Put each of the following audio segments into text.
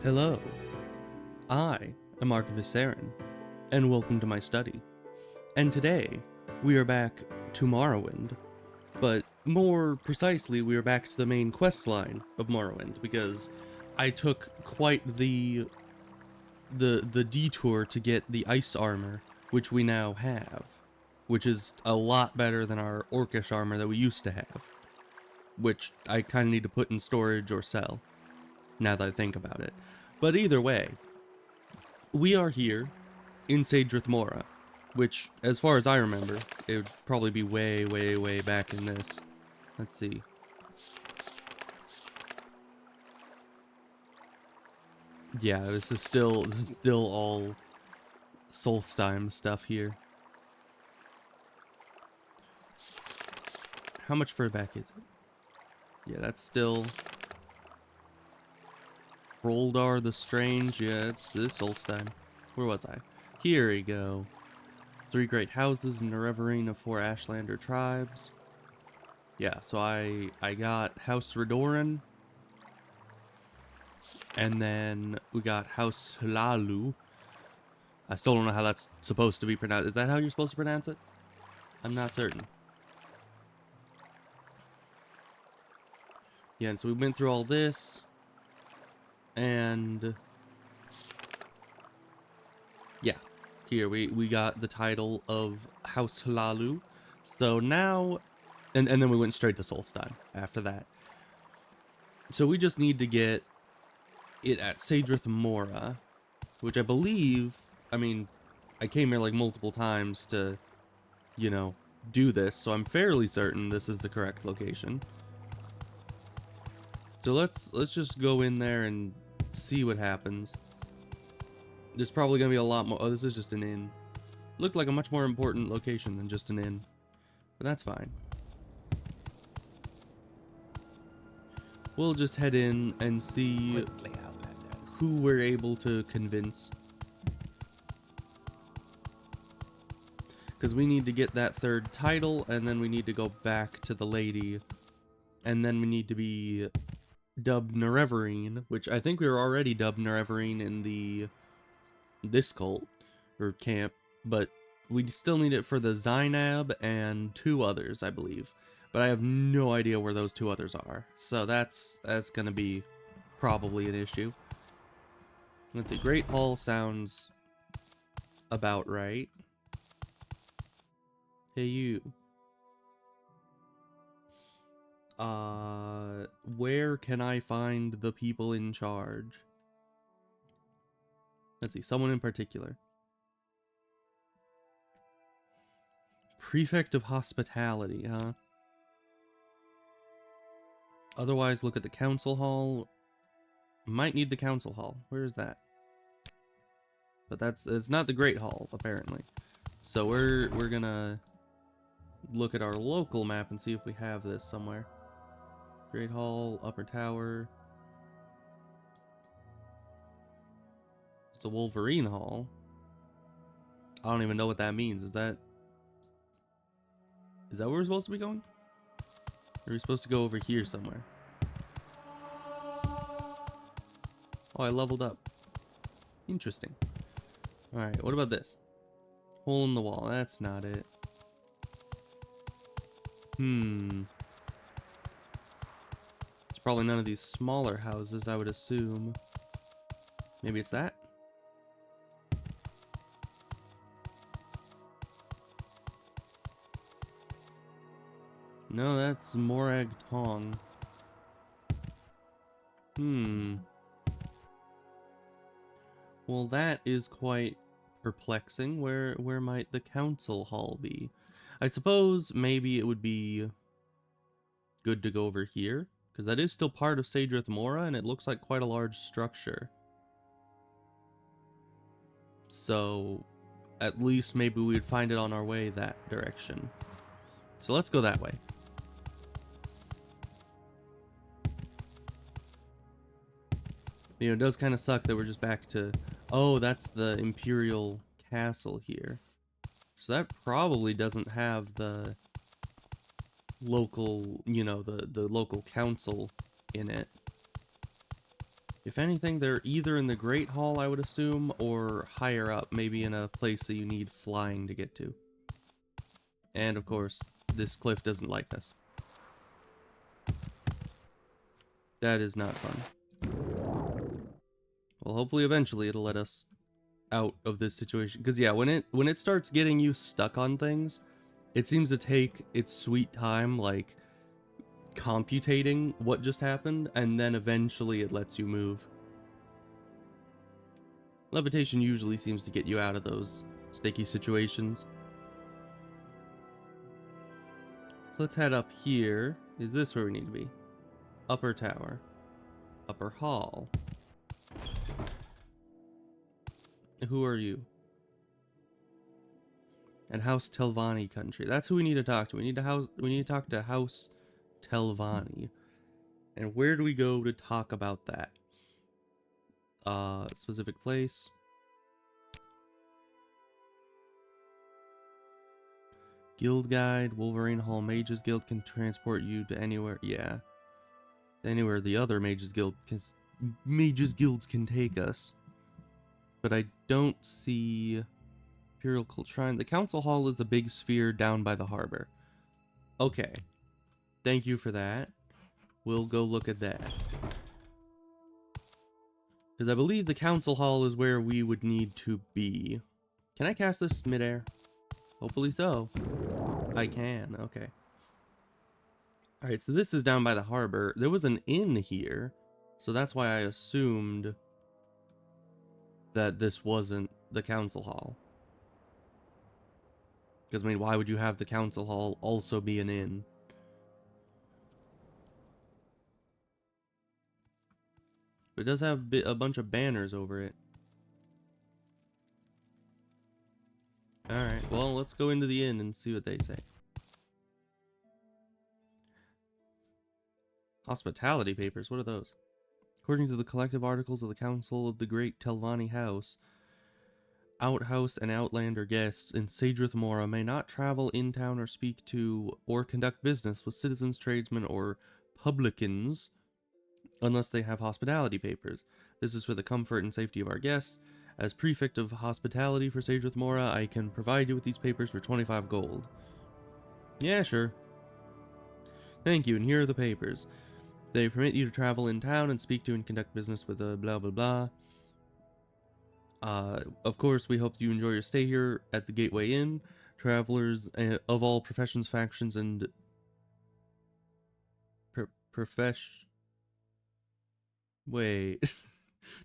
Hello, I am Archivist Saren, and welcome to my study. And today, we are back to Morrowind, but more precisely, we are back to the main quest line of Morrowind, because I took quite the detour to get the ice armor, which we now have, which is a lot better than our orcish armor that we used to have, which I kind of need to put in storage or sell, now that I think about it. But either way, we are here in Sadrith Mora, which, as far as I remember, it would probably be way, way, way back in this. Let's see. Yeah, this is still all Solstheim stuff here. How much further back is it? Yeah, that's still Roldar the Strange. Yeah, it's Solstheim. Where was I? Here we go. 3 great houses in the Reverine of 4 Ashlander tribes. Yeah, so I got House Redoran, and then we got House Hlalu. I still don't know how that's supposed to be pronounced. Is that how you're supposed to pronounce it? I'm not certain. Yeah, and so we went through all this, and yeah, here we got the title of House Hlalu. So now, and then we went straight to Solstheim after that. So we just need to get it at Sadrith Mora, which I believe, I mean, I came here like multiple times to, you know, do this, so I'm fairly certain this is the correct location. So let's just go in there and see what happens. There's probably gonna be a lot more. Oh, this is just an inn. Looked like a much more important location than just an inn, but that's fine. We'll just head in and see who we're able to convince, because we need to get that 3rd title, and then we need to go back to the lady, and then we need to be dubbed Nerevarine, which I think we were already dubbed Nerevarine in this cult or camp, but we still need it for the Zainab and 2 others, I believe. But I have no idea where those 2 others are, so that's gonna be probably an issue. Let's see, Great Hall sounds about right. Hey, you. Where can I find the people in charge? Let's see, someone in particular. Prefect of Hospitality, huh? Otherwise, look at the council hall. Might need the council hall. Where is that? But it's not the Great Hall, apparently. So we're gonna look at our local map and see if we have this somewhere. Great Hall, Upper Tower. It's a Wolverine Hall. I don't even know what that means. Is that where we're supposed to be going? Or are we supposed to go over here somewhere? Oh, I leveled up. Interesting. Alright, what about this? Hole in the wall. That's not it. It's probably none of these smaller houses, I would assume. Maybe it's that? No, that's Morag Tong. Well, that is quite perplexing. Where might the council hall be? I suppose maybe it would be good to go over here, because that is still part of Sadrith Mora, and it looks like quite a large structure. So, at least maybe we would find it on our way that direction. So let's go that way. You know, it does kind of suck that we're just back to... Oh, that's the Imperial Castle here. So that probably doesn't have the local, you know, the local council in it. If anything, they're either in the Great Hall, I would assume, or higher up, maybe in a place that you need flying to get to. And of course, this cliff doesn't like us. That is not fun. Well, hopefully eventually it'll let us out of this situation. Because yeah, when it starts getting you stuck on things, it seems to take its sweet time, like, computating what just happened, and then eventually it lets you move. Levitation usually seems to get you out of those sticky situations. So let's head up here. Is this where we need to be? Upper tower. Upper hall. Who are you? And House Telvanni country. That's who we need to talk to. We need to talk to House Telvanni. And where do we go to talk about that? Specific place. Guild guide, Wolverine Hall Mages Guild can transport you to anywhere. Yeah. Anywhere the other Mages Guilds can take us. But I don't see Imperial Cult Shrine. The Council Hall is the big sphere down by the harbor. Okay. Thank you for that. We'll go look at that. Because I believe the Council Hall is where we would need to be. Can I cast this midair? Hopefully so. I can, okay. Alright, so this is down by the harbor. There was an inn here, so that's why I assumed that this wasn't the Council Hall. Because, I mean, why would you have the Council Hall also be an inn? But it does have a bunch of banners over it. Alright, well, let's go into the inn and see what they say. Hospitality papers, what are those? According to the collective articles of the Council of the Great Telvanni House, outhouse and outlander guests in Sadrith Mora may not travel in town or speak to or conduct business with citizens, tradesmen, or publicans unless they have hospitality papers. This is for the comfort and safety of our guests. As prefect of hospitality for Sadrith Mora, I can provide you with these papers for 25 gold. Yeah, sure. Thank you, and here are the papers. They permit you to travel in town and speak to and conduct business with a blah blah blah. Of course, we hope you enjoy your stay here at the Gateway Inn. Travelers of all professions, factions, and Wait.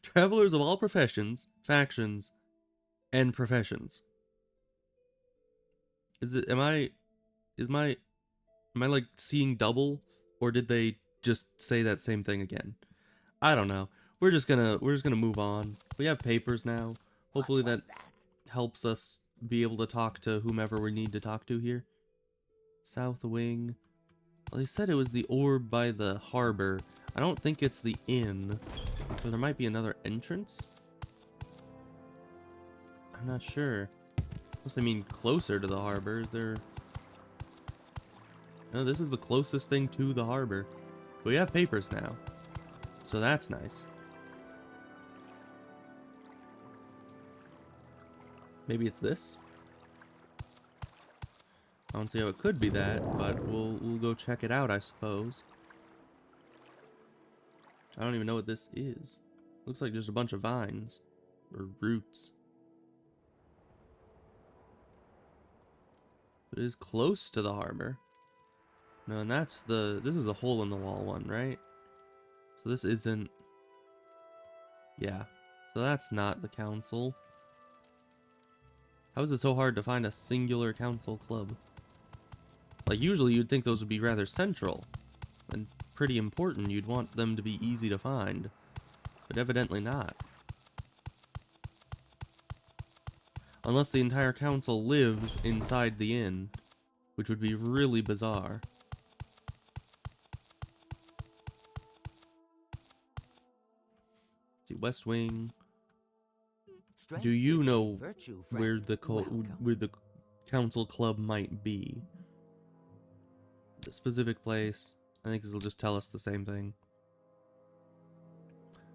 Travelers of all professions, factions, and professions. Am I like seeing double, or did they just say that same thing again? I don't know. We're just gonna move on. We have papers now. Hopefully that helps us be able to talk to whomever we need to talk to here. South Wing. Well, they said it was the orb by the harbor. I don't think it's the inn. But there might be another entrance? I'm not sure. Unless they mean closer to the harbor. Is there... No, this is the closest thing to the harbor. We have papers now. So that's nice. Maybe it's this? I don't see how it could be that, but we'll go check it out, I suppose. I don't even know what this is. Looks like just a bunch of vines. Or roots. But it is close to the harbor. No, and this is the hole in the wall one, right? So this isn't... Yeah. So that's not the council. How is it so hard to find a singular council club? Like, usually you'd think those would be rather central. And pretty important. You'd want them to be easy to find. But evidently not. Unless the entire council lives inside the inn. Which would be really bizarre. Let's see, West Wing. Do you know where the council club might be? The specific place. I think this will just tell us the same thing.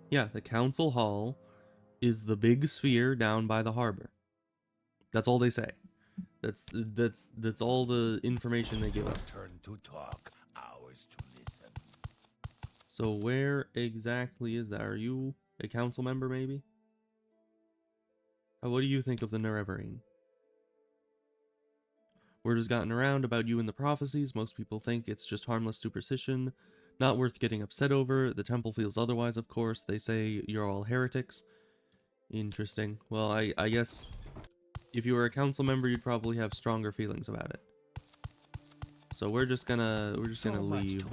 Yeah, the council hall is the big sphere down by the harbor. That's all they say. That's all the information they give us. Turn to talk, ours to listen. So where exactly is that? Are you a council member, maybe? What do you think of the Nerevarine? Word has gotten around about you and the prophecies. Most people think it's just harmless superstition, not worth getting upset over. The temple feels otherwise, of course. They say you're all heretics. Interesting. Well, I guess if you were a council member, you'd probably have stronger feelings about it. So we're just gonna leave.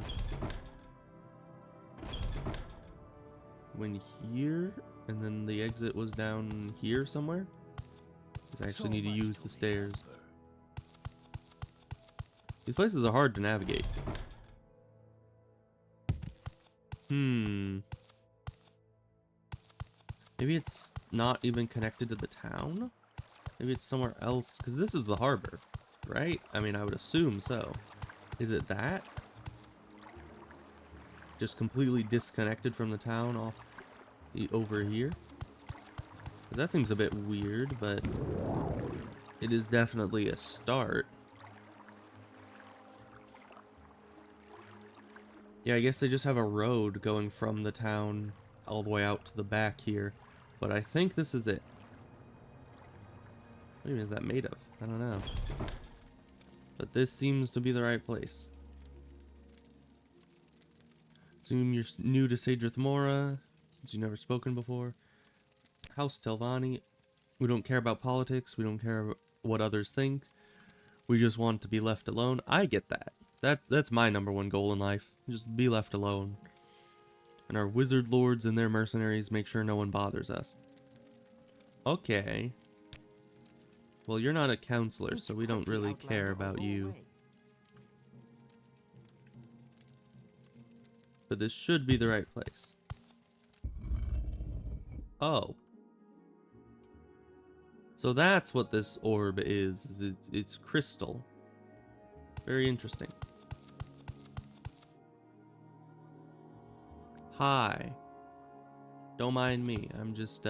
Went here, and then the exit was down here somewhere. Because I actually need to use the stairs. These places are hard to navigate. Maybe it's not even connected to the town? Maybe it's somewhere else, because this is the harbor, right? I mean, I would assume so. Is it that? Just completely disconnected from the town off over here? That seems a bit weird, but it is definitely a start. Yeah, I guess they just have a road going from the town all the way out to the back here, but I think this is it. What even is that made of? I don't know. But this seems to be the right place. Assume you're new to Sadrith Mora, since you've never spoken before. House Telvanni. We don't care about politics. We don't care what others think. We just want to be left alone. I get that. That's my #1 goal in life. Just be left alone. And our wizard lords and their mercenaries make sure no one bothers us. Okay. Well, you're not a counselor, so we don't really care about you. But this should be the right place. Oh. So that's what this orb is. It's crystal. Very interesting. Hi. Don't mind me. I'm just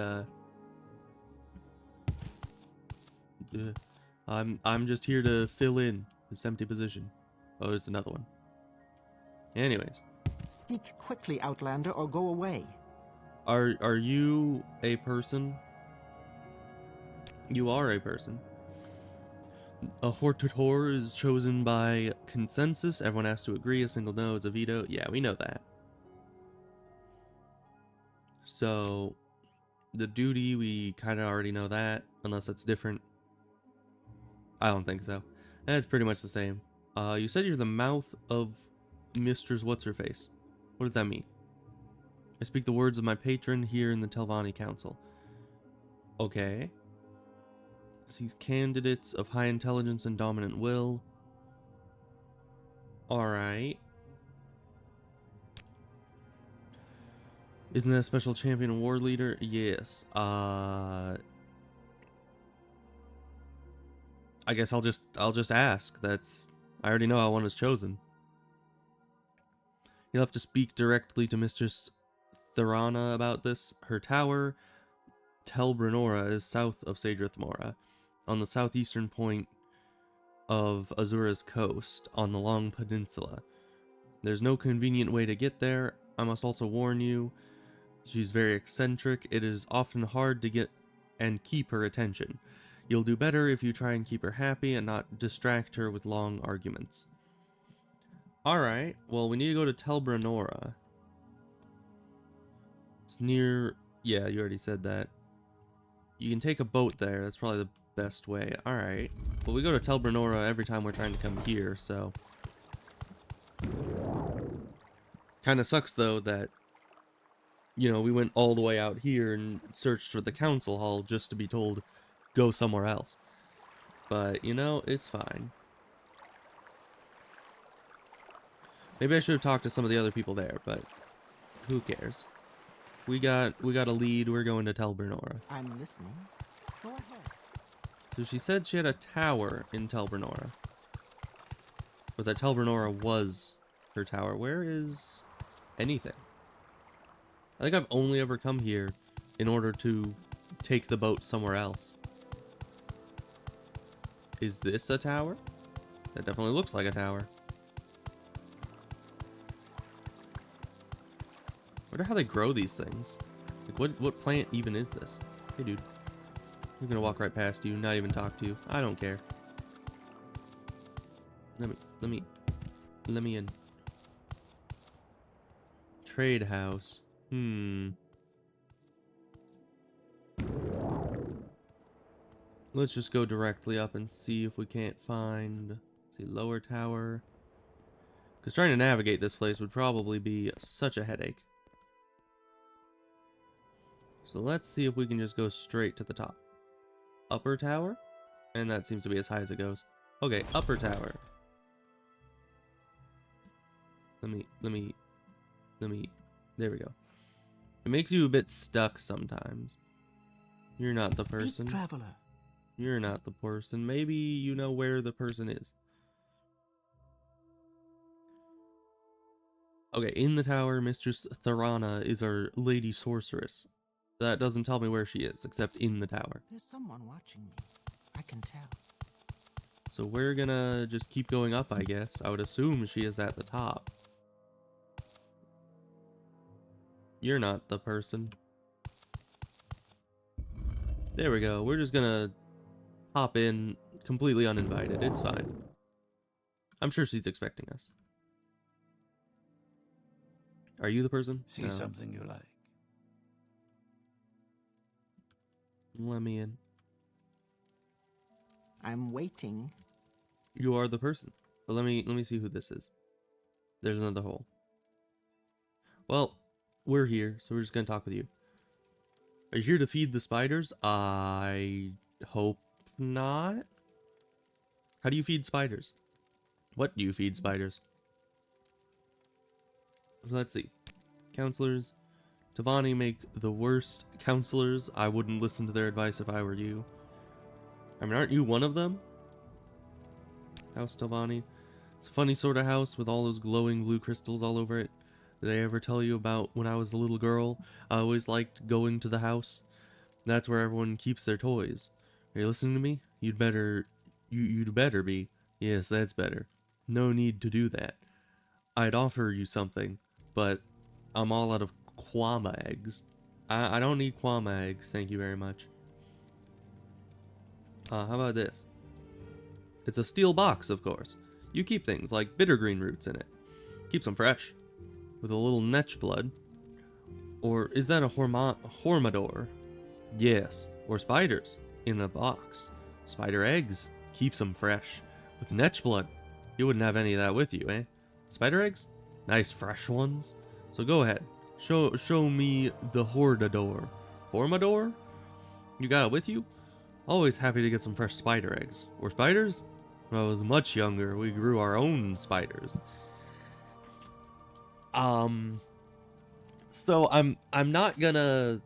I'm just here to fill in this empty position. Oh, there's another one. Anyways. Speak quickly, Outlander, or go away. Are you a person? You are a person. A Hortator is chosen by consensus. Everyone has to agree. A single no is a veto. Yeah, we know that. So, the duty, we kind of already know that, unless it's different. I don't think so. It's pretty much the same. You said you're the mouth of Mistress What's-Her-Face. What does that mean? I speak the words of my patron here in the Telvanni Council. Okay. Sees candidates of high intelligence and dominant will. Alright. Isn't that a special champion and war leader? Yes. I guess I'll just ask. I already know how one is chosen. You'll have to speak directly to Mistress Thorana about this. Her tower, Tel Brenora, is south of Sadrith Mora, on the southeastern point of Azura's coast, on the Long Peninsula. There's no convenient way to get there. I must also warn you, she's very eccentric. It is often hard to get and keep her attention. You'll do better if you try and keep her happy and not distract her with long arguments. Alright, well, we need to go to Tel Brenora. It's near... Yeah, you already said that. You can take a boat there. That's probably the best way. Alright. Well, we go to Tel Brenora every time we're trying to come here, so... Kinda sucks, though, that... You know, we went all the way out here and searched for the council hall just to be told, go somewhere else. But, you know, it's fine. Maybe I should have talked to some of the other people there, but who cares? We got a lead. We're going to Tel Brenora. I'm listening. Go ahead. So she said she had a tower in Tel Brenora. But that Tel Brenora was her tower. Where is anything? I think I've only ever come here in order to take the boat somewhere else. Is this a tower? That definitely looks like a tower. I wonder how they grow these things. Like, what plant even is this? Hey, dude. I'm gonna walk right past you, not even talk to you. I don't care. Let me in. Trade house. Let's just go directly up and see if we can't find, let's see, lower tower. Because trying to navigate this place would probably be such a headache. So let's see if we can just go straight to the top. Upper tower? And that seems to be as high as it goes. Okay, upper tower. Let me, there we go. It makes you a bit stuck sometimes. You're not the person. Traveler. You're not the person. Maybe you know where the person is. Okay, in the tower, Mistress Tharana is our lady sorceress. That doesn't tell me where she is, except in the tower. There's someone watching me. I can tell. So we're gonna just keep going up, I guess. I would assume she is at the top. You're not the person. There we go. We're just gonna hop in completely uninvited. It's fine. I'm sure she's expecting us. Are you the person? See No. something you like. Let me in. I'm waiting. You are the person. But let me see who this is. There's another hole. Well, we're here, so we're just gonna talk with you. Are you here to feed the spiders? I hope not. How do you feed spiders? What do you feed spiders? So let's see. Counselors. Tavani make the worst counselors. I wouldn't listen to their advice if I were you. I mean, aren't you one of them? House Tavani. It's a funny sort of house with all those glowing blue crystals all over it. Did I ever tell you about when I was a little girl? I always liked going to the house. That's where everyone keeps their toys. Are you listening to me? You'd better be. Yes, that's better. No need to do that. I'd offer you something, but I'm all out of kwama eggs. I don't need kwama eggs, thank you very much. How about this? It's a steel box, of course. You keep things like bittergreen roots in it. Keeps them fresh. With a little netch blood. Or is that a hormador? Yes. Or spiders. In a box. Spider eggs. Keeps them fresh. With netch blood. You wouldn't have any of that with you, eh? Spider eggs? Nice fresh ones. So go ahead. Show me the hordador. Hormador? You got it with you? Always happy to get some fresh spider eggs. Or spiders? When I was much younger, we grew our own spiders. So I'm not gonna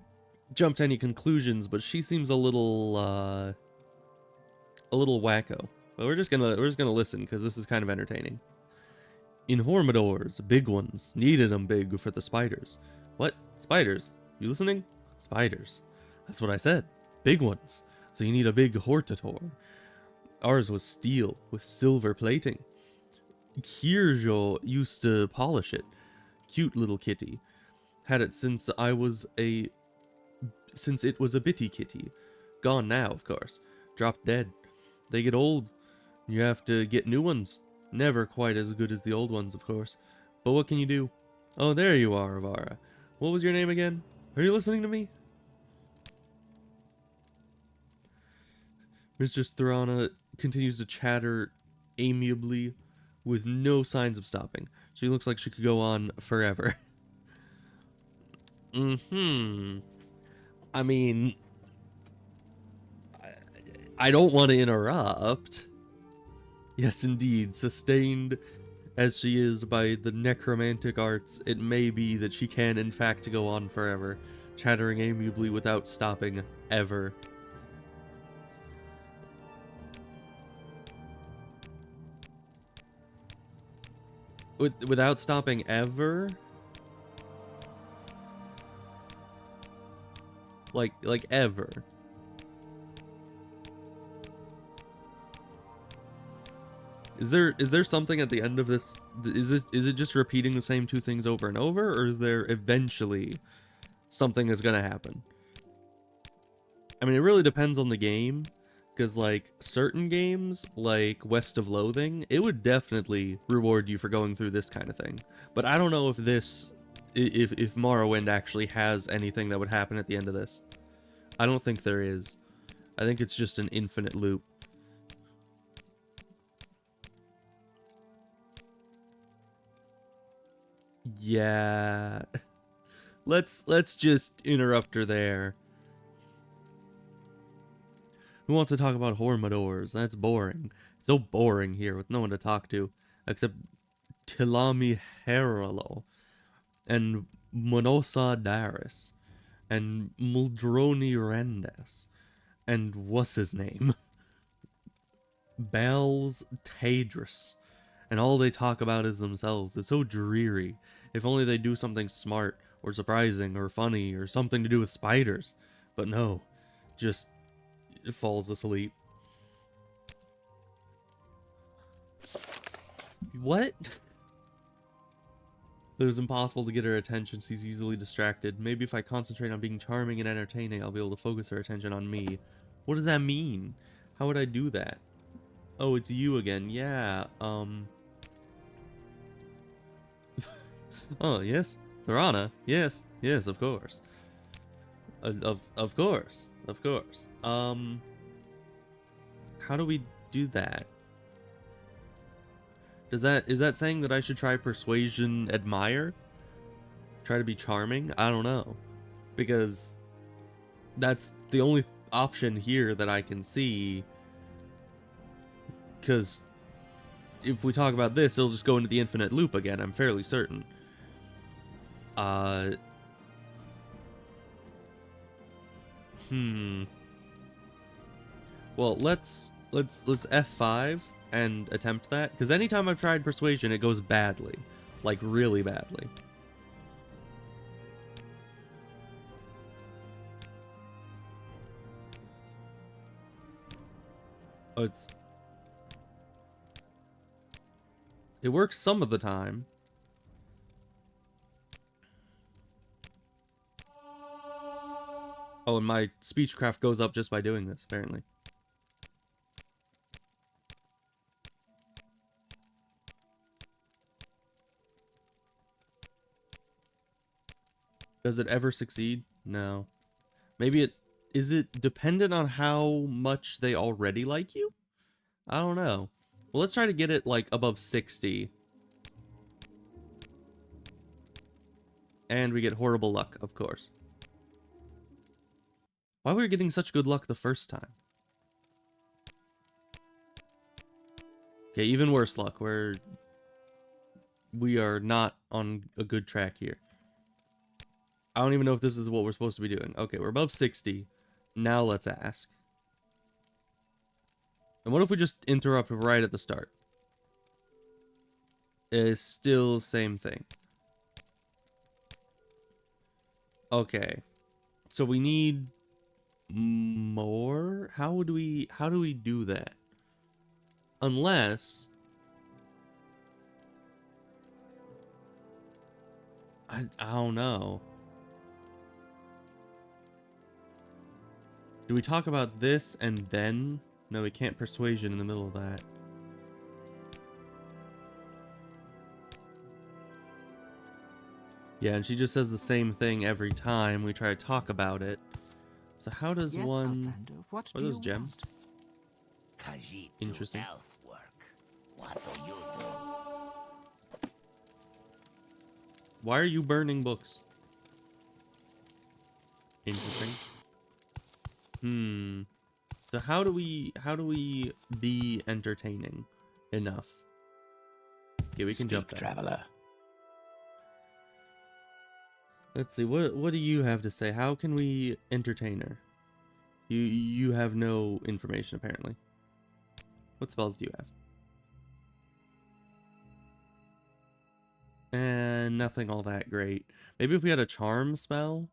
jump to any conclusions, but she seems a little wacko. But we're just gonna listen because this is kind of entertaining. In Hormadors, big ones, needed them big for the spiders. What? Spiders? You listening? Spiders. That's what I said. Big ones. So you need a big hortator. Ours was steel with silver plating. Kirjo used to polish it. Cute little kitty. Had it since it was a bitty kitty. Gone now, of course. Dropped dead. They get old. You have to get new ones. Never quite as good as the old ones, of course. But what can you do? Oh, there you are, Avara. What was your name again? Are you listening to me? Mistress Tharana continues to chatter amiably with no signs of stopping. She looks like she could go on forever. I mean, I don't want to interrupt. Yes, indeed, sustained as she is by the necromantic arts, it may be that she can in fact go on forever, chattering amiably without stopping, ever. Without stopping ever? Like ever. Is there something at the end of this? Is it just repeating the same two things over and over, or is there eventually something that's gonna happen? I mean, it really depends on the game, because like certain games, like West of Loathing, it would definitely reward you for going through this kind of thing. But I don't know if if Morrowind actually has anything that would happen at the end of this. I don't think there is. I think it's just an infinite loop. Yeah. Let's just interrupt her there. Who wants to talk about Hormadors? That's boring. It's so boring here with no one to talk to except Tilami Heralo and Monosa Daris and Muldroni Rendes and what's his name? Bells Tadris. And all they talk about is themselves. It's so dreary. If only they do something smart or surprising or funny or something to do with spiders. But no, just falls asleep. What? It was impossible to get her attention. She's easily distracted. Maybe if I concentrate on being charming and entertaining, I'll be able to focus her attention on me. What does that mean? How would I do that? Oh, it's you again. Yeah, Oh, yes? Thorana? Yes. Yes, of course. Of course. Of course. How do we do that? Is that saying that I should try persuasion admire? Try to be charming? I don't know. Because that's the only option here that I can see. Because if we talk about this, it'll just go into the infinite loop again, I'm fairly certain. Well, let's F5 and attempt that, because anytime I've tried persuasion, it goes badly, like really badly. Oh, it works some of the time. Oh, and my speechcraft goes up just by doing this, apparently. Does it ever succeed? No. Maybe is it dependent on how much they already like you? I don't know. Well, let's try to get it like above 60. And we get horrible luck, of course. Why were we getting such good luck the first time? Okay, even worse luck. We are not on a good track here. I don't even know if this is what we're supposed to be doing. Okay, we're above 60. Now let's ask. And what if we just interrupt right at the start? It's still same thing. Okay. So we need more? How do we do that? Unless I don't know. Do we talk about this and then? No, we can't persuasion in the middle of that. Yeah, and she just says the same thing every time we try to talk about it. So how does Yes, one... Outlander, what Are do those you gems? Cause you Interesting. do elf work. What do you do? Why are you burning books? Interesting. So how do we be entertaining enough? Okay, we can jump that. Traveler. Let's see, what do you have to say? How can we entertain her? You have no information apparently. What spells do you have? And nothing all that great. Maybe if we had a charm spell? Do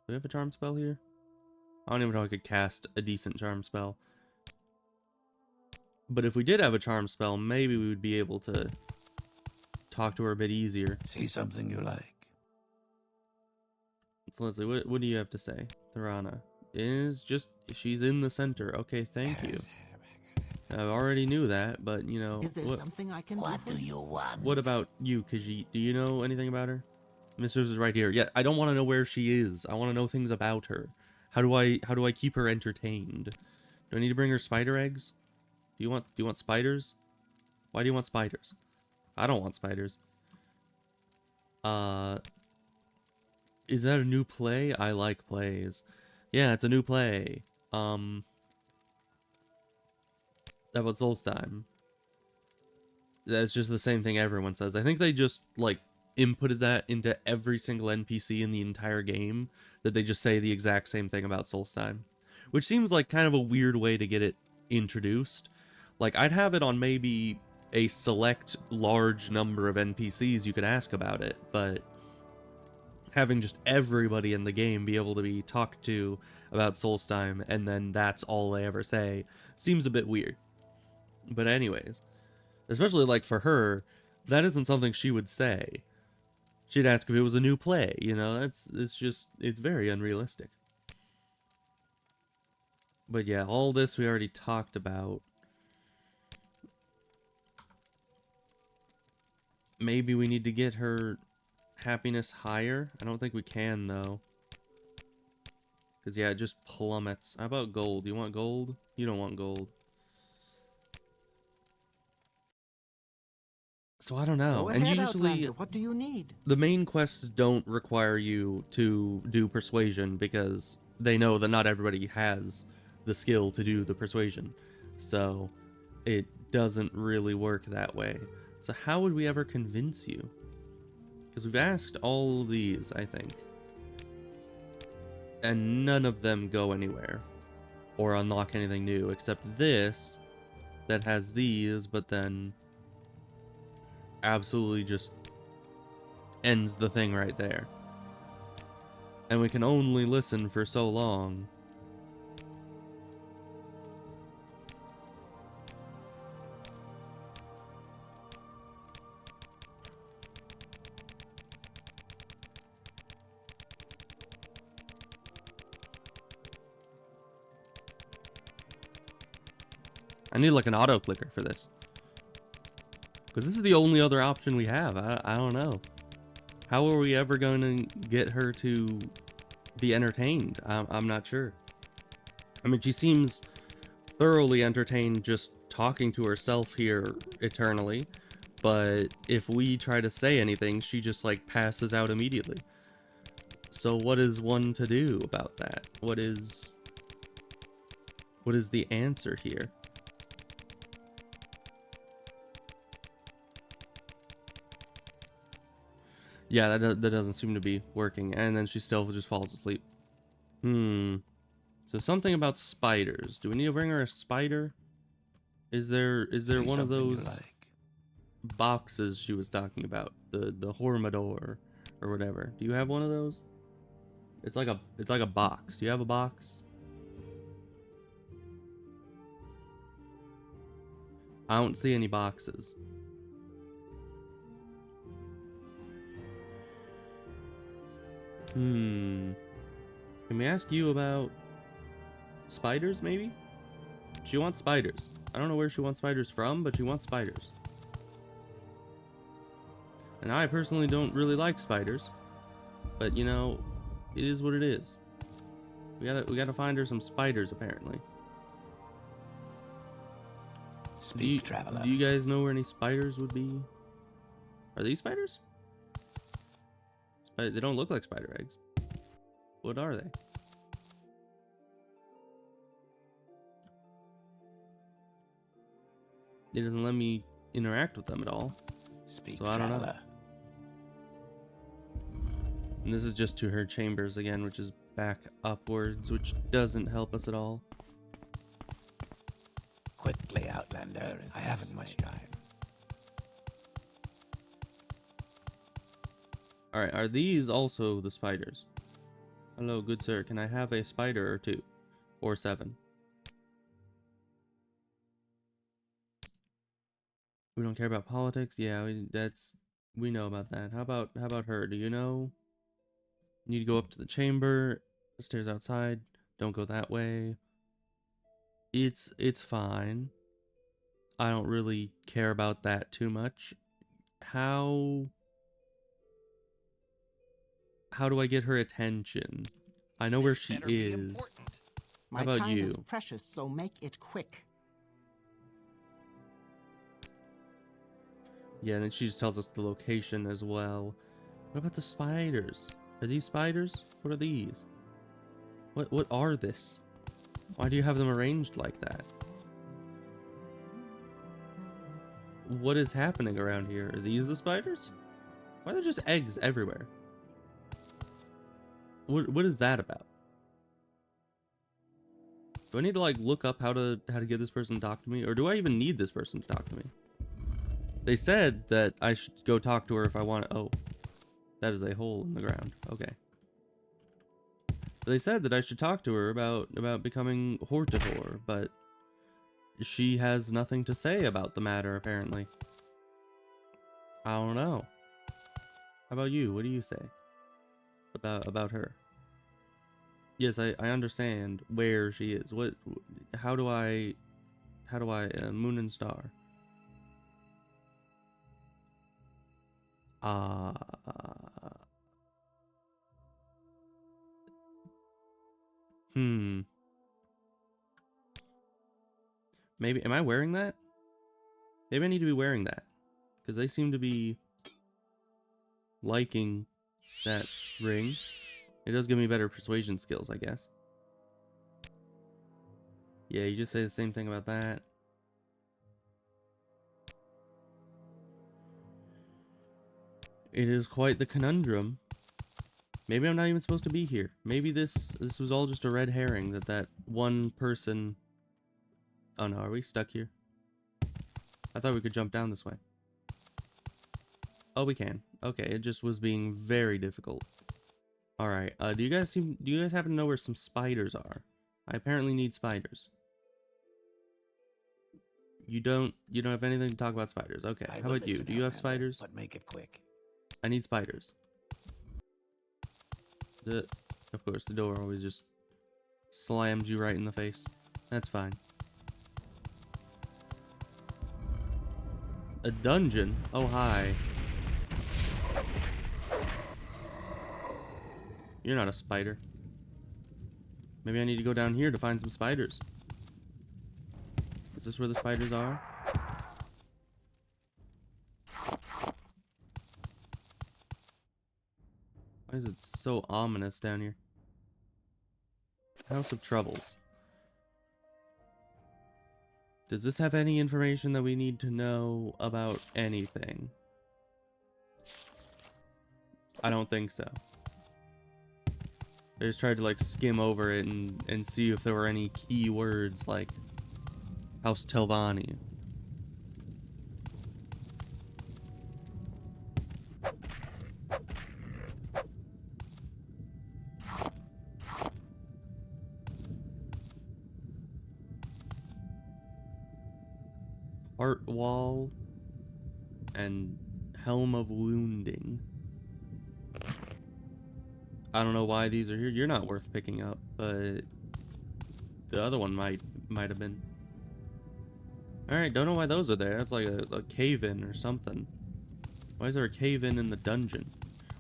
we have a charm spell here? I don't even know if I could cast a decent charm spell. But if we did have a charm spell, maybe we would be able to talk to her a bit easier. See something you like? So Leslie, what do you have to say? Tharana she's in the center. Okay, thank you. I already knew that, but you know, Is there something I can What do do for you want? what about you, Khajiit? Do you know anything about her? Mistress is right here. Yeah, I don't want to know where she is. I want to know things about her. How do I keep her entertained? Do I need to bring her spider eggs? Do you want spiders? Why do you want spiders? I don't want spiders. Is that a new play? I like plays. Yeah, it's a new play. About Solstheim. That's just the same thing everyone says. I think they just, like, inputted that into every single NPC in the entire game, that they just say the exact same thing about Solstheim. Which seems like kind of a weird way to get it introduced. Like, I'd have it on maybe a select large number of NPCs you could ask about it, but having just everybody in the game be able to be talked to about Solstheim, and then that's all they ever say, seems a bit weird. But anyways, especially like for her, that isn't something she would say. She'd ask if it was a new play, you know, it's very unrealistic. But yeah, all this we already talked about. Maybe we need to get her happiness higher. I don't think we can, though. Because, yeah, it just plummets. How about gold? You want gold? You don't want gold. So I don't know. Go And ahead, usually, Outlander. What do you need? the main quests don't require you to do persuasion because they know that not everybody has the skill to do the persuasion. So it doesn't really work that way. So how would we ever convince you? Because we've asked all of these, I think. And none of them go anywhere. Or unlock anything new, except this that has these, but then absolutely just ends the thing right there. And we can only listen for so long. I need like an auto clicker for this. Because this is the only other option we have. I don't know. How are we ever going to get her to be entertained? I'm not sure. I mean, she seems thoroughly entertained just talking to herself here eternally. But if we try to say anything, she just like passes out immediately. So what is one to do about that? What is the answer here? Yeah, that doesn't seem to be working. And then she still just falls asleep. So something about spiders. Do we need to bring her a spider? Is there one of those boxes she was talking about? The Hormador or whatever. Do you have one of those? It's like a box. Do you have a box? I don't see any boxes. Can we ask you about spiders, maybe? She wants spiders. I don't know where she wants spiders from, but she wants spiders. And I personally don't really like spiders. But, you know, it is what it is. We gotta find her some spiders, apparently. Speak, traveler. Do you guys know where any spiders would be? Are these spiders? They don't look like spider eggs. What are they? It doesn't let me interact with them at all. Speak, so I don't know. traveler. And this is just to her chambers again, which is back upwards, which doesn't help us at all. Quickly, Outlander. I haven't much time. Alright, are these also the spiders? Hello, good sir. Can I have a spider or two? Or 7. We don't care about politics. Yeah, we know about that. How about her? Do you know? You need to go up to the chamber, stairs outside. Don't go that way. It's fine. I don't really care about that too much. How do I get her attention? I know where This she better be is. important. My about time is you? precious, so make it quick. Yeah, and then she just tells us the location as well. What about the spiders? Are these spiders? What are these? What are this? Why do you have them arranged like that? What is happening around here? Are these the spiders? Why are there just eggs everywhere? What is that about? Do I need to like look up how to get this person to talk to me? Or do I even need this person to talk to me? They said that I should go talk to her if I want to. Oh, that is a hole in the ground. Okay. They said that I should talk to her about becoming hortitor, but she has nothing to say about the matter, apparently. I don't know. How about you? What do you say about her? Yes, I understand where she is. How do I moon and star? Uh hmm. Maybe am I wearing that? Maybe I need to be wearing that. Because they seem to be liking that ring. It does give me better persuasion skills, I guess. Yeah, you just say the same thing about that. It is quite the conundrum. Maybe I'm not even supposed to be here. Maybe this was all just a red herring that one person... Oh no, are we stuck here? I thought we could jump down this way. Oh, we can. Okay, it just was being very difficult. Alright, do you guys happen to know where some spiders are? I apparently need spiders. You don't have anything to talk about spiders. Okay, I how will about you? listen, Do you have Outlander, spiders? But make it quick. I need spiders. Of course, the door always just slams you right in the face. That's fine. A dungeon? Oh, hi. You're not a spider. Maybe I need to go down here to find some spiders. Is this where the spiders are? Why is it so ominous down here? House of Troubles. Does this have any information that we need to know about anything? I don't think so. I just tried to like skim over it and see if there were any key words like House Telvanni. Heart Wall and Helm of Wounding. I don't know why these are here. You're not worth picking up, but the other one might have been. Alright, don't know why those are there. It's like a cave-in or something. Why is there a cave-in in the dungeon?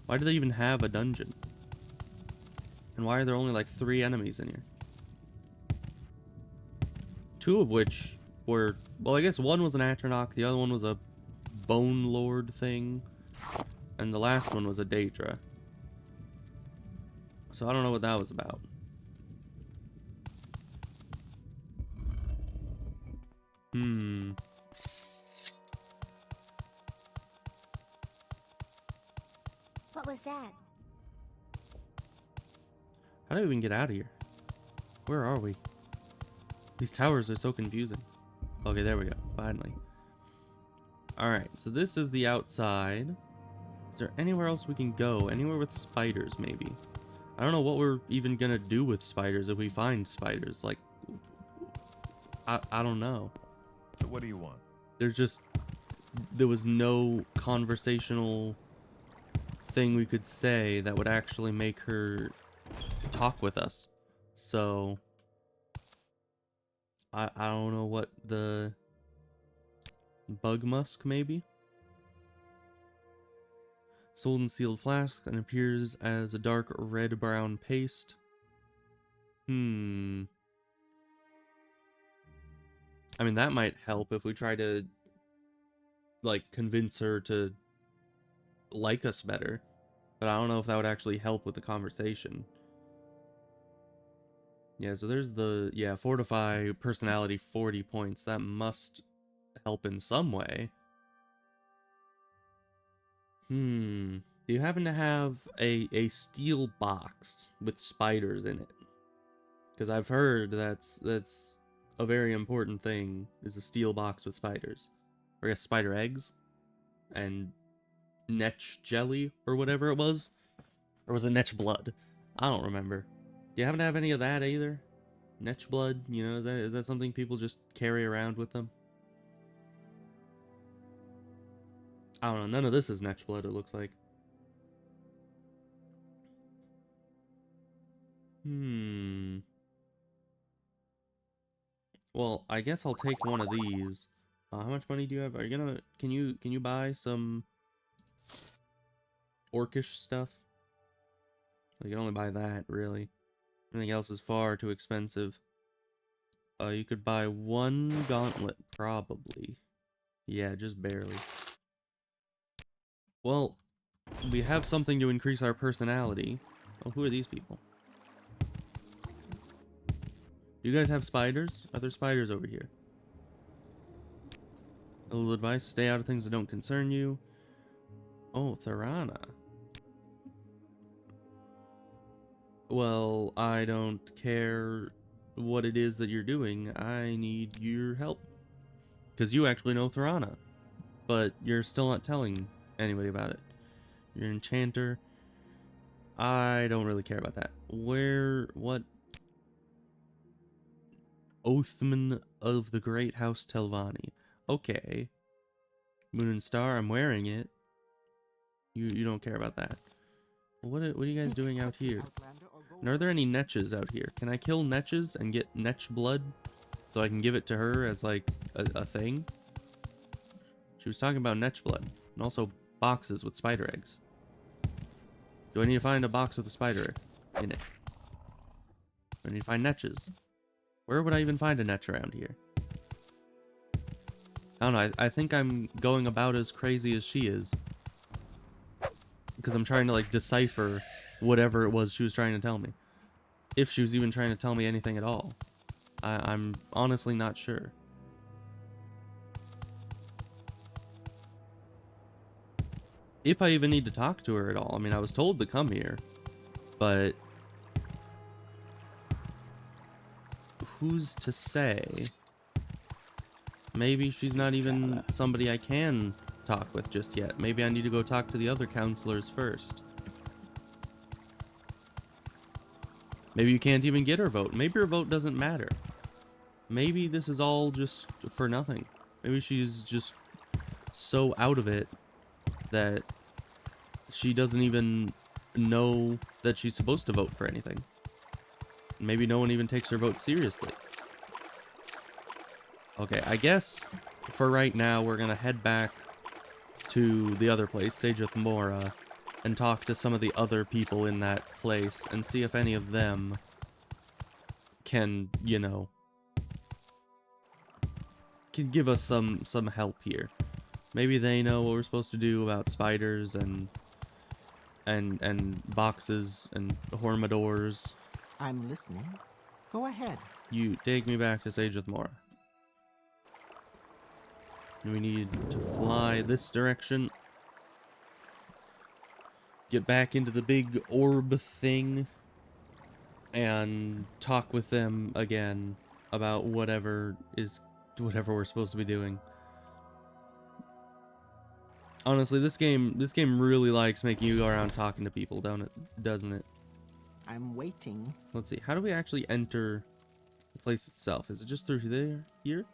Why do they even have a dungeon? And why are there only like 3 enemies in here? 2 of which were... Well, I guess one was an Atronach, the other one was a Bone Lord thing, and the last one was a Daedra. So I don't know what that was about. What was that? How do we even get out of here? Where are we? These towers are so confusing. Okay, there we go. Finally. Alright, so this is the outside. Is there anywhere else we can go? Anywhere with spiders, maybe? I don't know what we're even gonna do with spiders if we find spiders. Like, I don't know. So what do you want? There was no conversational thing we could say that would actually make her talk with us. So I don't know what the bug musk maybe. Sold in sealed flask and appears as a dark red-brown paste. I mean, that might help if we try to, like, convince her to like us better. But I don't know if that would actually help with the conversation. Yeah, so there's the, fortify personality 40 points. That must help in some way. Do you happen to have a steel box with spiders in it? Because I've heard that's a very important thing, is a steel box with spiders. Or I guess spider eggs. And netch jelly, or whatever it was. Or was it netch blood? I don't remember. Do you happen to have any of that either? Netch blood, you know, is that something people just carry around with them? I don't know, none of this is netch blood, it looks like. Well, I guess I'll take one of these. How much money do you have? Are you gonna, can you buy some orcish stuff? You can only buy that, really. Everything else is far too expensive. You could buy one gauntlet, probably. Yeah, just barely. Well, we have something to increase our personality. Oh, who are these people? Do you guys have spiders? Are there spiders over here? A little advice, stay out of things that don't concern you. Oh, Tharana. Well, I don't care what it is that you're doing. I need your help. Because you actually know Tharana. But you're still not telling anybody about it. You're an enchanter. I don't really care about that. What? Oathman of the Great House Telvanni. Okay. Moon and Star, I'm wearing it. You don't care about that. What are you guys doing out here? And are there any netches out here? Can I kill netches and get netch blood so I can give it to her as like a thing? She was talking about netch blood and also boxes with spider eggs. Do I need to find a box with a spider in it? Do I need to find netches? Where would I even find a netch around here? I don't know, I think I'm going about as crazy as she is. Because I'm trying to, like, decipher whatever it was she was trying to tell me. If she was even trying to tell me anything at all. I'm honestly not sure. If I even need to talk to her at all. I mean, I was told to come here. But who's to say? Maybe she's not even somebody I can talk with just yet. Maybe I need to go talk to the other counselors first. Maybe you can't even get her vote. Maybe her vote doesn't matter. Maybe this is all just for nothing. Maybe she's just so out of it that she doesn't even know that she's supposed to vote for anything. Maybe no one even takes her vote seriously. Okay, I guess for right now we're gonna head back to the other place, Sajeth Mora, and talk to some of the other people in that place and see if any of them can, you know, can give us some help here. Maybe they know what we're supposed to do about spiders and boxes and hormadors. I'm listening. Go ahead. You take me back to Sajeth Mora. We need to fly this direction. Get back into the big orb thing. And talk with them again about whatever we're supposed to be doing. Honestly, this game really likes making you go around talking to people, doesn't it? I'm waiting. So let's see. How do we actually enter the place itself? Is it just through there? Here?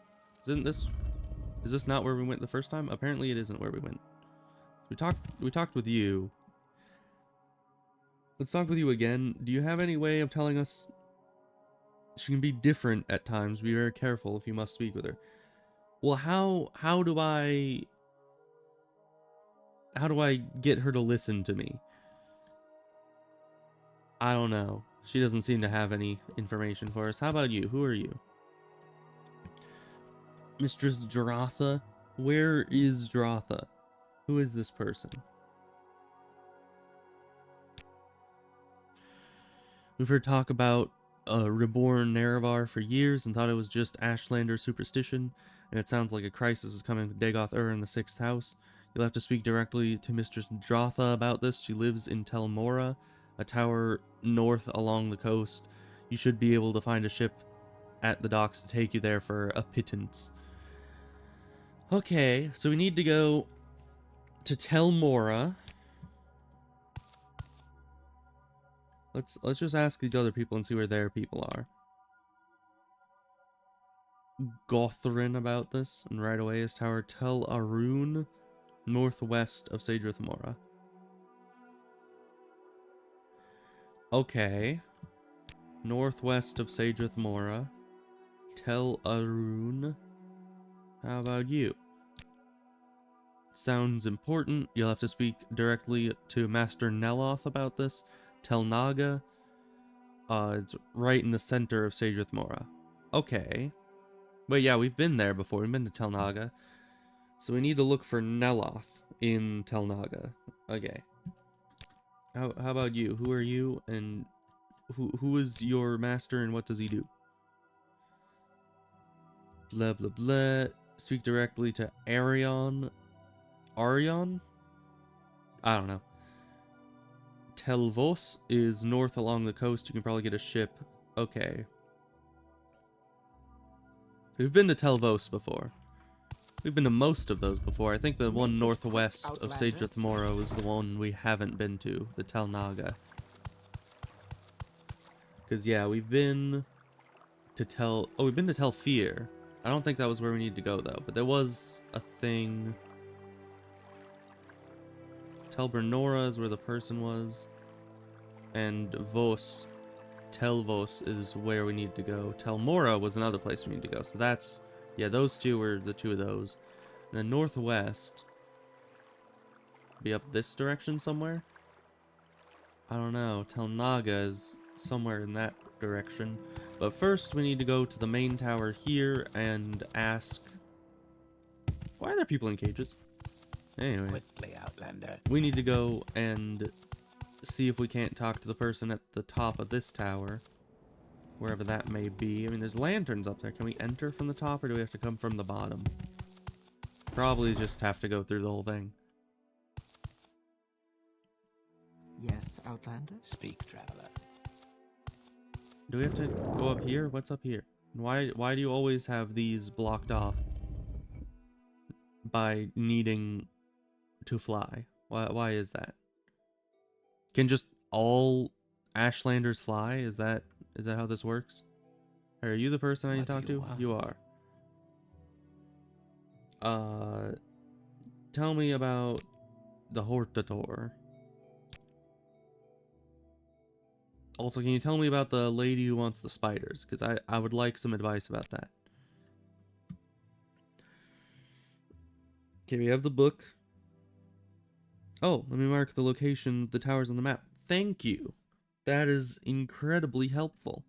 Isn't this... Is this not where we went the first time? Apparently it isn't where we went. We talked with you. Let's talk with you again. Do you have any way of telling us... She can be different at times. Be very careful if you must speak with her. Well, how do I get her to listen to me? I don't know. She doesn't seem to have any information for us. How about you? Who are you? Mistress Dratha? Where is Dratha? Who is this person? We've heard talk about a reborn Nerevar for years and thought it was just Ashlander superstition, and it sounds like a crisis is coming with Dagoth Ur in the 6th house. You'll have to speak directly to Mistress Dratha about this. She lives in Tel Mora, a tower north along the coast. You should be able to find a ship at the docks to take you there for a pittance. Okay, so we need to go to Tel Mora. Let's just ask these other people and see where their people are. Gothrin about this, and right away is Tower Tel Arun, northwest of Sadrith Mora. Okay. Northwest of Sadrith Mora. Tel Arun. How about you? Sounds important. You'll have to speak directly to Master Neloth about this. Tel Naga. It's right in the center of Sadrith Mora. Okay. But yeah, we've been there before. We've been to Tel Naga. So we need to look for Neloth in Tel Naga. Okay. How about you? Who are you, and who is your master, and what does he do? Blah blah blah. Speak directly to Arion. Arion? I don't know. Telvos is north along the coast. You can probably get a ship. Okay. We've been to Telvos before. We've been to most of those before. I think the one northwest of Sadrith Mora was the one we haven't been to, the Tel Naga. Because, yeah, we've been to we've been to Tel Fear. I don't think that was where we need to go, though. But there was a thing. Tel Bernora is where the person was. And Telvos is where we need to go. Tel Mora was another place we need to go. So that's... Yeah, those two were the two of those. And then northwest... Be up this direction somewhere? I don't know. Tel Naga is somewhere in that direction. But first we need to go to the main tower here and ask... Why are there people in cages? Anyways. Quickly, Outlander. We need to go and see if we can't talk to the person at the top of this tower. Wherever that may be. I mean, there's lanterns up there. Can we enter from the top, or do we have to come from the bottom? Probably just have to go through the whole thing. Yes, Outlander? Speak, traveler. Do we have to go up here? What's up here? Why do you always have these blocked off by needing to fly? Why is that? Can just all Ashlanders fly? Is that how this works? Are you the person I need to talk to? You are. Tell me about the Hortator. Also, can you tell me about the lady who wants the spiders? Because I would like some advice about that. Okay, we have the book. Oh, let me mark the location, the towers on the map. Thank you. That is incredibly helpful.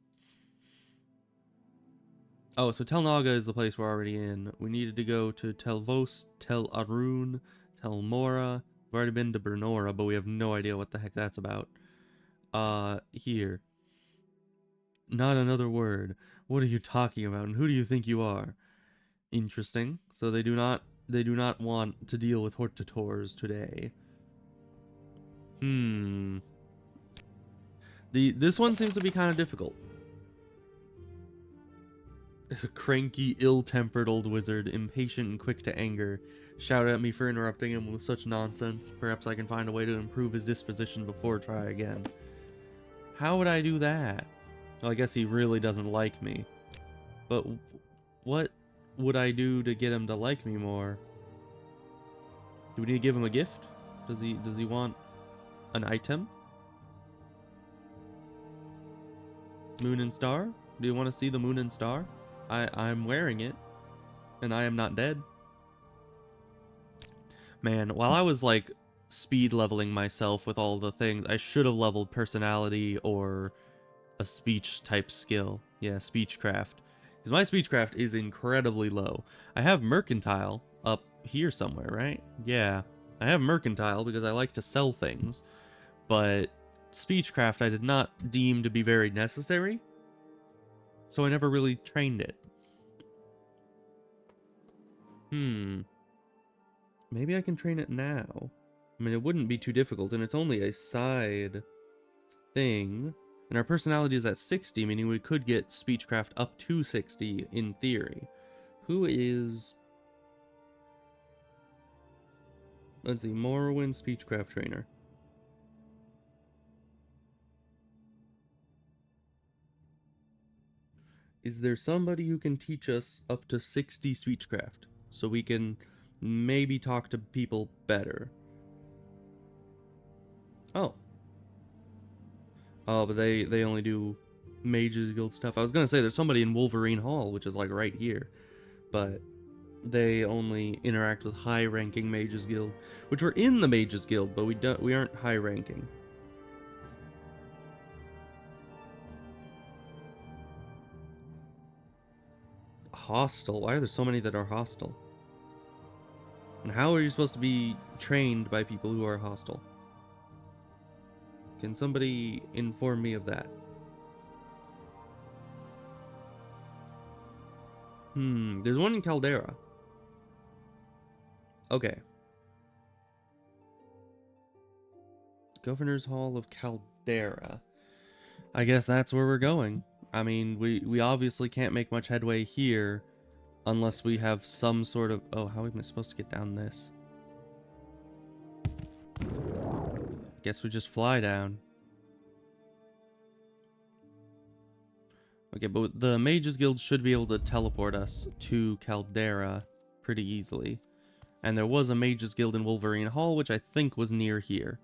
Oh, so Tel Naga is the place we're already in. We needed to go to Telvos, Tel Arun, Tel Mora. We've already been to Bernora, but we have no idea what the heck that's about. Here. Not another word. What are you talking about, and who do you think you are? Interesting. So they do not want to deal with Hortators today. This one seems to be kind of difficult. A cranky, ill-tempered old wizard, impatient and quick to anger, shouted at me for interrupting him with such nonsense. Perhaps I can find a way to improve his disposition before try again. How would I do that? Well, I guess he really doesn't like me. But what would I do to get him to like me more? Do we need to give him a gift? Does he want an item? Moon and star? Do you want to see the moon and star? I'm wearing it, and I am not dead. Man, while I was like speed leveling myself with all the things, I should have leveled personality or a speech type skill. Yeah, speechcraft. Because my speechcraft is incredibly low. I have mercantile up here somewhere, right? Yeah. I have mercantile because I like to sell things. But speechcraft I did not deem to be very necessary. So I never really trained it. Maybe I can train it now. I mean, it wouldn't be too difficult, and it's only a side thing. And our personality is at 60, meaning we could get speechcraft up to 60 in theory. Who is... Let's see, Morrowind speechcraft trainer. Is there somebody who can teach us up to 60 speechcraft so we can maybe talk to people better? Oh. Oh, but they only do Mages Guild stuff. I was gonna say there's somebody in Wolverine Hall, which is like right here, but they only interact with high-ranking Mages Guild, which we're in the Mages Guild, but we aren't high-ranking. Hostile. Why are there so many that are hostile? And how are you supposed to be trained by people who are hostile? Can somebody inform me of that? There's one in Caldera. Okay. Governor's Hall of Caldera. I guess that's where we're going. I mean, we obviously can't make much headway here unless we have some sort of... Oh, how am I supposed to get down this? Guess we just fly down. Okay, but the Mages Guild should be able to teleport us to Caldera pretty easily. And there was a Mages Guild in Wolverine Hall, which I think was near here.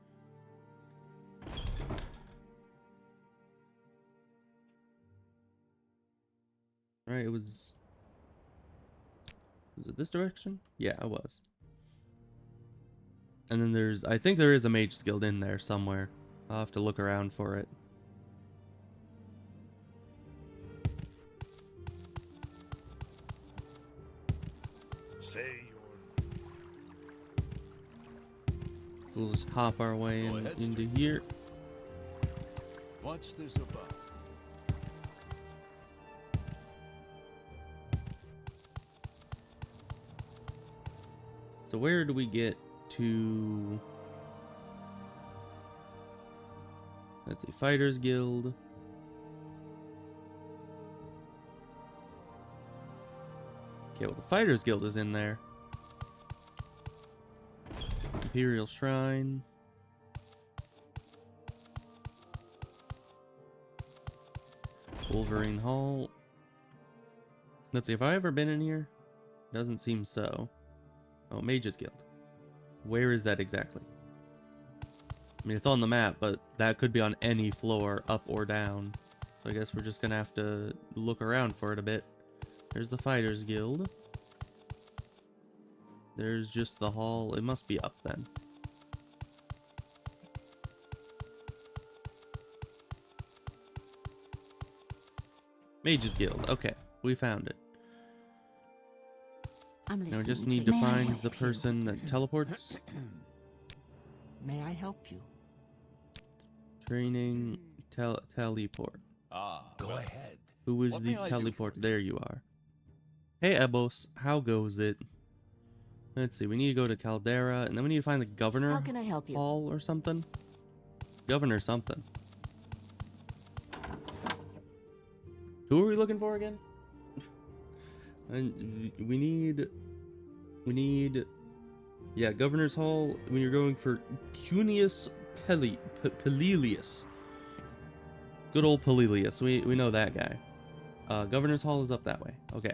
Right, it was... Was it this direction? Yeah, it was. And then there's... I think there is a Mages Guild in there somewhere. I'll have to look around for it. Say We'll just hop our way into here. what's this about? So where do we get to? Let's see, Fighters Guild. Okay, well the Fighters Guild is in there. Imperial Shrine. Wolverine Hall. Let's see, have I ever been in here? Doesn't seem so. Oh, Mages Guild. Where is that exactly? I mean, it's on the map, but that could be on any floor, up or down. So I guess we're just gonna have to look around for it a bit. There's the Fighters Guild. There's just the hall. It must be up then. Mages Guild. Okay, we found it. Now we just need to find the person that teleports. May I help you? Training teleport. Go ahead. Who is What the may I do teleport? for you? There you are. Hey Ebos, how goes it? Let's see, we need to go to Caldera, and then we need to find the governor How can I help you? hall or something. Governor something. Who are we looking for again? And we need, yeah, Governor's Hall when you're going for Cunius Pelilius. Good old Pelelius. We know that guy. Governor's Hall is up that way. Okay.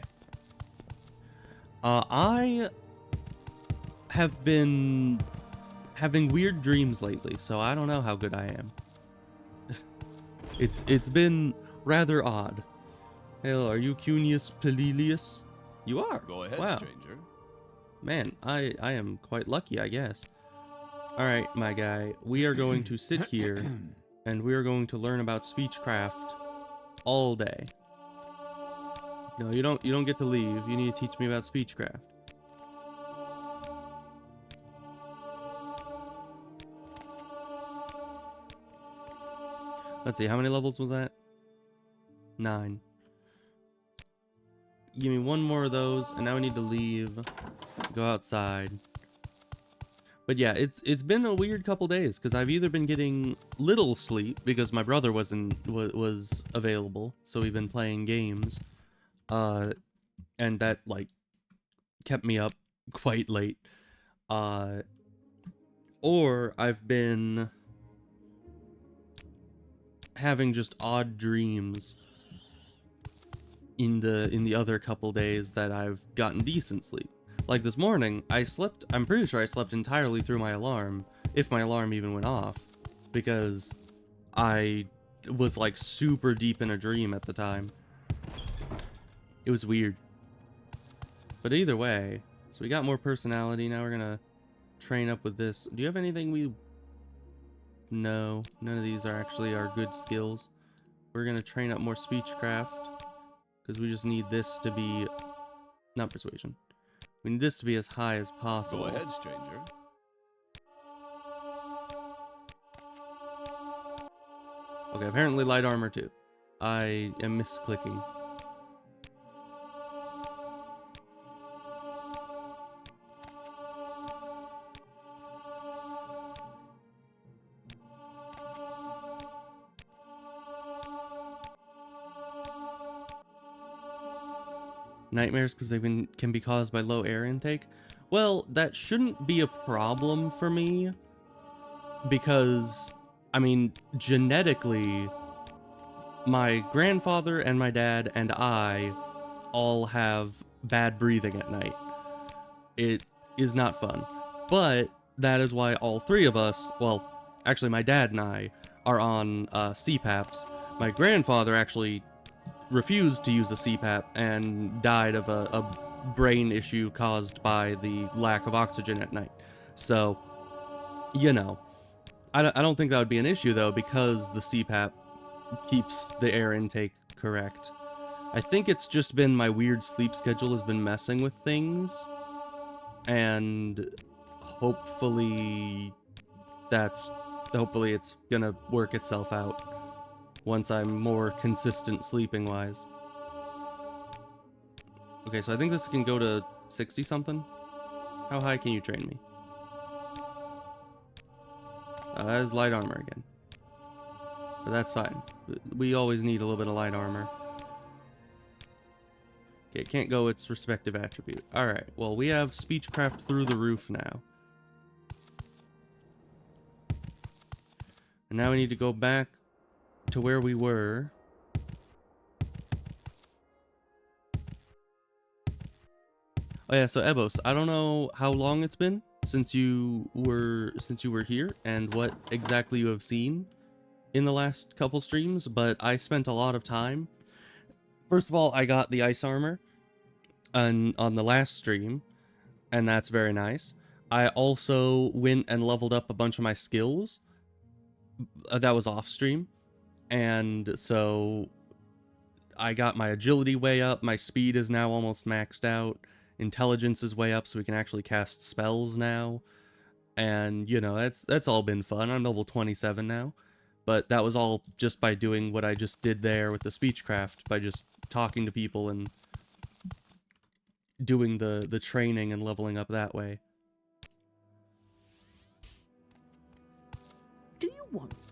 I have been having weird dreams lately, so I don't know how good I am. It's been rather odd. Hell, are you Cunius Pelelius? You are. Go ahead, wow. stranger. Man, I am quite lucky, I guess. Alright, my guy. We are going to sit here, and we are going to learn about speechcraft all day. No, you don't get to leave. You need to teach me about speechcraft. Let's see, how many levels was that? 9. Give me one more of those, and now we need to leave. Go outside. But yeah, it's been a weird couple days, because I've either been getting little sleep, because my brother was available, so we've been playing games. And that, like, kept me up quite late. Or I've been having just odd dreams in the other couple days that I've gotten decent sleep. Like this morning, I'm pretty sure I slept entirely through my alarm, if my alarm even went off, because I was like super deep in a dream at the time. It was weird. But either way, so we got more personality. Now we're gonna train up with this. Do you have anything we... No, none of these are actually our good skills. We're gonna train up more speechcraft, because we just need this to be... Not persuasion. We need this to be as high as possible. Go ahead, stranger. Okay, apparently light armor too. I am misclicking. Nightmares because they can be caused by low air intake. Well, that shouldn't be a problem for me, because, I mean, genetically, my grandfather and my dad and I all have bad breathing at night. It is not fun. But that is why all three of us, well, actually my dad and I, are on CPAPs. My grandfather actually refused to use a CPAP and died of a brain issue caused by the lack of oxygen at night. So, you know, I don't think that would be an issue though, because the CPAP keeps the air intake correct. I think it's just been my weird sleep schedule has been messing with things, and hopefully it's gonna work itself out once I'm more consistent sleeping wise. Okay, so I think this can go to 60 something. How high can you train me? That is light armor again. But that's fine. We always need a little bit of light armor. Okay, it can't go its respective attribute. Alright, well, we have speechcraft through the roof now. And now we need to go back to where we were. Oh yeah, so Ebos, I don't know how long it's been since you were here and what exactly you have seen in the last couple streams, but I spent a lot of time. First of all, I got the ice armor on the last stream, and that's very nice. I also went and leveled up a bunch of my skills. That was off stream. And so I got my agility way up, my speed is now almost maxed out, intelligence is way up so we can actually cast spells now. And, you know, that's all been fun. I'm level 27 now. But that was all just by doing what I just did there with the speechcraft, by just talking to people and doing the training and leveling up that way. Do you want something?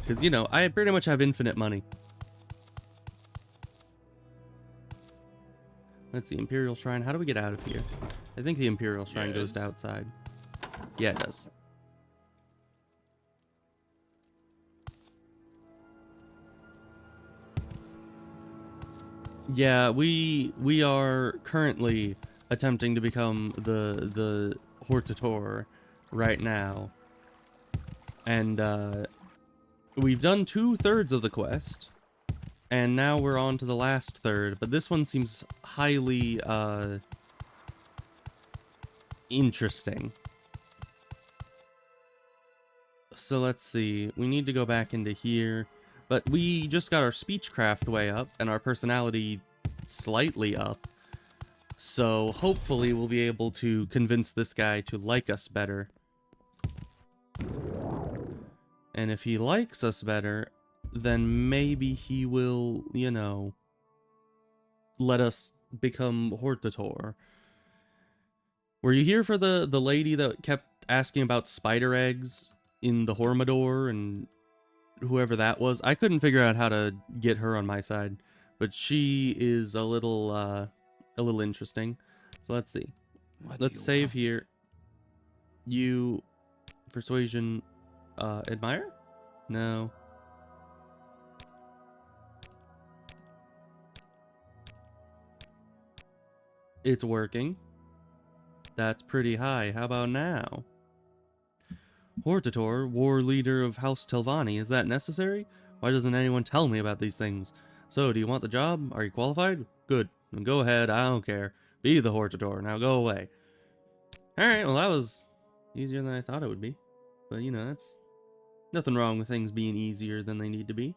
Because, you know, I pretty much have infinite money. Let's see, Imperial Shrine. How do we get out of here? I think the Imperial Shrine goes to outside. Yeah, it does. Yeah, we are currently attempting to become the Hortator right now. And we've done 2/3 of the quest. And now we're on to the last third, but this one seems highly interesting. So let's see. We need to go back into here, but we just got our speechcraft way up and our personality slightly up. So hopefully we'll be able to convince this guy to like us better. And if he likes us better, then maybe he will, you know, let us become Hortator. Were you here for the lady that kept asking about spider eggs in the Hormador and whoever that was? I couldn't figure out how to get her on my side, but she is a little interesting. So let's see. Let's save here. You persuasion admire? No. It's working. That's pretty high. How about now? Hortator, war leader of House Telvanni, is that necessary? Why doesn't anyone tell me about these things? So, do you want the job? Are you qualified? Good. Then go ahead, I don't care. Be the Hortator, now go away. Alright, well that was easier than I thought it would be. But you know, that's nothing wrong with things being easier than they need to be.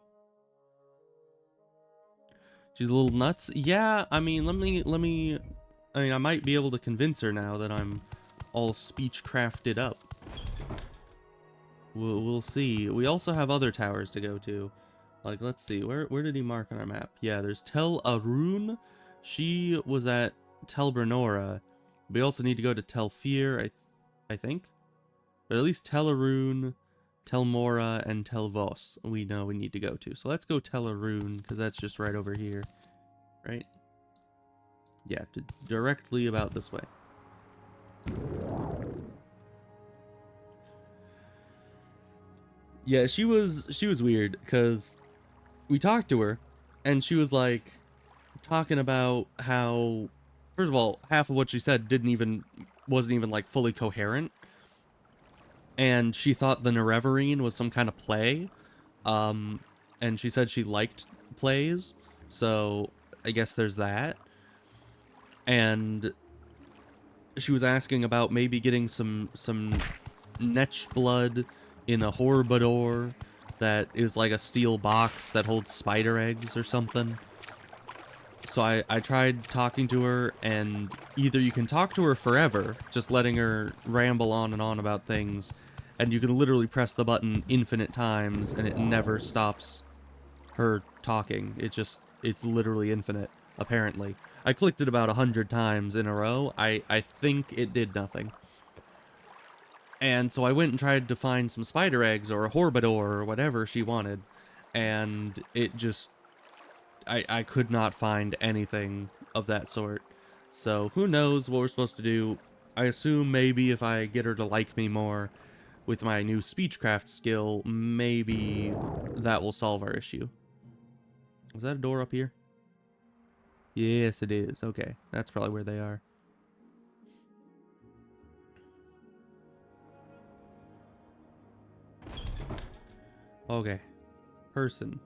She's a little nuts. Yeah, I mean, let me I might be able to convince her now that I'm all speech crafted up. We'll see. We also have other towers to go to. Like, let's see. Where did he mark on our map? Yeah, there's Tel Arun. She was at Tel Bernora. We also need to go to Tel Fear, I think. But at least Tel Arun, Tel Mora, and Tel Vos we know we need to go to. So let's go Tel Arun, because that's just right over here. Right? Yeah, directly about this way. Yeah, she was weird because we talked to her and she was like talking about how, first of all, half of what she said wasn't even like fully coherent, and she thought the Nerevarine was some kind of play, and she said she liked plays, so I guess there's that. And she was asking about maybe getting some Netch blood in a Horribador that is like a steel box that holds spider eggs or something. So I tried talking to her, and either you can talk to her forever, just letting her ramble on and on about things, and you can literally press the button infinite times and it never stops her talking. It's literally infinite, apparently. I clicked it about 100 times in a row. I think it did nothing. And so I went and tried to find some spider eggs or a Horribador or whatever she wanted, and it just, I could not find anything of that sort. So who knows what we're supposed to do. I assume maybe if I get her to like me more with my new speechcraft skill, maybe that will solve our issue. Was that a door up here? Yes, it is. Okay, that's probably where they are. Okay. Person.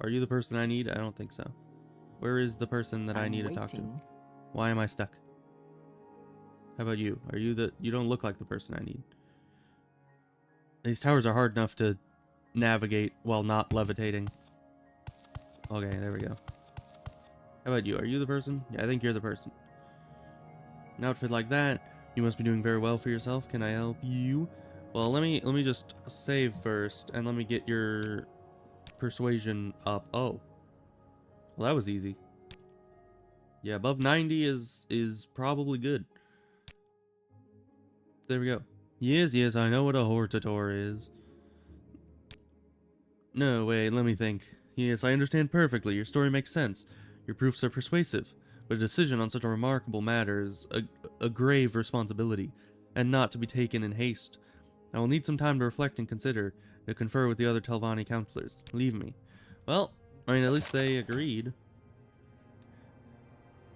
Are you the person I need? I don't think so. Where is the person that I need to talk to? Why am I stuck? How about you? Are you you don't look like the person I need. These towers are hard enough to navigate while not levitating. Okay, there we go. How about you? Are you the person? Yeah, I think you're the person. An outfit like that, you must be doing very well for yourself. Can I help you? Well, let me just save first, and let me get your persuasion up. Oh, well, that was easy. Yeah, above 90 is probably good. There we go. Yes, I know what a Hortator is. No, wait, let me think. Yes, I understand perfectly. Your story makes sense. Your proofs are persuasive. But a decision on such a remarkable matter is a grave responsibility, and not to be taken in haste. I will need some time to reflect and consider, to confer with the other Telvanni counselors. Leave me. Well, I mean, at least they agreed.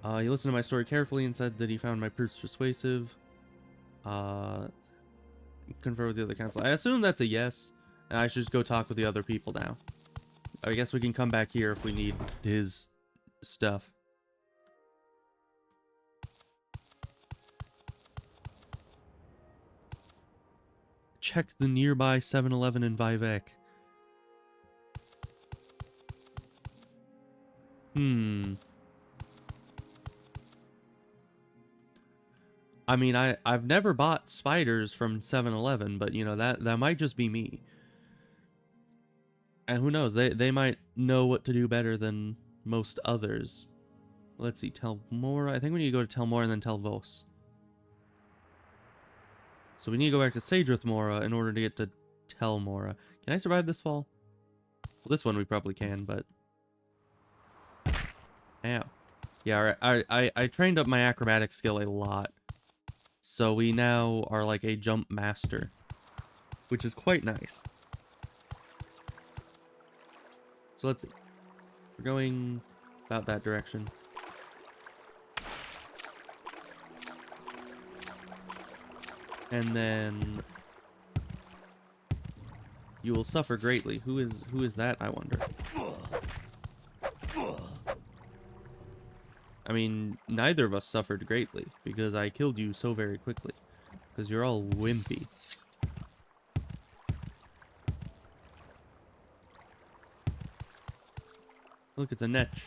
He listened to my story carefully and said that he found my proofs persuasive. Confer with the other council. I assume that's a yes. And I should just go talk with the other people now. I guess we can come back here if we need his stuff. Check the nearby 7-Eleven in Vivek. I mean, I've never bought spiders from 7-Eleven, but you know, that might just be me. And who knows, they might know what to do better than most others. Let's see, Telmora. I think we need to go to Telmora and then Telvos. So we need to go back to Sadrith Mora in order to get to Telmora. Can I survive this fall? Well, this one we probably can, but... Ow. Yeah, I trained up my acrobatic skill a lot. So we now are like a jump master, which is quite nice. So let's see. We're going about that direction. And then you will suffer greatly. Who is that, I wonder? I mean, neither of us suffered greatly because I killed you so very quickly. Because you're all wimpy. Look, it's a netch.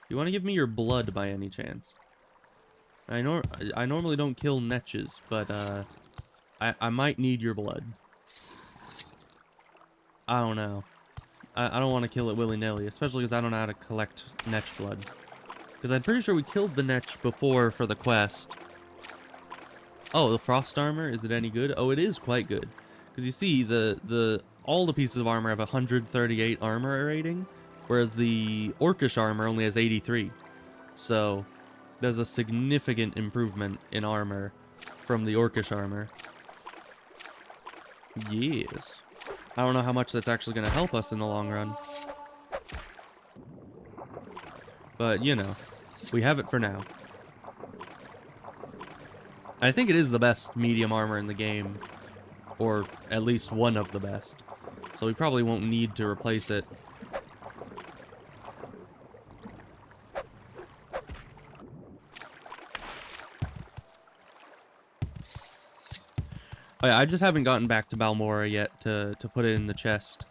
You want to give me your blood by any chance? I normally don't kill netches, but I might need your blood. I don't know. I don't want to kill it willy-nilly, especially because I don't know how to collect netch blood. Because I'm pretty sure we killed the netch before for the quest. Oh, the frost armor, is it any good? Oh, it is quite good. Because you see, all the pieces of armor have 138 armor rating, whereas the orcish armor only has 83. So there's a significant improvement in armor from the orcish armor. Yes. I don't know how much that's actually going to help us in the long run. But, you know, we have it for now. I think it is the best medium armor in the game. Or at least one of the best. So we probably won't need to replace it. Oh, yeah, I just haven't gotten back to Balmora yet to put it in the chest.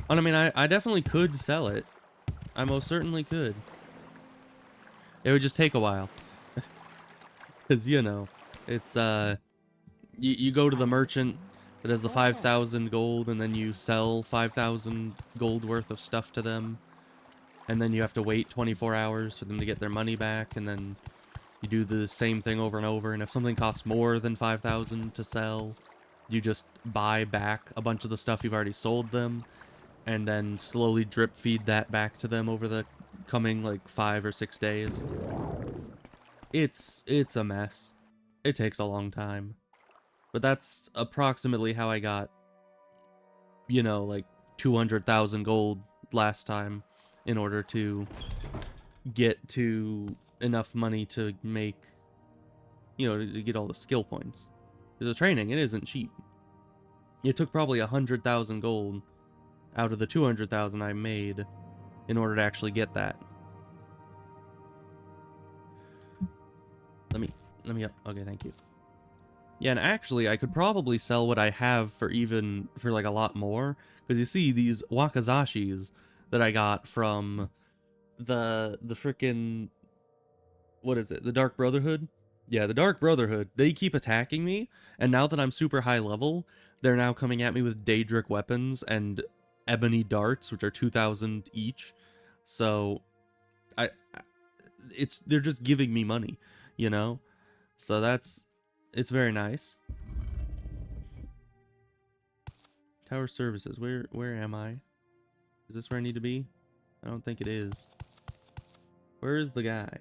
And I mean, I definitely could sell it. I most certainly could. It would just take a while. Because, you know, it's, you go to the merchant that has the 5,000 gold, and then you sell 5,000 gold worth of stuff to them. And then you have to wait 24 hours for them to get their money back, and then you do the same thing over and over. And if something costs more than 5,000 to sell, you just buy back a bunch of the stuff you've already sold them, and then slowly drip feed that back to them over the coming like 5 or 6 days. It's a mess. It takes a long time. But that's approximately how I got, you know, like 200,000 gold last time in order to get to enough money to make, you know, to get all the skill points. Because the training, it isn't cheap. It took probably 100,000 gold out of the 200,000 I made in order to actually get that. Let me up. Okay, thank you. Yeah, and actually, I could probably sell what I have for like a lot more. Because you see, these wakazashis that I got from the frickin', what is it? The Dark Brotherhood? Yeah, the Dark Brotherhood. They keep attacking me, and now that I'm super high level, they're now coming at me with Daedric weapons and ebony darts, which are 2,000 each. So, they're just giving me money, you know? So it's very nice. Tower services. Where am I? Is this where I need to be? I don't think it is. Where is the guy?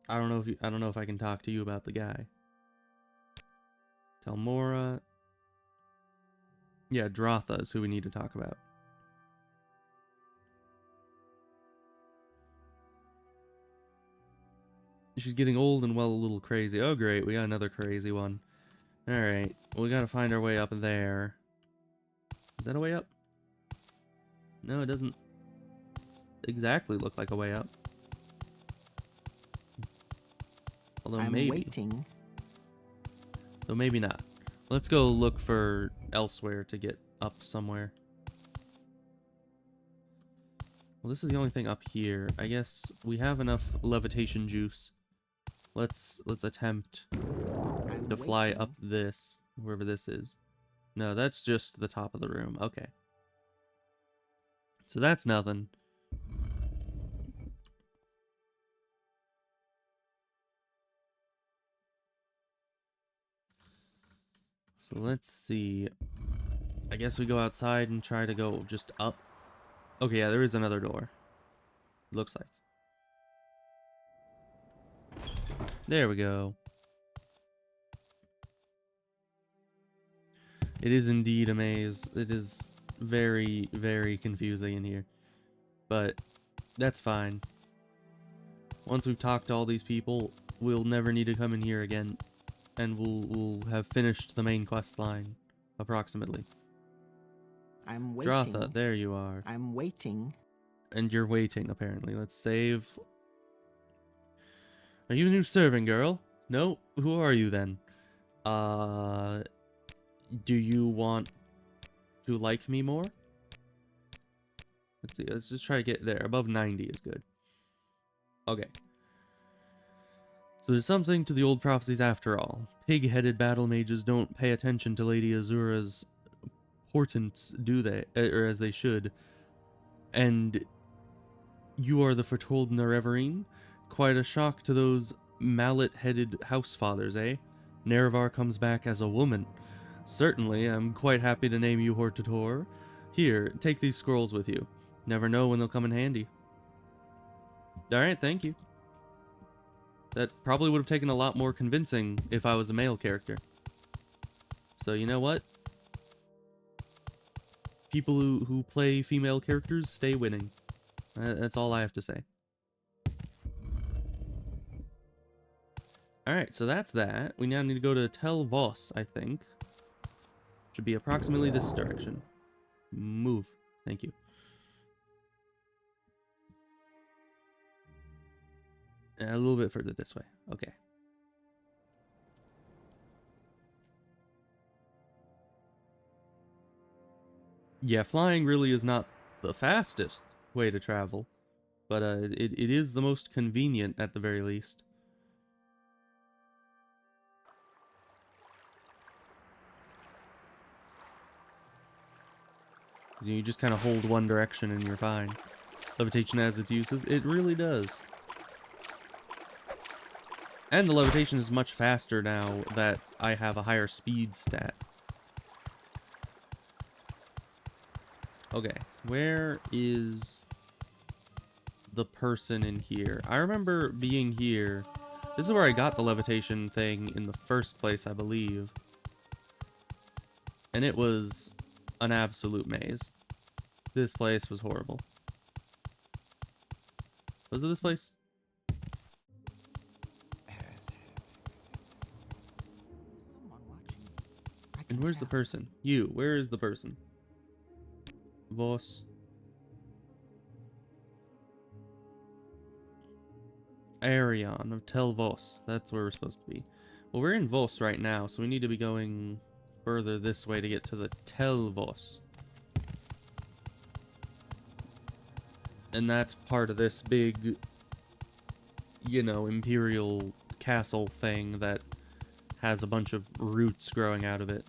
I don't know if I can talk to you about the guy. Telmora. Yeah, Drotha is who we need to talk about. She's getting old and well a little crazy. Oh great, we got another crazy one. Alright, we gotta find our way up there. Is that a way up? No, it doesn't exactly look like a way up. Although I'm maybe. waiting. Though maybe not. Let's go look for elsewhere to get up somewhere. Well, this is the only thing up here. I guess we have enough levitation juice. Let's attempt I'm to fly waiting. up this, wherever this is. No, that's just the top of the room. Okay. So that's nothing. So let's see. I guess we go outside and try to go just up. Okay, yeah, there is another door. Looks like. There we go. It is indeed a maze. It is very, very confusing in here. But that's fine. Once we've talked to all these people, we'll never need to come in here again. And we'll have finished the main quest line, approximately. I'm waiting. Drotha, there you are. I'm waiting. And you're waiting, apparently. Let's save. Are you a new servant girl? No? Who are you then? Do you want to like me more? Let's see, let's just try to get there. Above 90 is good. Okay. So there's something to the old prophecies after all. Pig-headed battle mages don't pay attention to Lady Azura's portents, do they? Or as they should. And you are the foretold Nerevarine? Quite a shock to those mallet-headed housefathers, eh? Nerevar comes back as a woman. Certainly, I'm quite happy to name you Hortator. Here, take these scrolls with you. Never know when they'll come in handy. Alright, thank you. That probably would have taken a lot more convincing if I was a male character. So, you know what? People who play female characters stay winning. That's all I have to say. Alright, so that's that. We now need to go to Tel Vos, I think. Should be approximately this direction. Move. Thank you. A little bit further this way. Okay. Yeah, flying really is not the fastest way to travel, but it is the most convenient at the very least. You just kind of hold one direction and you're fine. Levitation has its uses. It really does. And the levitation is much faster now that I have a higher speed stat. Okay, where is the person in here? I remember being here. This is where I got the levitation thing in the first place, I believe. And it was an absolute maze. This place was horrible. Was it this place? Someone watching. I can And where's the tell. person? You, where is the person? Vos. Arion of Tel Vos. That's where we're supposed to be. Well, we're in Vos right now, so we need to be going further this way to get to the Tel Vos. And that's part of this big, you know, imperial castle thing that has a bunch of roots growing out of it.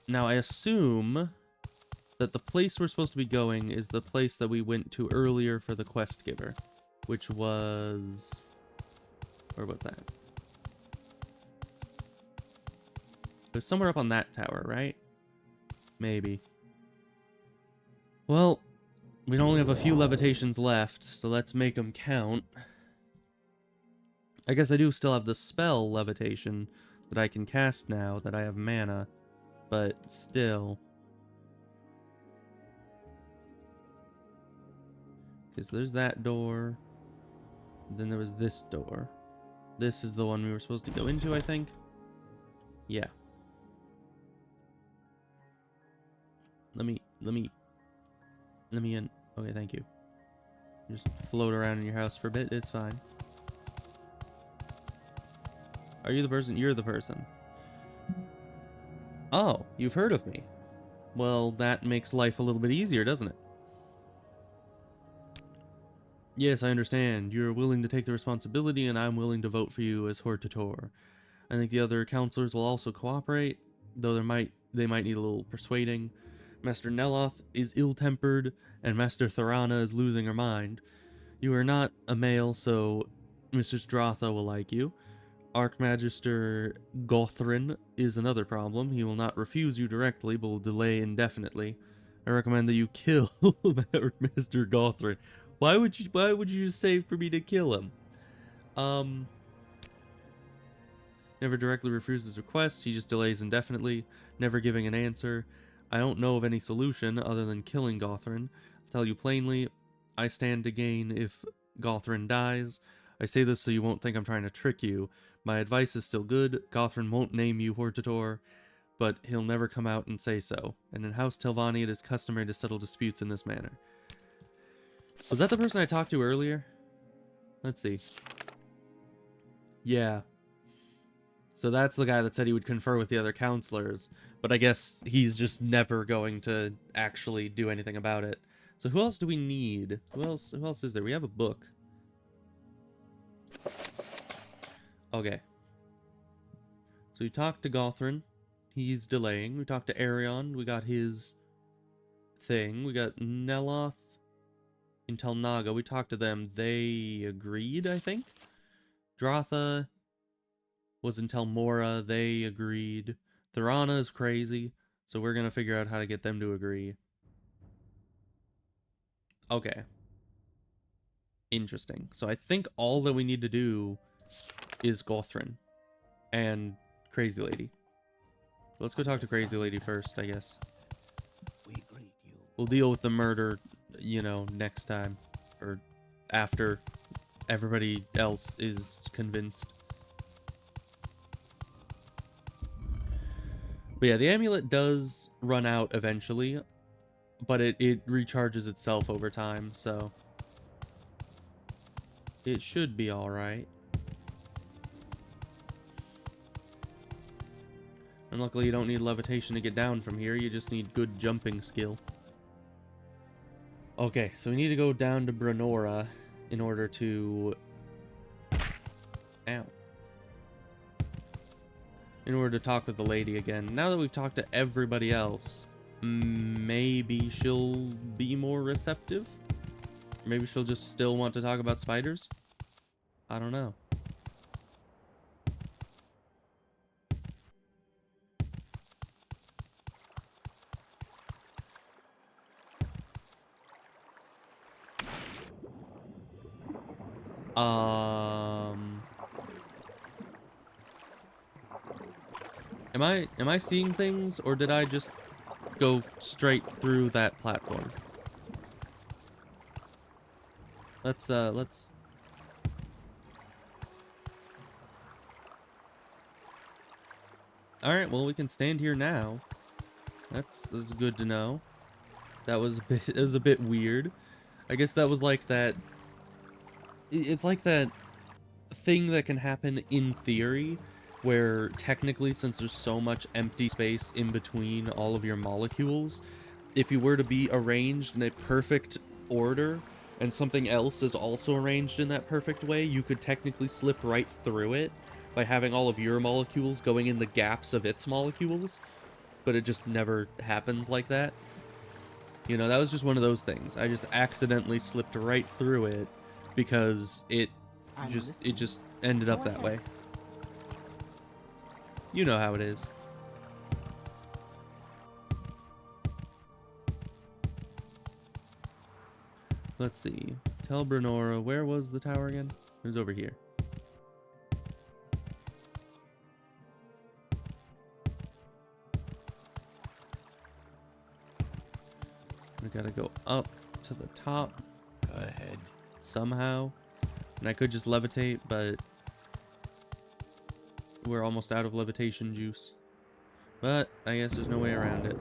Now, I assume that the place we're supposed to be going is the place that we went to earlier for the quest giver, which was... Where was that? It was somewhere up on that tower, right? Maybe. Well, we only have a few levitations left, so let's make them count. I guess I do still have the spell levitation that I can cast now that I have mana, but still. Because there's that door. Then there was this door. This is the one we were supposed to go into, I think. Yeah. Let me in. Okay, thank you. Just float around in your house for a bit, it's fine. Are you the person? You're the person. Oh, you've heard of me. Well, that makes life a little bit easier, doesn't it? Yes, I understand. You're willing to take the responsibility, and I'm willing to vote for you as Hortator. I think the other counselors will also cooperate, though they might need a little persuading. Master Neloth is ill-tempered, and Master Thorana is losing her mind. You are not a male, so Mr. Stratha will like you. Archmagister Gothrin is another problem. He will not refuse you directly, but will delay indefinitely. I recommend that you kill Mr. Gothrin. Why would you just say for me to kill him? Never directly refuses requests, he just delays indefinitely, never giving an answer. I don't know of any solution other than killing Gothrin. I'll tell you plainly, I stand to gain if Gothrin dies. I say this so you won't think I'm trying to trick you. My advice is still good. Gothrin won't name you Hortator, but he'll never come out and say so. And in House Telvanni, it is customary to settle disputes in this manner. Was that the person I talked to earlier? Let's see. Yeah. So that's the guy that said he would confer with the other counselors, but I guess he's just never going to actually do anything about it. So who else do we need? Who else is there? We have a book. Okay. So we talked to Gothrin. He's delaying. We talked to Arion. We got his thing. We got Neloth and Telnaga. We talked to them. They agreed, I think. Dratha was in Telmora. They agreed. Thorana is crazy, so we're gonna figure out how to get them to agree. Okay. Interesting. So I think all that we need to do is Gothrin and Crazy Lady. Let's go talk to Crazy Lady first, I guess. We greet you. We'll deal with the murder, you know, next time. Or after everybody else is convinced. But yeah, the amulet does run out eventually, but it recharges itself over time, so it should be alright. And luckily you don't need levitation to get down from here, you just need good jumping skill. Okay, so we need to go down to Brenora in order to... Ow. In order to talk with the lady again. Now that we've talked to everybody else, maybe she'll be more receptive? Maybe she'll just still want to talk about spiders? I don't know. Am I seeing things, or did I just go straight through that platform? Let's Alright, well we can stand here now. That's good to know. That was it was a bit weird. I guess that was like that. It's like that thing that can happen in theory, where technically, since there's so much empty space in between all of your molecules, if you were to be arranged in a perfect order and something else is also arranged in that perfect way, you could technically slip right through it by having all of your molecules going in the gaps of its molecules, but it just never happens like that. You know, that was just one of those things. I just accidentally slipped right through it because it just ended up that way. You know how it is. Let's see. Tell Brenora, where was the tower again? It was over here. Gotta go up to the top Go ahead. somehow. And I could just levitate, but we're almost out of levitation juice. But I guess there's no way around it.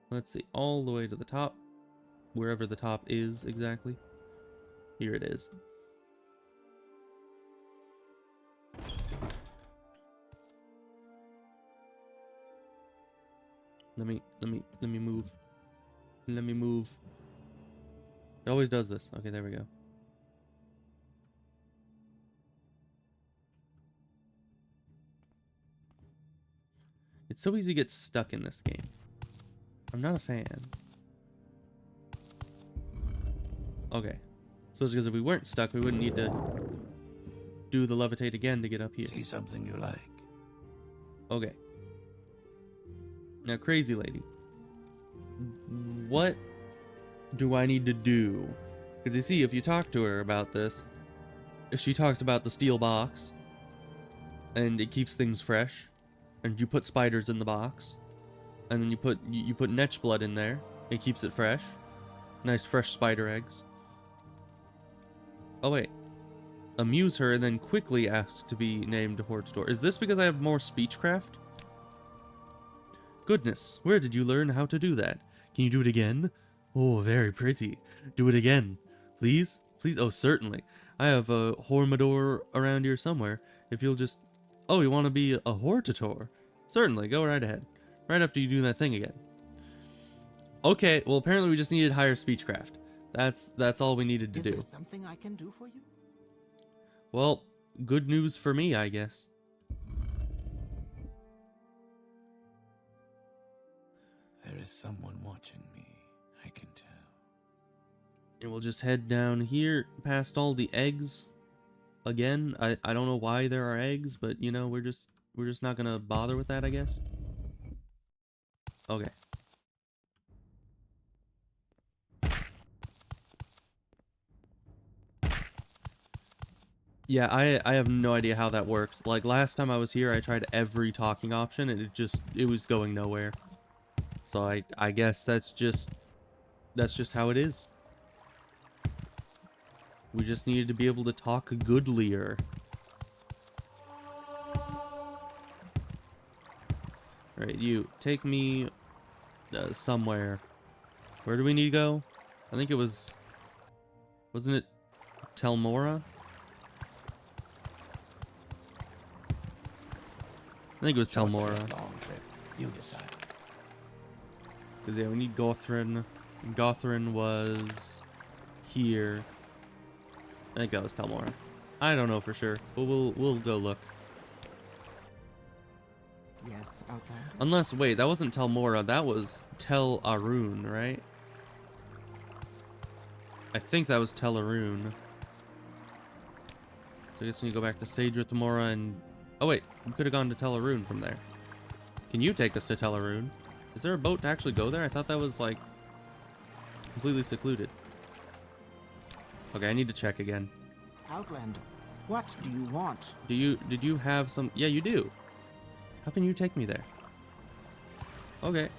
Let's see, all the way to the top. Wherever the top is exactly. Here it is. Let me move. Let me move. It always does this. Okay, there we go. It's so easy to get stuck in this game. I'm not a fan. Okay. Suppose because if we weren't stuck, we wouldn't need to do the levitate again to get up here. See something you like. Okay. Now, crazy lady. What do I need to do? Because you see, if you talk to her about this, if she talks about the steel box, and it keeps things fresh, and you put spiders in the box, and then you put netch blood in there, it keeps it fresh. Nice fresh spider eggs. Oh wait. Amuse her and then quickly ask to be named Hortator. Is this because I have more speechcraft? Goodness, where did you learn how to do that? Can you do it again? Oh, very pretty. Do it again. Please? Please? Oh, certainly. I have a Hormador around here somewhere. If you'll just... Oh, you want to be a Hortator? Certainly, go right ahead. Right after you do that thing again. Okay, well apparently we just needed higher speechcraft. That's all we needed to Is do. there something I can do for you? Well, good news for me, I guess. There is someone watching me, I can tell. And we'll just head down here past all the eggs. Again, I don't know why there are eggs, but you know, we're just not gonna bother with that, I guess. Okay. Yeah, I have no idea how that works. Like last time I was here, I tried every talking option and it was going nowhere. So I guess that's just how it is. We just needed to be able to talk goodlier. Alright, you take me somewhere. Where do we need to go? I think it was... Wasn't it Telmora? I think it was Telmora. Long trip. You decide. Because yeah, we need Gothrin. Gothrin was here. I think that was Telmora. I don't know for sure, but we'll go look. Yes, Outlander. Unless, wait, that wasn't Telmora, that was Tel Arun, right? I think that was Tel Arun. So I guess we need to go back to Sage with Temora and... Oh wait, we could have gone to Tel Arun from there. Can you take us to Tel Arun? Is there a boat to actually go there? I thought that was, like, completely secluded. Okay, I need to check again. Outlander, what do you want? Did you have some... Yeah, you do. How can you take me there? Okay.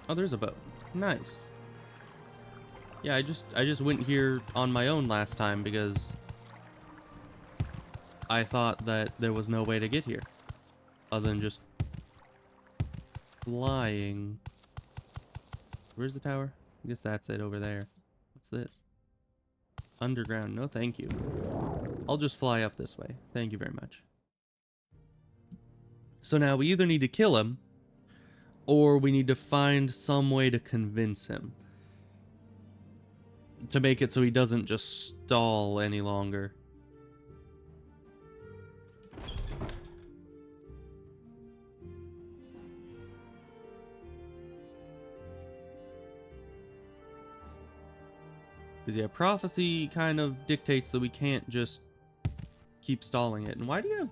Oh, there's a boat. Nice. Yeah, I just went here on my own last time because I thought that there was no way to get here other than just flying. Where's the tower? I guess that's it over there. What's this? Underground. No, thank you. I'll just fly up this way. Thank you very much. So now we either need to kill him or we need to find some way to convince him to make it so he doesn't just stall any longer. Because yeah, prophecy kind of dictates that we can't just keep stalling it. And why do you have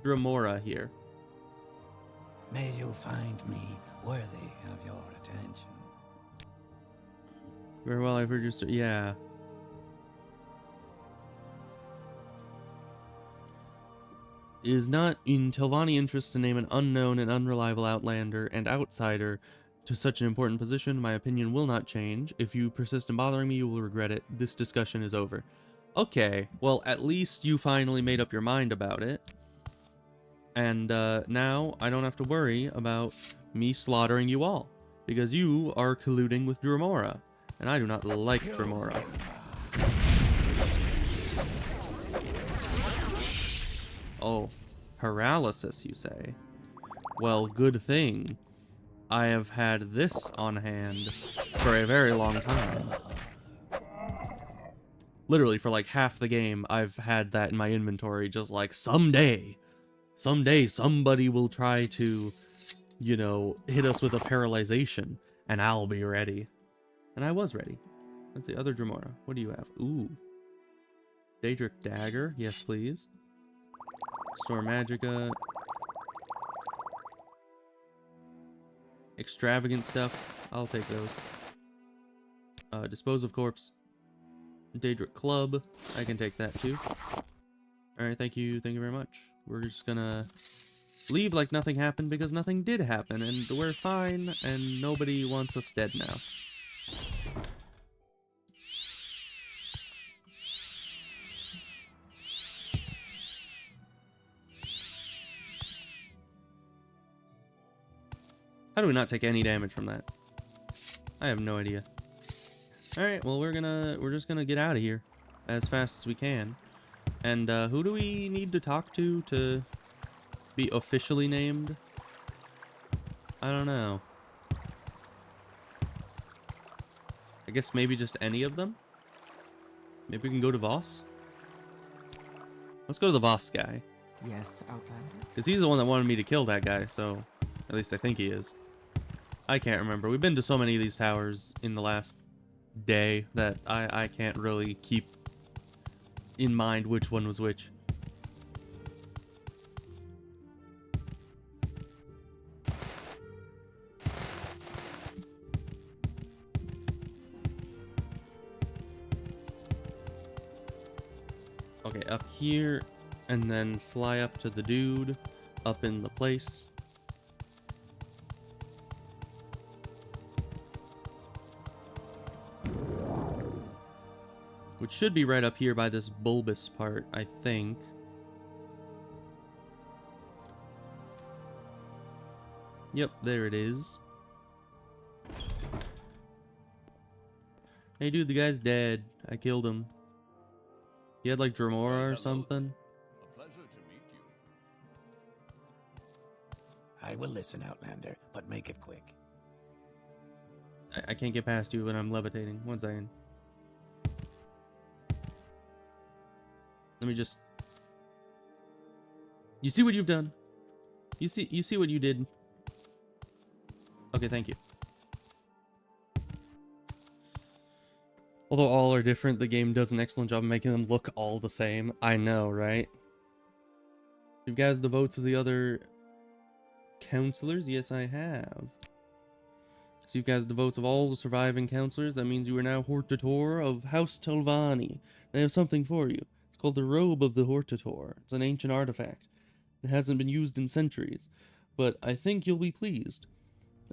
Dremora here? May you find me worthy of your attention. Very well, I've heard you say, yeah. It is not in Telvanni interest to name an unknown and unreliable outlander and outsider to such an important position. My opinion will not change. If you persist in bothering me, you will regret it. This discussion is over. Okay, well, at least you finally made up your mind about it. And now I don't have to worry about me slaughtering you all, because you are colluding with Dremora, and I do not like Dremora. Oh, paralysis, you say? Well, good thing. I have had this on hand for a very long time. Literally, for like half the game, I've had that in my inventory, just like, someday somebody will try to, you know, hit us with a paralyzation, and I'll be ready. And I was ready. Let's see, other Dremora. What do you have? Ooh. Daedric Dagger, yes please. Storm Magica. Extravagant stuff, I'll take those. Dispose of Corpse. Daedric Club, I can take that too. Alright, thank you very much. We're just gonna leave like nothing happened, because nothing did happen, and we're fine, and nobody wants us dead now. How do we not take any damage from that? I have no idea. Alright, well we're just gonna get out of here as fast as we can. And who do we need to talk to be officially named? I don't know. I guess maybe just any of them? Maybe we can go to Voss? Let's go to the Voss guy. Yes, Outlander? Because he's the one that wanted me to kill that guy, so at least I think he is. I can't remember. We've been to so many of these towers in the last day that I can't really keep in mind which one was which. Okay, up here, and then fly up to the dude up in the place. Which should be right up here by this bulbous part, I think. Yep, there it is. Hey dude, the guy's dead. I killed him. He had like Dremora or something. A pleasure to meet you. I will listen, Outlander, but make it quick. I can't get past you when I'm levitating. 1 second. Let me just... You see what you've done? You see what you did? Okay, thank you. Although all are different, the game does an excellent job of making them look all the same. I know, right? You've gathered the votes of the other counselors? Yes, I have. So you've gathered the votes of all the surviving counselors. That means you are now Hortator of House Telvanni. They have something for you. It's called the Robe of the Hortator. It's an ancient artifact. It hasn't been used in centuries, but I think you'll be pleased.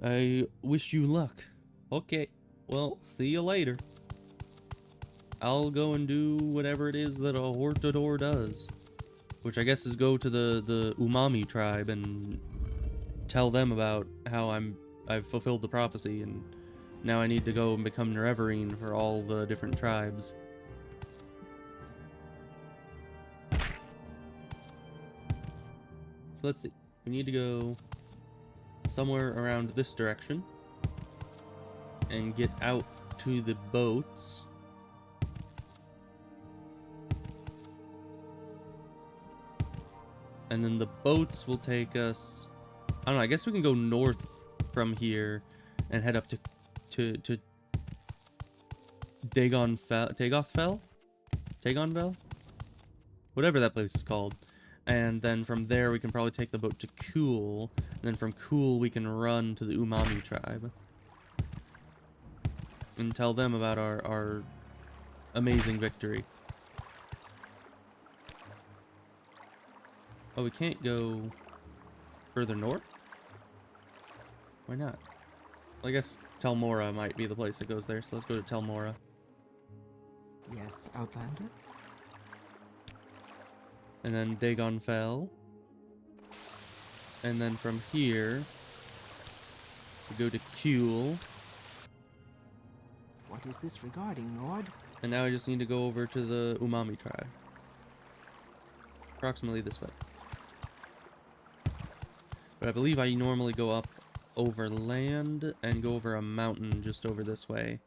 I wish you luck. Okay, well, see you later. I'll go and do whatever it is that a Hortator does, which I guess is go to the Umami tribe and tell them about how I've fulfilled the prophecy, and now I need to go and become Nerevarine for all the different tribes. So let's see. We need to go somewhere around this direction and get out to the boats. And then the boats will take us... I don't know, I guess we can go north from here and head up to Tagoffell? Whatever that place is called. And then from there we can probably take the boat to Kuhl. And then from Kuhl we can run to the Umami tribe. And tell them about our amazing victory. Oh, we can't go further north? Why not? I guess Telmora might be the place that goes there, so let's go to Telmora. Yes, Outlander? And then Dagon Fell. And then from here, we go to Kuel. What is this regarding, Lord? And now I just need to go over to the Umami tribe. Approximately this way. But I believe I normally go up over land and go over a mountain just over this way.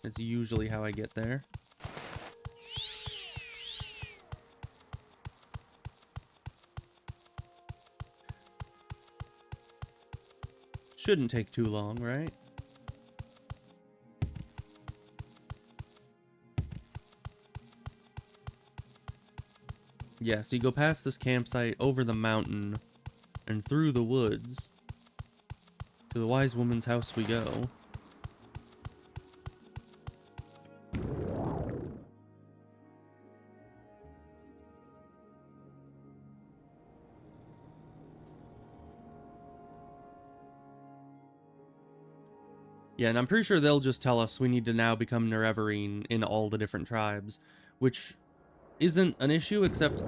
That's usually how I get there. Shouldn't take too long, right? Yeah, so you go past this campsite, over the mountain, and through the woods. To the wise woman's house we go. Yeah, and I'm pretty sure they'll just tell us we need to now become Nerevarine in all the different tribes, which isn't an issue, except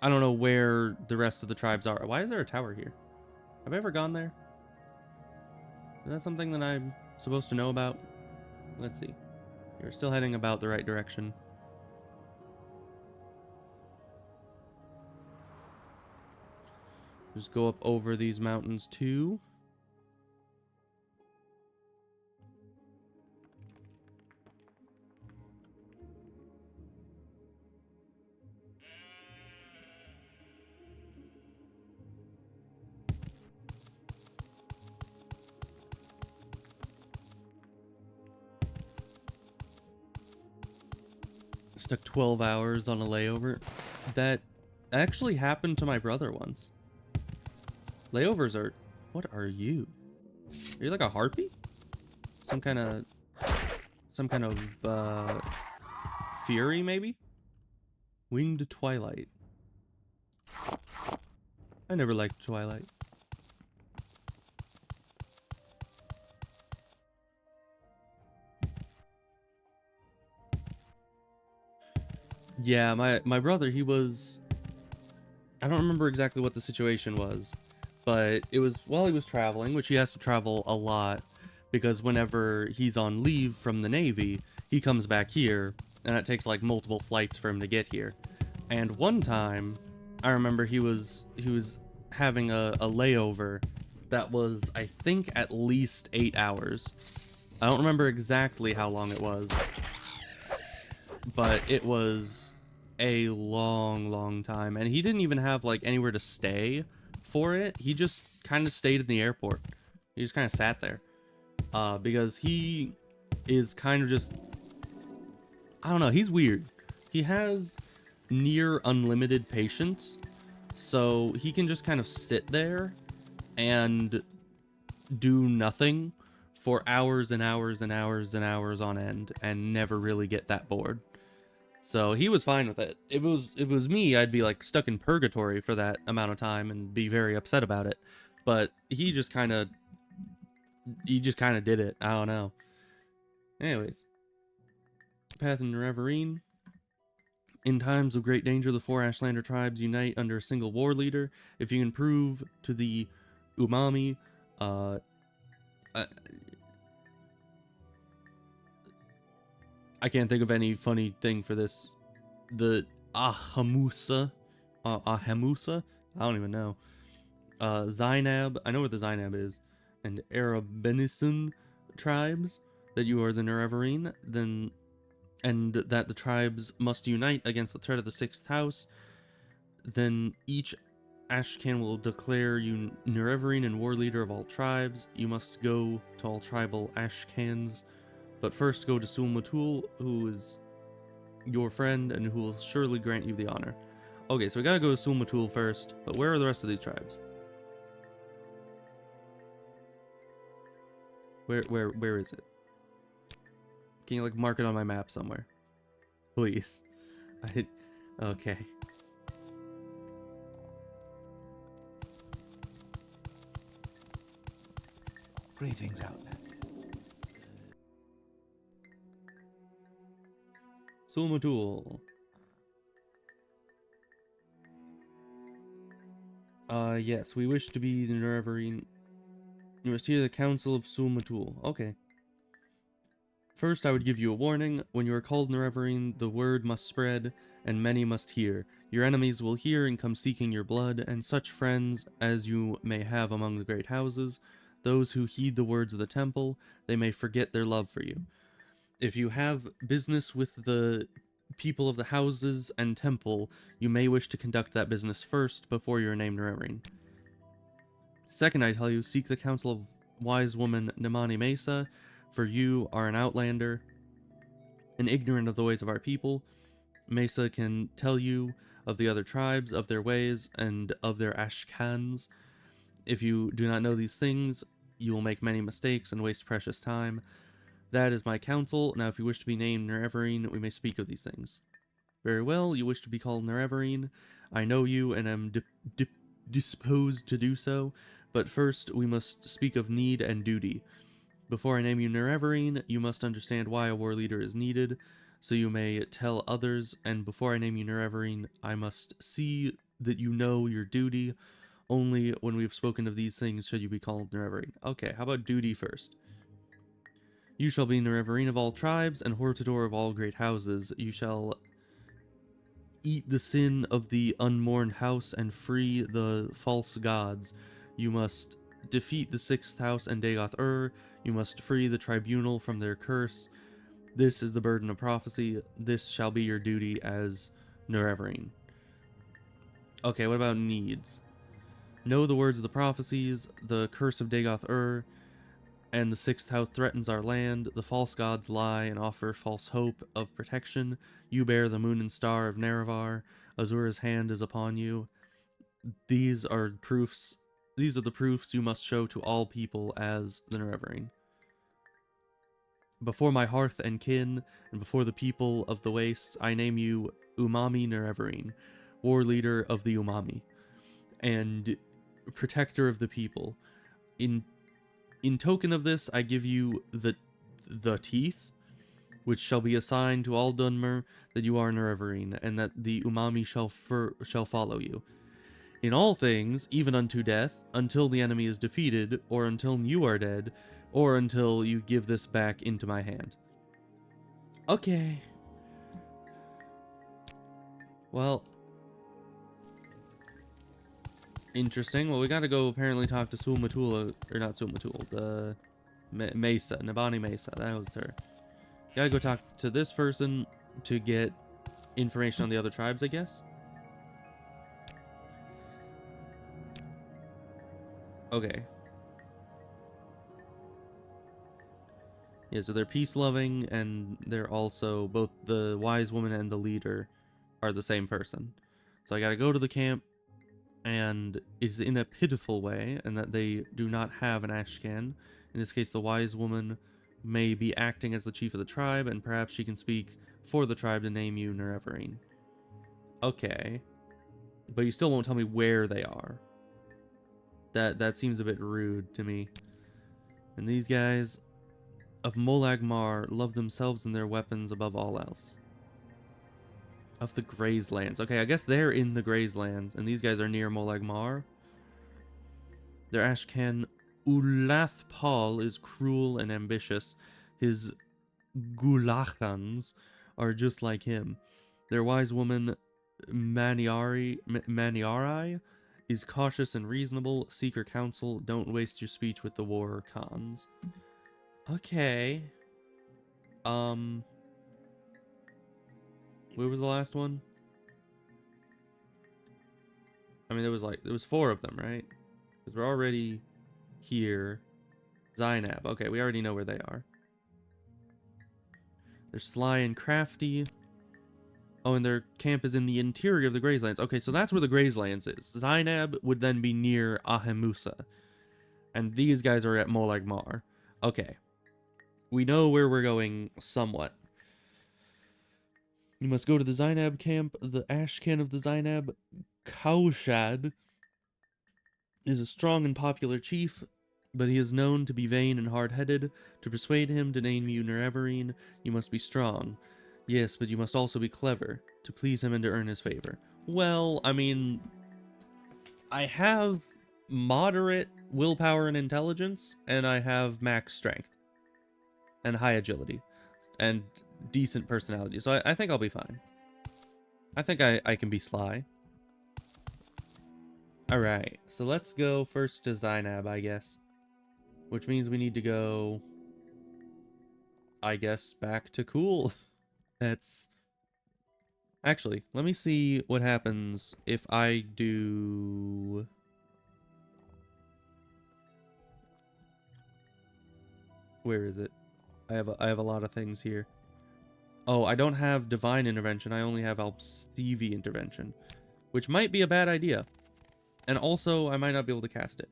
I don't know where the rest of the tribes are. Why is there a tower here? Have I ever gone there? Is that something that I'm supposed to know about? Let's see. You're still heading about the right direction. Just go up over these mountains too. Stuck 12 hours on a layover. That actually happened to my brother once. Layovers are... What are you? Are you like a harpy? Some kind of fury, maybe? Winged Twilight. I never liked Twilight. Yeah, my brother, he was... I don't remember exactly what the situation was, but it was while he was traveling, which he has to travel a lot, because whenever he's on leave from the Navy, he comes back here, and it takes like multiple flights for him to get here. And one time, I remember he was having a layover that was, I think, at least 8 hours. I don't remember exactly how long it was, but it was a long time, and he didn't even have like anywhere to stay for it. He just kind of stayed in the airport. He just kind of sat there because he is kind of just, I don't know, he's weird. He has near unlimited patience, so he can just kind of sit there and do nothing for hours and hours and hours and hours on end and never really get that bored. So he was fine with it. It was me, I'd be like stuck in purgatory for that amount of time and be very upset about it. But he just kind of did it. I don't know. Anyways, Path in Reverine. In times of great danger, the 4 Ashlander tribes unite under a single war leader. If you can prove to the Umami, I can't think of any funny thing for this. The Ahamusa, I don't even know. Zainab, I know where the Zainab is, and Arabenisan tribes, that you are the Nerevarine, then, and that the tribes must unite against the threat of the 6th house. Then each Ashcan will declare you Nerevarine and war leader of all tribes. You must go to all tribal Ashcans, but first go to Sulmatul, who is your friend and who will surely grant you the honor. Okay, so we gotta go to Sulmatul first, but where are the rest of these tribes? Where is it? Can you like mark it on my map somewhere? Please. Okay. Greetings, Outlander. Sulmatul. Yes, we wish to be the Nerevarine. You must hear the Council of Sulmatul. Okay. First, I would give you a warning. When you are called Nerevarine, the word must spread, and many must hear. Your enemies will hear and come seeking your blood, and such friends as you may have among the great houses, those who heed the words of the temple, they may forget their love for you. If you have business with the people of the houses and temple, you may wish to conduct that business first before you are named Nerevarine. Second, I tell you, seek the counsel of wise woman Nemani Mesa, for you are an outlander and ignorant of the ways of our people. Mesa can tell you of the other tribes, of their ways, and of their ashkans. If you do not know these things, you will make many mistakes and waste precious time. That is my counsel. Now, if you wish to be named Nerevarine, we may speak of these things. Very well, you wish to be called Nerevarine. I know you and am disposed to do so, but first we must speak of need and duty. Before I name you Nerevarine, you must understand why a war leader is needed, so you may tell others, and before I name you Nerevarine, I must see that you know your duty. Only when we have spoken of these things should you be called Nerevarine. Okay, how about duty first? You shall be Nerevarine of all tribes, and Hortador of all great houses. You shall eat the sin of the unmourned house and free the false gods. You must defeat the sixth house and Dagoth-Ur. You must free the tribunal from their curse. This is the burden of prophecy. This shall be your duty as Nerevarine. Okay, what about needs? Know the words of the prophecies. The curse of Dagoth-Ur and the sixth house threatens our land. The false gods lie and offer false hope of protection. You bear the moon and star of Nerevar. Azura's hand is upon you. These are proofs. These are the proofs you must show to all people as the Nerevarine. Before my hearth and kin, and before the people of the wastes, I name you Umami Nerevarine, war leader of the Umami, and protector of the people. In token of this, I give you the teeth, which shall be a sign to all Dunmer that you are Nerevarine, and that the Umami shall follow you. In all things, even unto death, until the enemy is defeated, or until you are dead, or until you give this back into my hand. Okay. Well. Interesting. Well, we gotta go apparently talk to Sulmatul, or not Sulmatul, the Mesa, Nabani Mesa, that was her. Gotta go talk to this person to get information on the other tribes, I guess. Okay. Yeah, so they're peace-loving, and they're also, both the wise woman and the leader are the same person. So I gotta go to the camp, and it's in a pitiful way, and that they do not have an Ashcan. In this case, the wise woman may be acting as the chief of the tribe, and perhaps she can speak for the tribe to name you Nerevarine. Okay. But you still won't tell me where they are. That seems a bit rude to me. And these guys of Molag Mar love themselves and their weapons above all else. Of the Grazelands. Okay, I guess they're in the Grazelands, and these guys are near Molag Mar. Their Ashcan Ulath Paul is cruel and ambitious. His Gulachans are just like him. Their wise woman Maniari is cautious and reasonable. Seek her counsel. Don't waste your speech with the war cons. Okay. Where was the last one? I mean, there was 4 of them, right? Because we're already here. Zainab. Okay, we already know where they are. They're sly and crafty. Oh, and their camp is in the interior of the Grazelands. Okay, so that's where the Grazelands is. Zainab would then be near Ahemusa. And these guys are at Molag Mar. Okay. We know where we're going somewhat. You must go to the Zainab camp. The Ashcan of the Zainab, Kaushad, is a strong and popular chief. But he is known to be vain and hard-headed. To persuade him to name you Nerevarine, you must be strong. Yes, but you must also be clever, to please him and to earn his favor. Well, I mean, I have moderate willpower and intelligence, and I have max strength, and high agility, and decent personality, so I think I'll be fine. I think I can be sly. Alright, so let's go first to Zainab, I guess. Which means we need to go, I guess, back to Cool. That's... Actually, let me see what happens if I do... Where is it? I have a lot of things here. Oh, I don't have Divine Intervention, I only have Alpstevi Intervention. Which might be a bad idea. And also, I might not be able to cast it.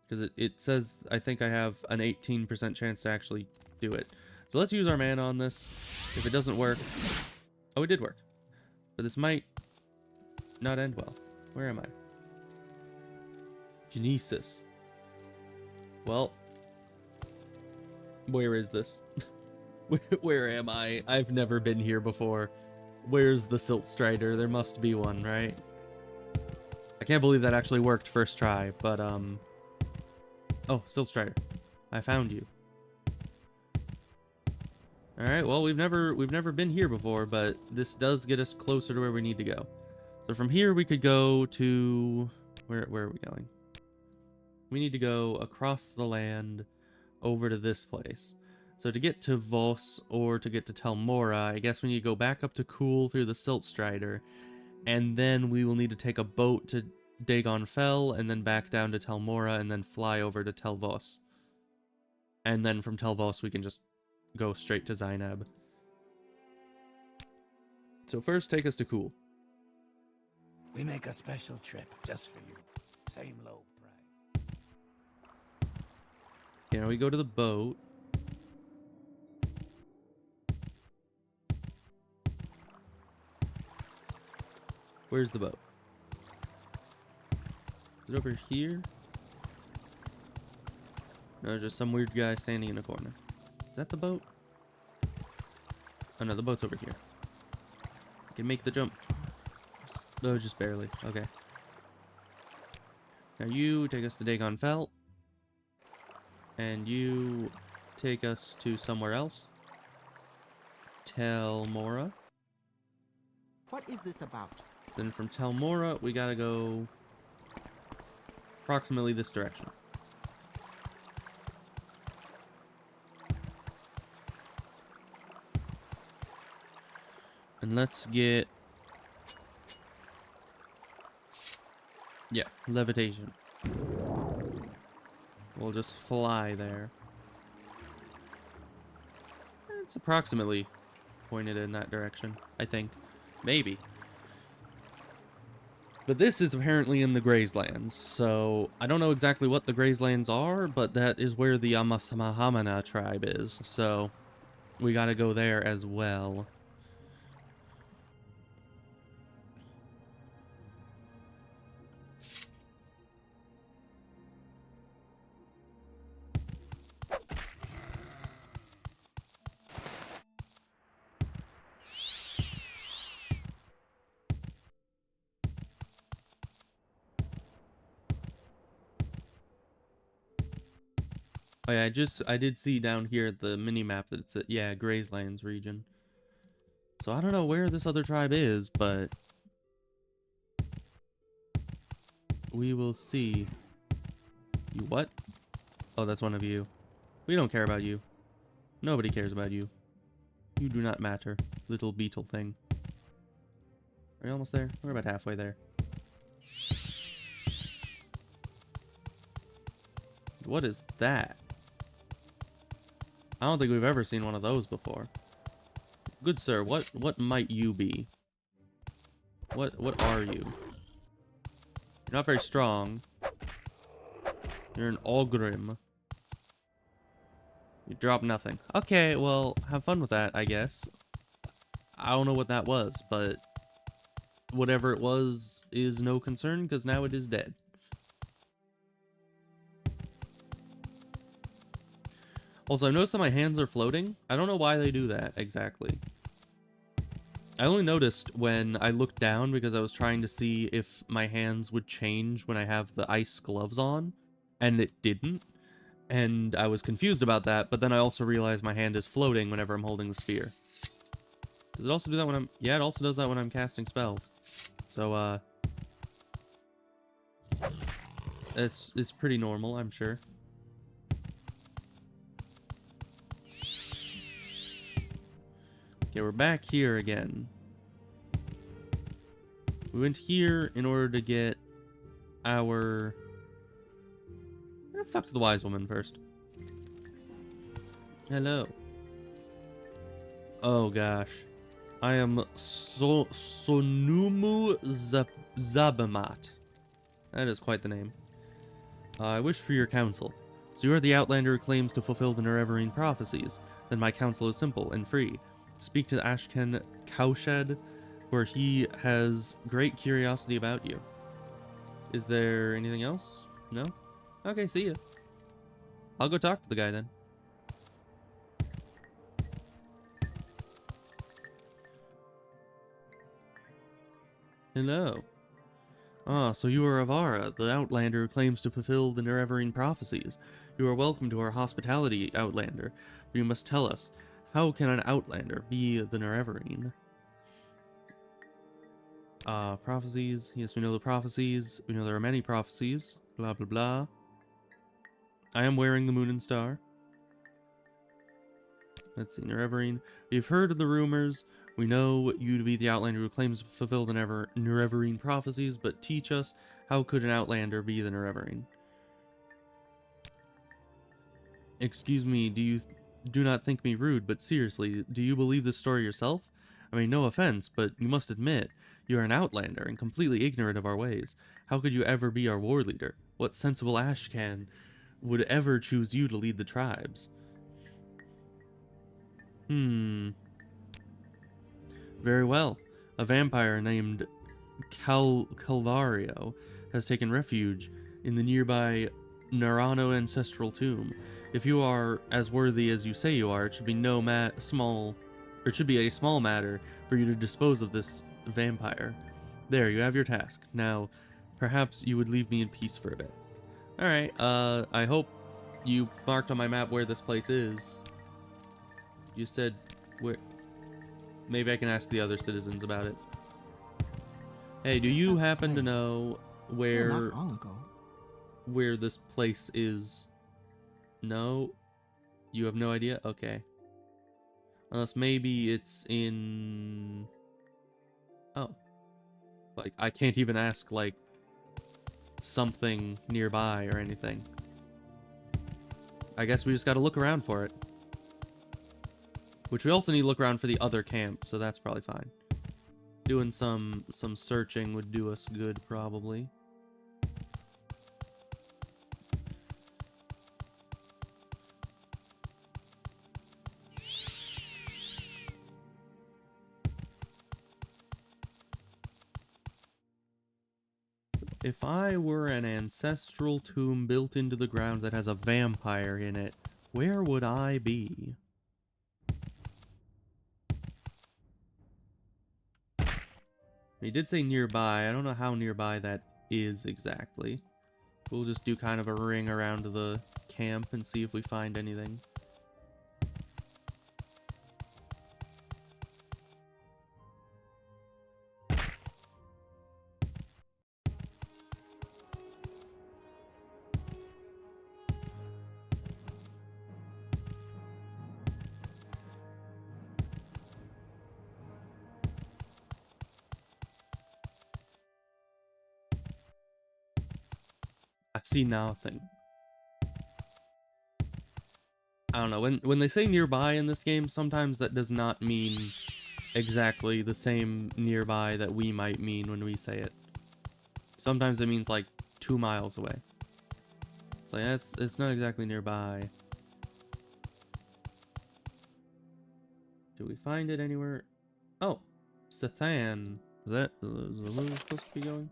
Because it says, I think I have an 18% chance to actually do it. So let's use our mana on this. If it doesn't work... Oh, it did work. But this might not end well. Where am I? Genesis. Well... Where is this? Where am I? I've never been here before. Where's the Silt Strider? There must be one, right? I can't believe that actually worked first try, but oh, Silt Strider. I found you. Alright, well we've never been here before, but this does get us closer to where we need to go. So from here we could go to where are we going? We need to go across the land over to this place. So to get to Voss or to get to Telmora, I guess we need to go back up to Cool through the Silt Strider, and then we will need to take a boat to Dagon Fell, and then back down to Telmora, and then fly over to Tel Voss. And then from Tel Voss we can just go straight to Zainab. So first, take us to Cool. We make a special trip just for you. Same low price. Yeah, we go to the boat. Where's the boat? Is it over here? No, there's just some weird guy standing in a corner. Is that the boat? Oh no, the boat's over here. I can make the jump. Oh, just barely. Okay. Now you take us to Dagon Fell. And you take us to somewhere else. Telmora. What is this about? Then from Telmora, we gotta go approximately this direction. And let's get... Yeah, levitation. We'll just fly there. It's approximately pointed in that direction, I think. Maybe. But this is apparently in the Grazelands, so I don't know exactly what the Grazelands are, but that is where the Amasamahamana tribe is, so we gotta go there as well. Oh yeah, I did see down here at the mini-map that it's, yeah, Grazelands region. So I don't know where this other tribe is, but we will see. You what? Oh, that's one of you. We don't care about you. Nobody cares about you. You do not matter, little beetle thing. Are you almost there? We're about halfway there. What is that? I don't think we've ever seen one of those before. Good sir, what might you be? What are you? You're not very strong. You're an Ogrim. You drop nothing. Okay, well, have fun with that, I guess. I don't know what that was, but whatever it was is no concern, because now it is dead. Also, I've noticed that my hands are floating. I don't know why they do that exactly. I only noticed when I looked down because I was trying to see if my hands would change when I have the ice gloves on, and it didn't. And I was confused about that, but then I also realized my hand is floating whenever I'm holding the spear. Does it also do that when I'm... Yeah, it also does that when I'm casting spells. So, it's pretty normal, I'm sure. Okay, we're back here again. We went here in order to get our... Let's talk to the wise woman first. Hello. Oh gosh. I am Sonumu Zabamat. That is quite the name. I wish for your counsel. So you are the outlander who claims to fulfill the Nerevarine prophecies. Then my counsel is simple and free. Speak to Ashken Cowshed, for he has great curiosity about you. Is there anything else? No? Okay, see ya. I'll go talk to the guy then. Hello. Ah, so you are Avara, the outlander who claims to fulfill the Nerevarine prophecies. You are welcome to our hospitality, outlander. But you must tell us, how can an outlander be the Nerevarine? Prophecies. Yes, we know the prophecies. We know there are many prophecies. Blah, blah, blah. I am wearing the moon and star. Let's see, Nerevarine. We've heard of the rumors. We know you to be the outlander who claims to fulfill the Nerevarine prophecies, but teach us, how could an outlander be the Nerevarine? Excuse me, do not think me rude, but seriously, do you believe this story yourself? I mean, no offense, but you must admit, you are an outlander and completely ignorant of our ways. How could you ever be our war leader? What sensible Ashcan would ever choose you to lead the tribes? Very well. A vampire named Calvario has taken refuge in the nearby Narano ancestral tomb. If you are as worthy as you say you are, it should be it should be a small matter for you to dispose of this vampire. There, you have your task. Now, perhaps you would leave me in peace for a bit. Alright, I hope you marked on my map where this place is. You said where... Maybe I can ask the other citizens about it. Hey, do you happen to know Not long ago. where this place is? No? You have no idea? Okay. Unless maybe it's in... Oh. Like, I can't even ask, like, something nearby or anything. I guess we just gotta look around for it. Which we also need to look around for the other camp, so that's probably fine. Doing some searching would do us good, probably. If I were an ancestral tomb built into the ground that has a vampire in it, where would I be? He did say nearby. I don't know how nearby that is exactly. We'll just do kind of a ring around the camp and see if we find anything. I see nothing. I don't know, when they say nearby in this game, sometimes that does not mean exactly the same nearby that we might mean when we say it. Sometimes it means like 2 miles away. So yeah, it's not exactly nearby. Do we find it anywhere? Oh, Sathan. Is that where we're supposed to be going?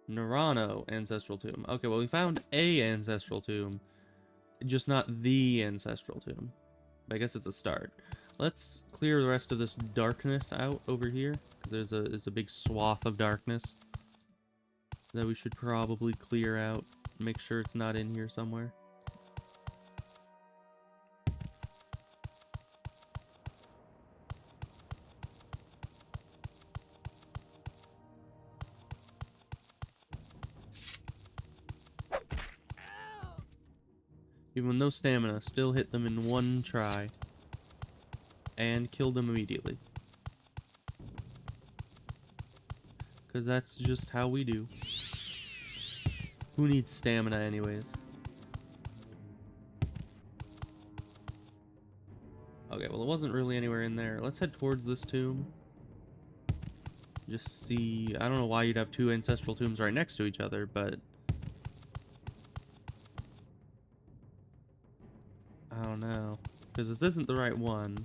Narano Ancestral Tomb. Okay, well we found a Ancestral Tomb. Just not the ancestral tomb. I guess it's a start. Let's clear the rest of this darkness out over here. There's a big swath of darkness that we should probably clear out. Make sure it's not in here somewhere. Even with no stamina, still hit them in one try. And killed them immediately. Because that's just how we do. Who needs stamina anyways? Okay, well it wasn't really anywhere in there. Let's head towards this tomb. Just see... I don't know why you'd have two ancestral tombs right next to each other, but... I don't know. Because this isn't the right one.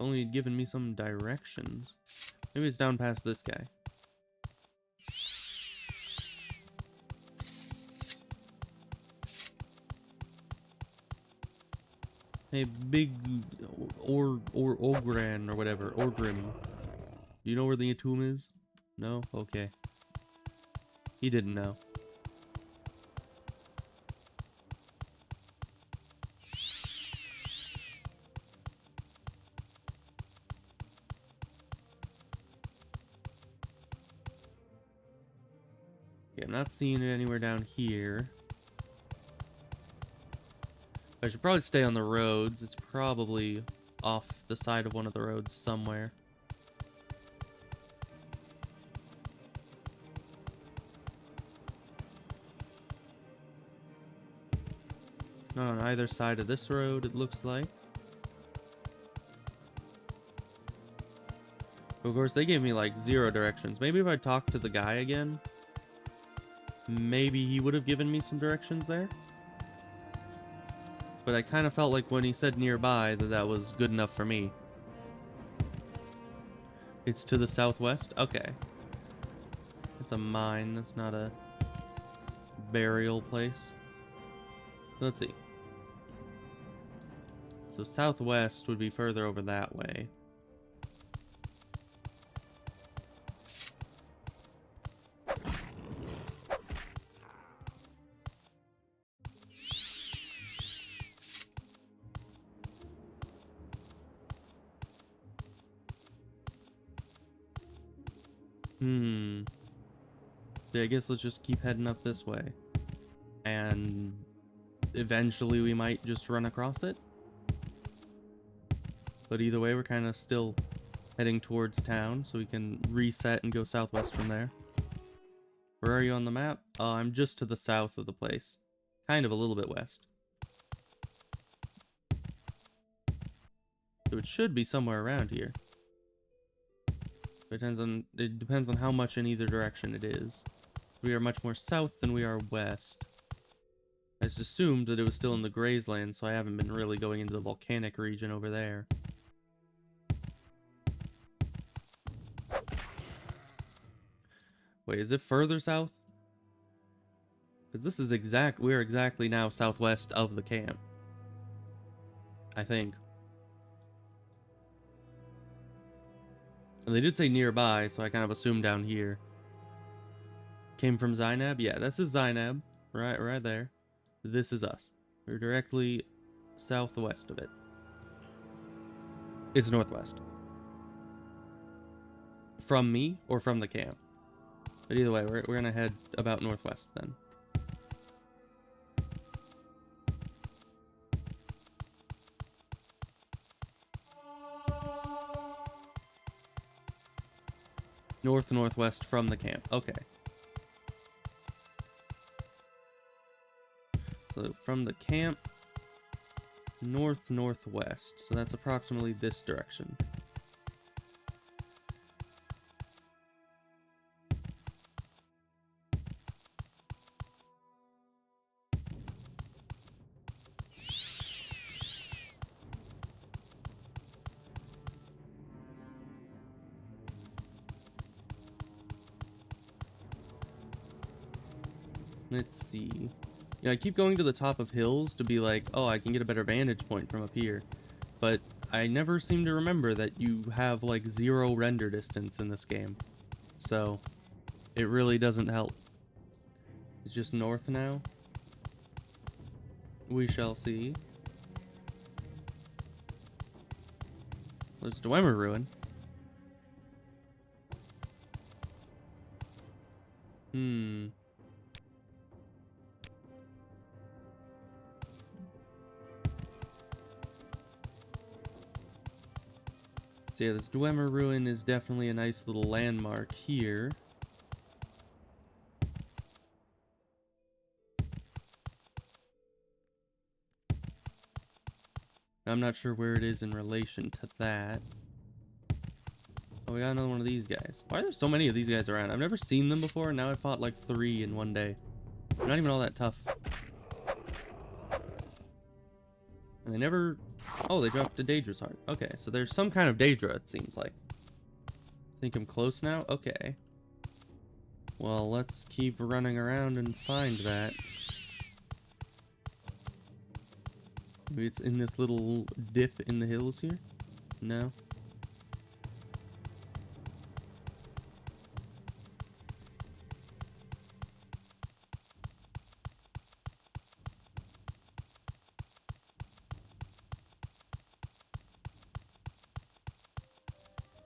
Only had given me some directions. Maybe it's down past this guy. Hey, big Ogran or whatever, Orgrim. Do you know where the tomb is? No? Okay. He didn't know. Yeah, I'm not seeing it anywhere down here. I should probably stay on the roads. It's probably off the side of one of the roads somewhere. It's not on either side of this road, it looks like. Of course, they gave me like 0 directions. Maybe if I talked to the guy again, maybe he would have given me some directions there. But I kind of felt like when he said nearby that was good enough for me. It's to the southwest? Okay. It's a mine, that's not a burial place. Let's see. So southwest would be further over that way. Yeah, I guess let's just keep heading up this way. And eventually we might just run across it. But either way, we're kind of still heading towards town, so we can reset and go southwest from there. Where are you on the map? I'm just to the south of the place. Kind of a little bit west. So it should be somewhere around here. It depends on how much in either direction it is. We are much more south than we are west. I just assumed that it was still in the Grazeland, so I haven't been really going into the volcanic region over there. Wait, is it further south? Because this is we're exactly now southwest of the camp. I think. And they did say nearby, so I kind of assumed down here. Came from Zainab? Yeah, this is Zainab. Right there. This is us. We're directly southwest of it. It's northwest. From me or from the camp. But either way, we're gonna head about northwest then. Northwest from the camp. Okay. So from the camp, northwest. So that's approximately this direction. Let's see. I keep going to the top of hills to be like, oh, I can get a better vantage point from up here. But I never seem to remember that you have like 0 render distance in this game. So it really doesn't help. It's just north now. We shall see. There's Dwemer Ruin. So yeah, this Dwemer Ruin is definitely a nice little landmark here. I'm not sure where it is in relation to that. Oh, we got another one of these guys. Why are there so many of these guys around? I've never seen them before, and now I fought like 3 in one day. They're not even all that tough. And they never... Oh, they dropped a Daedra's heart. Okay, so there's some kind of Daedra, it seems like. Think I'm close now? Okay. Well, let's keep running around and find that. Maybe it's in this little dip in the hills here? No?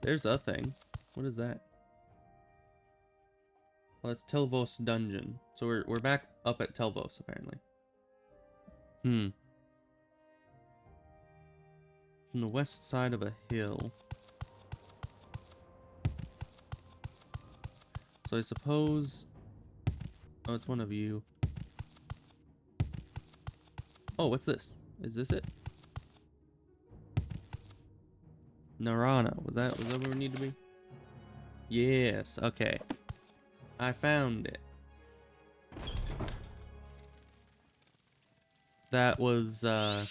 There's a thing. What is that? Well, that's Telvos Dungeon. So we're back up at Telvos, apparently. On the west side of a hill. So I suppose... Oh, it's one of you. Oh, what's this? Is this it? Narana. Was that where we need to be? Yes, okay. I found it. That was a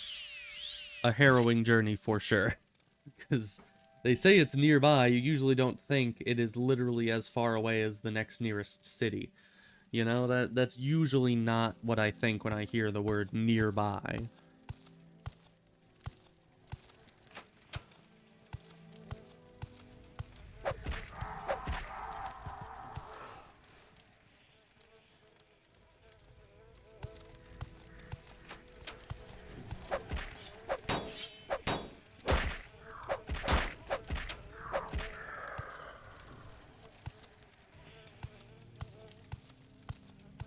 harrowing journey for sure. Because they say it's nearby, you usually don't think it is literally as far away as the next nearest city. You know, that's usually not what I think when I hear the word nearby.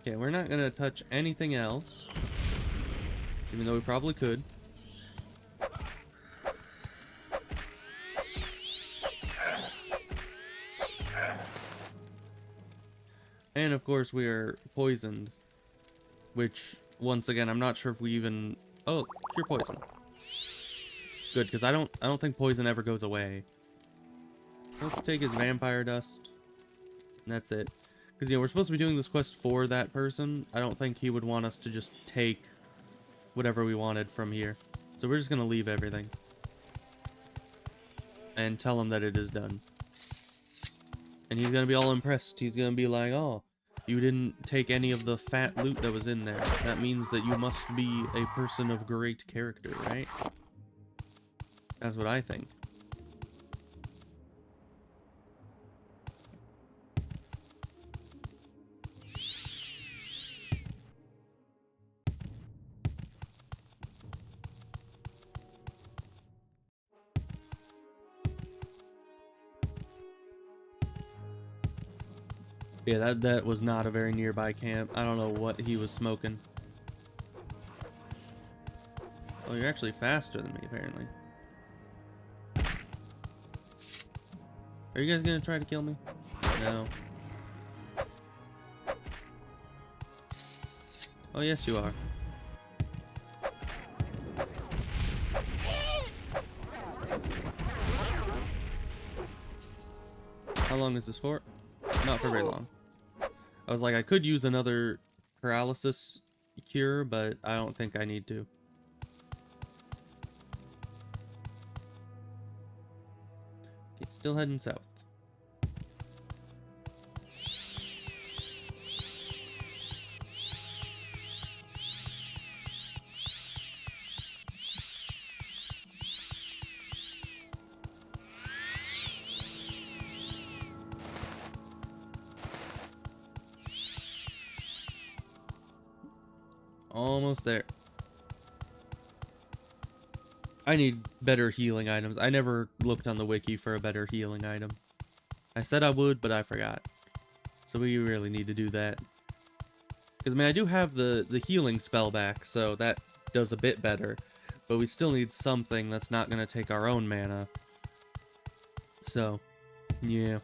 Okay, we're not gonna touch anything else, even though we probably could. And of course we are poisoned, which once again I'm not sure if we even... Oh, cure poison. Good, because I don't think poison ever goes away. Let's take his vampire dust. And that's it. Because, you know, we're supposed to be doing this quest for that person. I don't think he would want us to just take whatever we wanted from here. So we're just going to leave everything. And tell him that it is done. And he's going to be all impressed. He's going to be like, oh, you didn't take any of the fat loot that was in there. That means that you must be a person of great character, right? That's what I think. Yeah, that was not a very nearby camp. I don't know what he was smoking. Oh, you're actually faster than me, apparently. Are you guys gonna try to kill me? No. Oh, yes, you are. How long is this for? Not for very long. I was like, I could use another paralysis cure, but I don't think I need to. Okay, still heading south. Almost there. I need better healing items. I never looked on the wiki for a better healing item. I said I would, but I forgot. So we really need to do that. Because, I mean, I do have the healing spell back, so that does a bit better. But we still need something that's not going to take our own mana. So, yeah.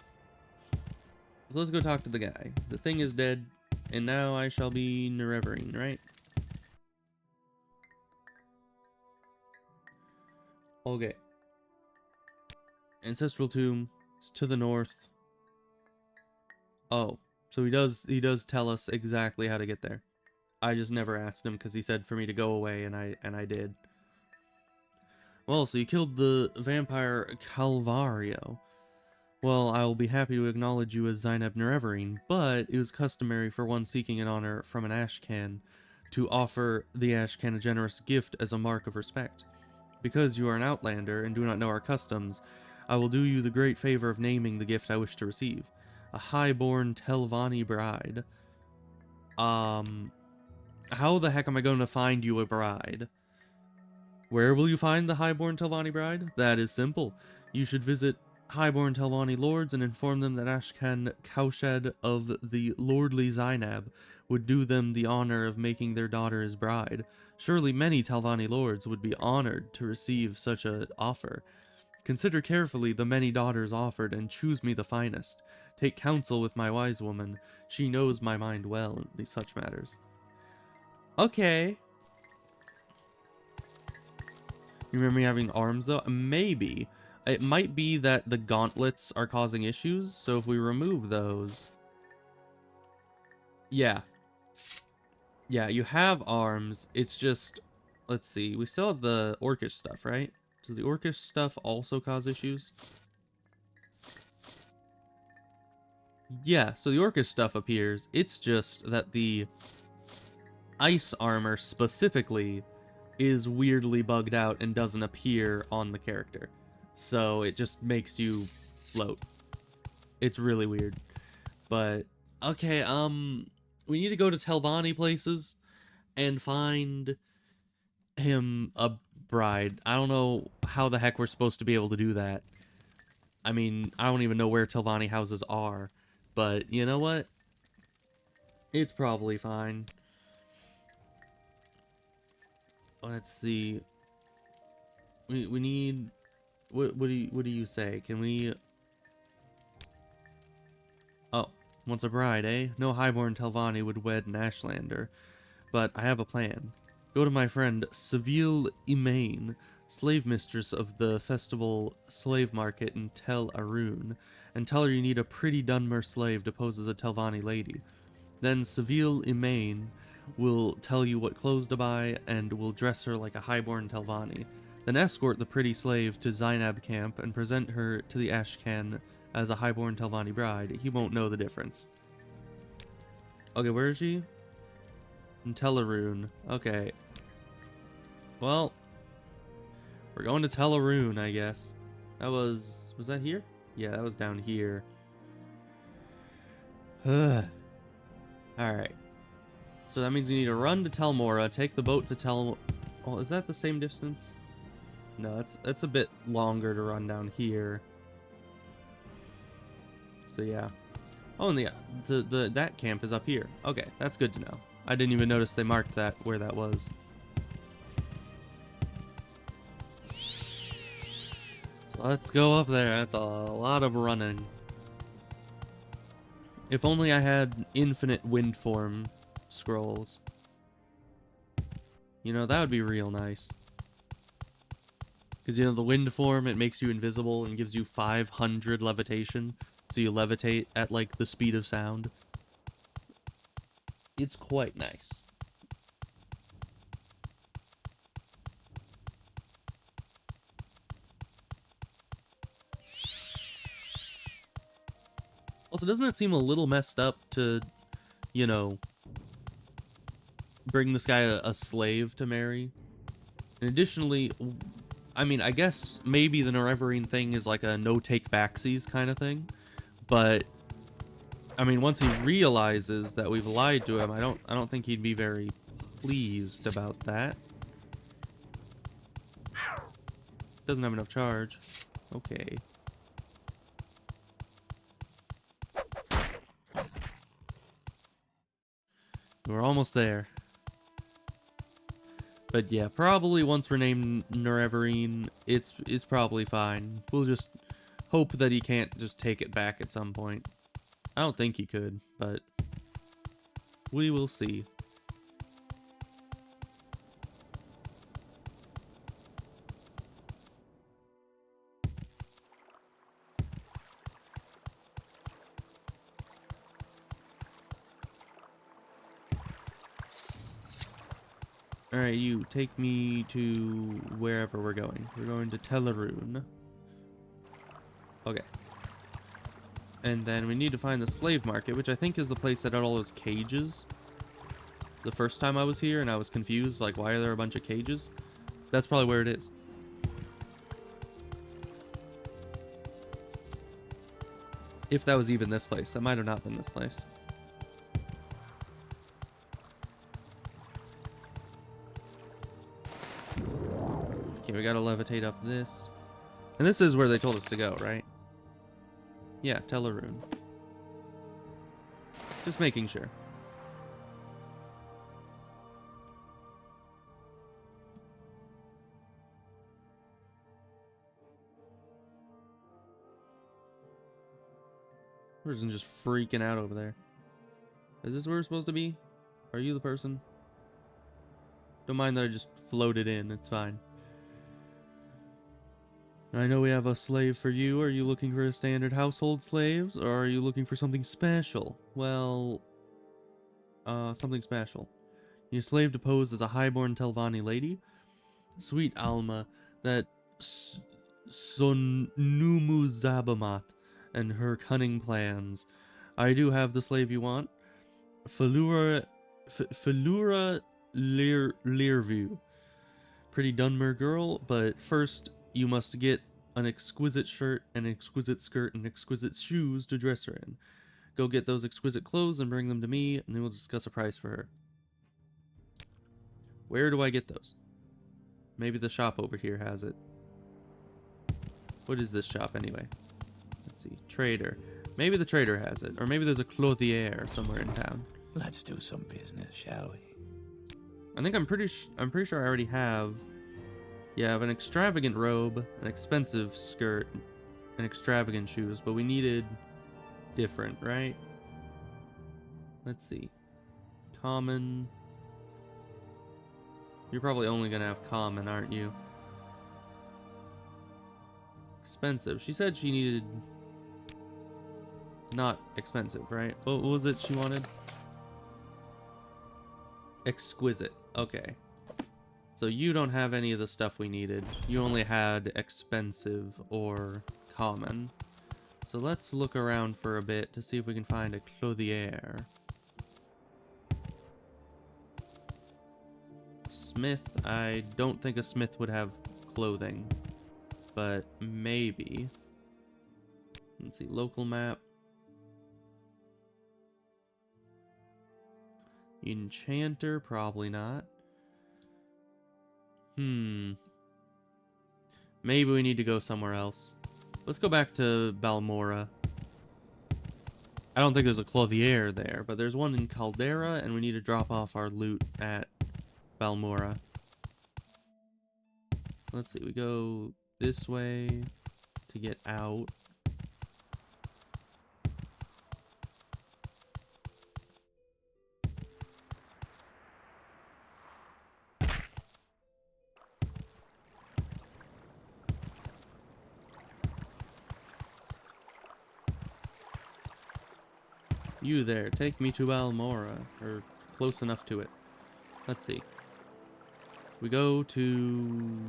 So let's go talk to the guy. The thing is dead, and now I shall be Nerevering, right? Okay. Ancestral tomb is to the north. Oh, so he does tell us exactly how to get there. I just never asked him because he said for me to go away, and I did. Well, so you killed the vampire Calvario. Well, I will be happy to acknowledge you as Zainab Nerevering, but it was customary for one seeking an honor from an Ashcan to offer the Ashcan a generous gift as a mark of respect. Because you are an outlander and do not know our customs, I will do you the great favor of naming the gift I wish to receive. A high-born Telvanni bride. How the heck am I going to find you a bride? Where will you find the highborn Telvanni bride? That is simple. You should visit highborn Telvanni lords and inform them that Ashkan Cowshed of the lordly Zainab would do them the honor of making their daughter his bride. Surely many Telvanni lords would be honored to receive such an offer. Consider carefully the many daughters offered and choose me the finest. Take counsel with my wise woman. She knows my mind well in these such matters. Okay. You remember me having arms though? Maybe. It might be that the gauntlets are causing issues, so if we remove those... Yeah. Yeah, you have arms, it's just... Let's see, we still have the orcish stuff, right? Does the orcish stuff also cause issues? Yeah, so the orcish stuff appears, it's just that the ice armor specifically is weirdly bugged out and doesn't appear on the character. So it just makes you float. It's really weird. But, okay, we need to go to Telvanni places and find him a bride. I don't know how the heck we're supposed to be able to do that. I mean, I don't even know where Telvanni houses are. But, you know what? It's probably fine. Let's see. We need... What do you say? Can we... Oh, wants a bride, eh? No highborn Telvanni would wed an Ashlander. But I have a plan. Go to my friend Seville Imain, slave mistress of the festival slave market in Tel Arun, and tell her you need a pretty Dunmer slave to pose as a Telvanni lady. Then Seville Imain will tell you what clothes to buy and will dress her like a highborn Telvanni. Then escort the pretty slave to Zainab camp and present her to the Ashcan as a highborn Telvanni bride. He won't know the difference. Okay, where is she? In Telarune. Okay. Well, we're going to Telarune, I guess. That was that here? Yeah, that was down here. Alright. So that means we need to run to Telmora, take the boat to Oh, is that the same distance? No, that's a bit longer to run down here. So yeah. Oh, and that camp is up here. Okay, that's good to know. I didn't even notice they marked that where that was. So let's go up there. That's a lot of running. If only I had infinite wind form scrolls. You know, that would be real nice. Because, you know, the wind form, it makes you invisible and gives you 500 levitation. So you levitate at, like, the speed of sound. It's quite nice. Also, doesn't it seem a little messed up to, you know, bring this guy a slave to marry? And additionally, I mean, I guess maybe the Nerevarine thing is like a no-take-backsies kind of thing. But, I mean, once he realizes that we've lied to him, I don't think he'd be very pleased about that. Doesn't have enough charge. Okay. We're almost there. But yeah, probably once we're named Nerevarine, it's probably fine. We'll just hope that he can't just take it back at some point. I don't think he could, but we will see. Alright, you take me to wherever we're going. We're going to Telerune. Okay. And then we need to find the slave market, which I think is the place that had all those cages. The first time I was here and I was confused, like, why are there a bunch of cages? That's probably where it is. If that was even this place. That might have not been this place. Okay, we gotta levitate up this. And this is where they told us to go, right? Yeah, Telerune. Just making sure. Person just freaking out over there. Is this where we're supposed to be? Are you the person? Don't mind that I just floated in, it's fine. I know we have a slave for you. Are you looking for a standard household slaves, or are you looking for something special? Well, something special. Your slave deposed as a highborn Telvanni lady? Sweet Alma, that Sonumuzabamat and her cunning plans. I do have the slave you want. Falura Learview. Pretty Dunmer girl, but first you must get an exquisite shirt, an exquisite skirt, and exquisite shoes to dress her in. Go get those exquisite clothes and bring them to me, and then we'll discuss a price for her. Where do I get those? Maybe the shop over here has it. What is this shop anyway? Let's see. Trader. Maybe the trader has it, or maybe there's a clothier somewhere in town. Let's do some business, shall we? I think I'm pretty sure I already have. Yeah, I have an extravagant robe, an expensive skirt, and extravagant shoes, but we needed different, right? Let's see. Common. You're probably only gonna have common, aren't you? Expensive. She said she needed not expensive, right? What was it she wanted? Exquisite. Okay. So you don't have any of the stuff we needed. You only had expensive or common. So let's look around for a bit to see if we can find a clothier. Smith. I don't think a smith would have clothing. But maybe. Let's see. Local map. Enchanter. Probably not. Maybe we need to go somewhere else. Let's go back to Balmora. I don't think there's a clothier there, but there's one in Caldera, and we need to drop off our loot at Balmora. Let's see, we go this way to get out. You there, take me to Balmora, or close enough to it. Let's see. We go to...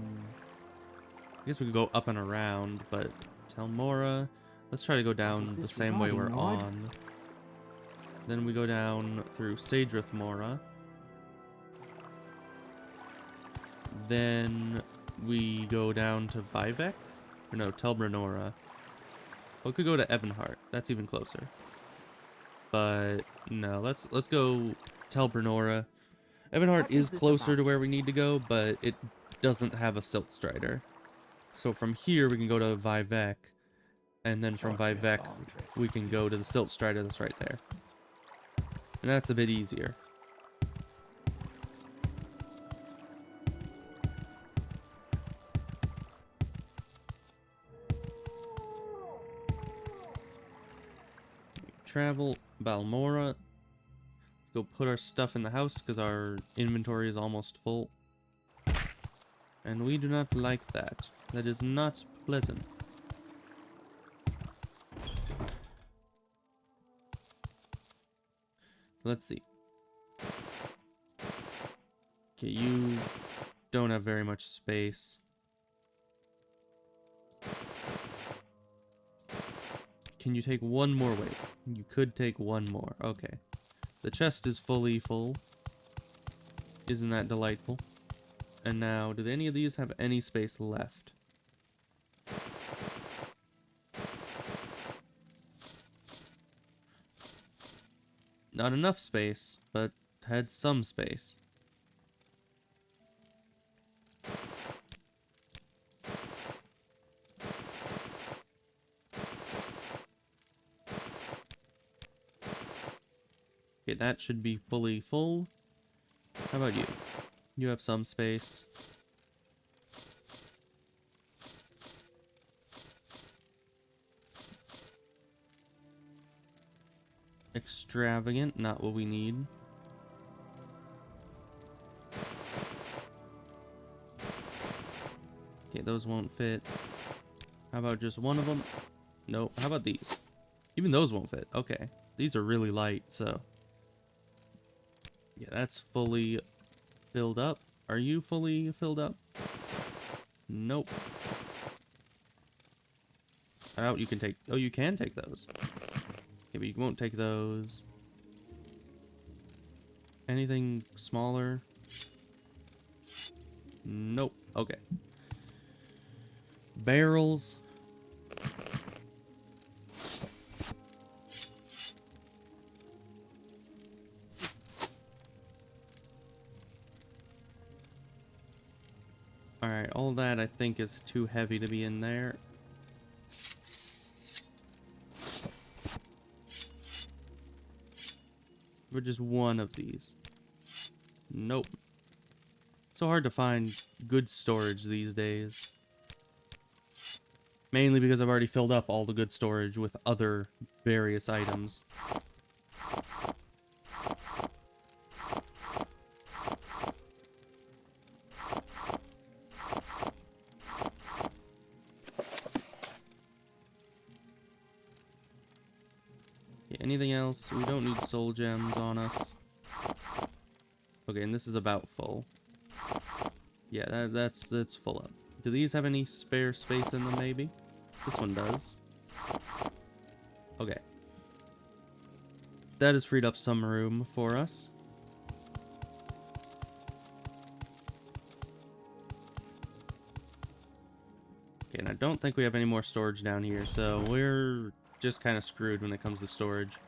I guess we could go up and around, but Telmora... Let's try to go down the same way we're on. Then we go down through Sadrith Mora. Then we go down to Vivek? Or no, Telbranora. We could go to Ebonheart. That's even closer. But no, let's go Telbranora. Ebonheart What is is this closer about? to where we need to go, but it doesn't have a Silt Strider. So from here we can go to Vivek, and then from Short trip, Vivek long trip. we can go to the Silt Strider that's right there. And that's a bit easier. Travel Balmora. Let's go put our stuff in the house because our inventory is almost full. And we do not like that. That is not pleasant. Let's see. Okay, you don't have very much space. Can you take one more weight? You could take one more. Okay. The chest is fully full. Isn't that delightful? And now, do any of these have any space left? Not enough space, but had some space. Okay, that should be fully full. How about you? You have some space. Extravagant, not what we need. Okay, those won't fit. How about just one of them? Nope. How about these? Even those won't fit. Okay. These are really light, so... yeah, that's fully filled up. Are you fully filled up? Nope. Oh, you can take... oh, you can take those. Okay, but you won't take those. Anything smaller? Nope. Okay. Barrels. Alright, all that I think is too heavy to be in there. But just one of these. Nope. So hard to find good storage these days. Mainly because I've already filled up all the good storage with other various items. Okay, anything else? We don't need soul gems on us. Okay, and this is about full. Yeah, that's full up. Do these have any spare space in them, maybe? This one does. Okay. That has freed up some room for us. Okay, and I don't think we have any more storage down here, so we're just kind of screwed when it comes to storage.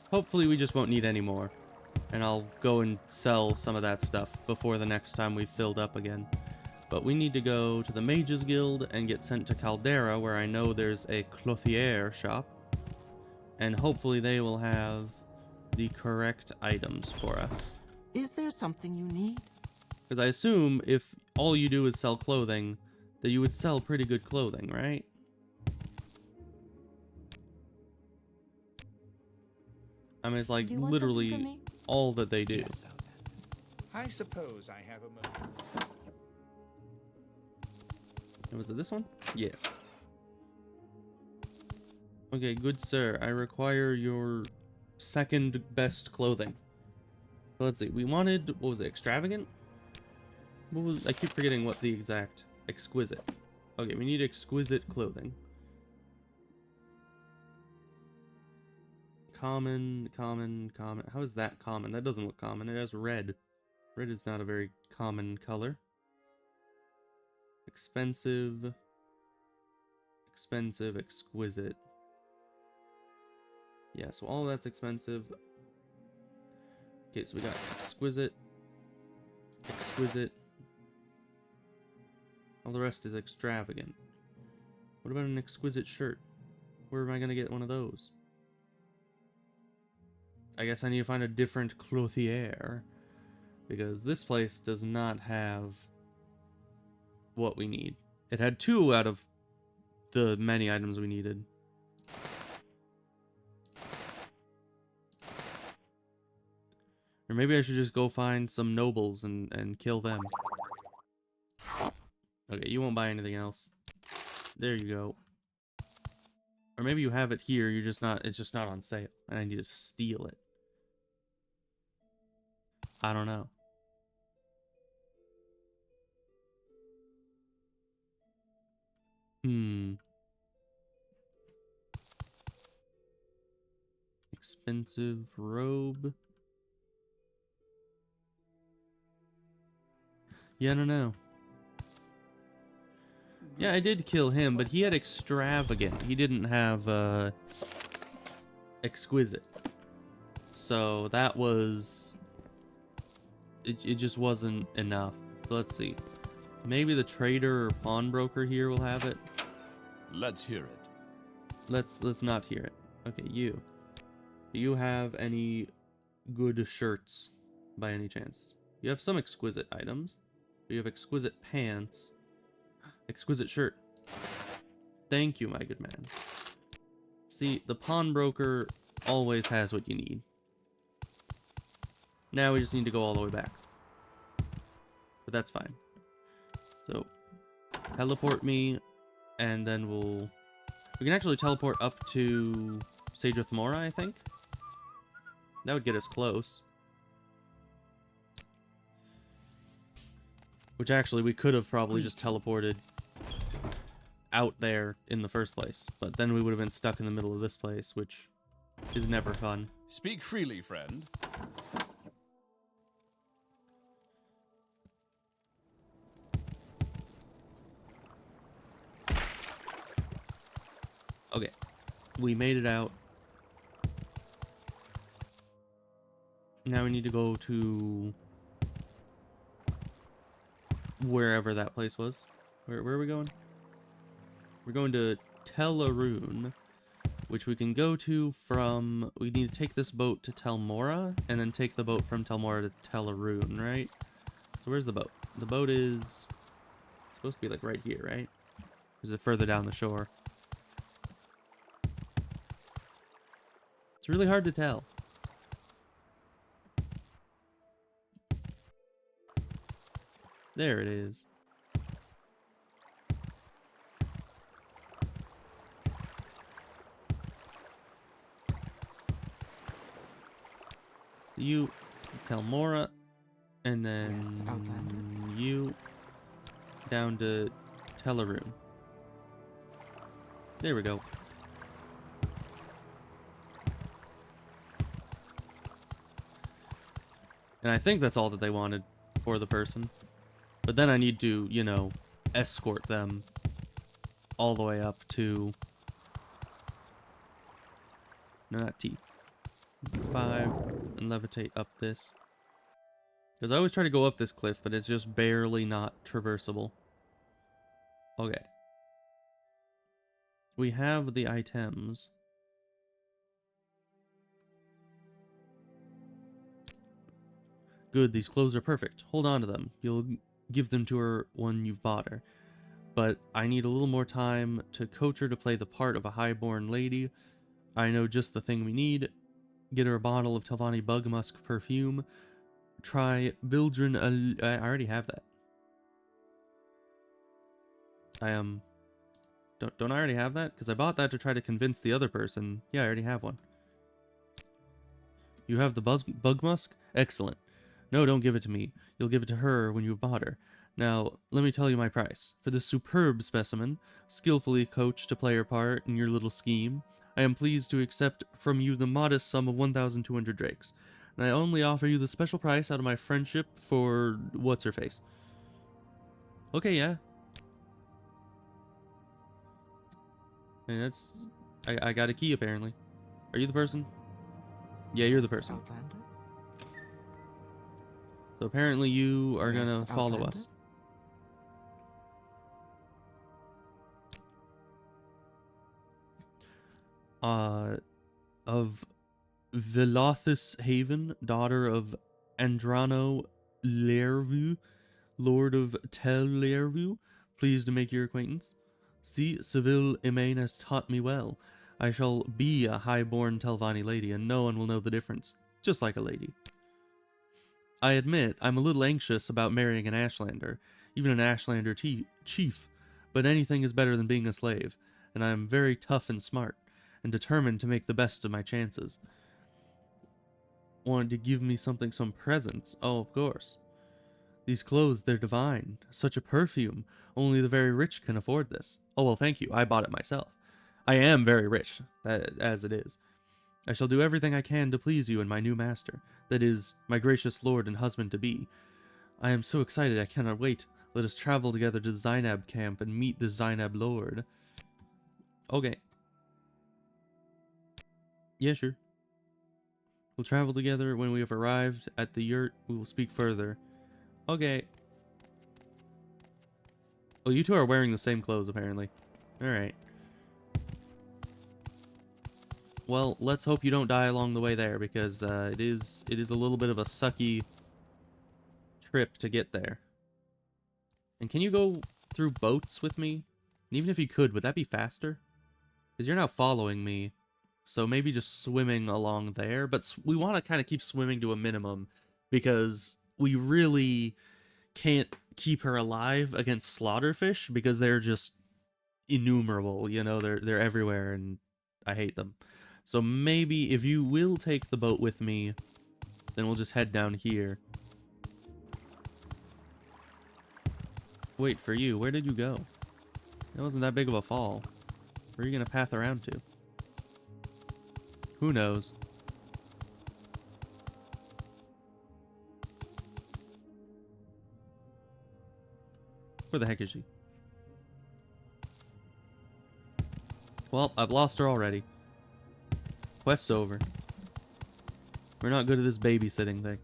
Hopefully we just won't need any more. And I'll go and sell some of that stuff before the next time we've filled up again. But we need to go to the Mages Guild and get sent to Caldera, where I know there's a clothier shop. And hopefully they will have the correct items for us. Is there something you need? Because I assume if all you do is sell clothing, that you would sell pretty good clothing, right? I mean, it's like Do you want something from literally me? all that they do. Yes, I suppose I have a moment. Was it this one? Yes. Okay, good sir. I require your second best clothing. So let's see. We wanted... what was it? Extravagant? What was... I keep forgetting what the exact... exquisite. Okay, we need exquisite clothing. Common, common, common. How is that common? That doesn't look common. It has red. Red is not a very common color. Expensive. Expensive, exquisite. Yeah, so all that's expensive. Okay, so we got exquisite. exquisite. All the rest is extravagant. What about an exquisite shirt? Where am I gonna get one of those? I guess I need to find a different clothier, because this place does not have what we need. It had 2 out of the many items we needed. Or maybe I should just go find some nobles and kill them. Okay, you won't buy anything else. There you go. Or maybe you have it here, you're just not, it's just not on sale, and I need to steal it. I don't know. Expensive robe. Yeah, I don't know. Yeah, I did kill him, but he had extravagant. He didn't have exquisite. So that was... It just wasn't enough. So let's see. Maybe the trader or pawnbroker here will have it. Let's hear it. Let's not hear it. Okay, you. Do you have any good shirts by any chance? You have some exquisite items. You have exquisite pants. Exquisite shirt. Thank you, my good man. See, the pawnbroker always has what you need. Now we just need to go all the way back. But that's fine. So, teleport me, and then we can actually teleport up to Sage of Thamora, I think. That would get us close. Which actually, we could have probably just teleported out there in the first place. But then we would have been stuck in the middle of this place, which is never fun. Speak freely, friend. Okay, we made it out. Now we need to go to wherever that place was. Where are we going? We're going to Telaroon, which we can go to from... We need to take this boat to Telmora, and then take the boat from Telmora to Telaroon, right? So where's the boat? The boat is supposed to be like right here, right? Or is it further down the shore? It's really hard to tell. There it is. You, Telmora, and then Yes, Outlander. you down to Telaroon. There we go. And I think that's all that they wanted for the person. But then I need to, you know, escort them all the way up to... No, not T. 5, and levitate up this. Because I always try to go up this cliff, but it's just barely not traversable. Okay. We have the items. Good, these clothes are perfect. Hold on to them. You'll give them to her when you've bought her. But I need a little more time to coach her to play the part of a highborn lady. I know just the thing we need. Get her a bottle of Telvanni Bug Musk perfume. Try Vildren... I already have that. Don't I already have that? Because I bought that to try to convince the other person. Yeah, I already have one. You have the Bug Musk? Excellent. No, don't give it to me. You'll give it to her when you've bought her. Now, let me tell you my price. For this superb specimen, skillfully coached to play her part in your little scheme, I am pleased to accept from you the modest sum of 1,200 drakes. And I only offer you the special price out of my friendship for... what's-her-face. Okay, yeah. And that's... I got a key, apparently. Are you the person? Yeah, you're the person. Outlander. So apparently you are Yes, gonna follow Outlander? us. Of Velothus Haven, daughter of Andrano Lervu, Lord of Tel Lervu, pleased to make your acquaintance. See, Seville Emain has taught me well. I shall be a high-born Telvanni lady, and no one will know the difference, just like a lady. I admit I'm a little anxious about marrying an Ashlander, even an Ashlander chief, but anything is better than being a slave, and I am very tough and smart, and determined to make the best of my chances. Wanted to give me some presents. Oh, of course. These clothes, they're divine. Such a perfume. Only the very rich can afford this. Oh, well, thank you. I bought it myself. I am very rich, as it is. I shall do everything I can to please you and my new master. That is, my gracious lord and husband-to-be. I am so excited I cannot wait. Let us travel together to the Zainab camp and meet the Zainab lord. Okay. Yeah, sure. We'll travel together. When we have arrived at the yurt, we will speak further. Okay. Well, you two are wearing the same clothes, apparently. Alright. Well, let's hope you don't die along the way there, because it is a little bit of a sucky trip to get there. And can you go through boats with me? And even if you could, would that be faster? Because you're now following me. So maybe just swimming along there. But we want to kind of keep swimming to a minimum, because we really can't keep her alive against slaughterfish, because they're just innumerable, you know, they're everywhere, and I hate them. So maybe if you will take the boat with me, then we'll just head down here. Wait, for you, where did you go? It wasn't that big of a fall. Where are you gonna path around to? Who knows? Where the heck is she? Well, I've lost her already. Quest's over. We're not good at this babysitting thing.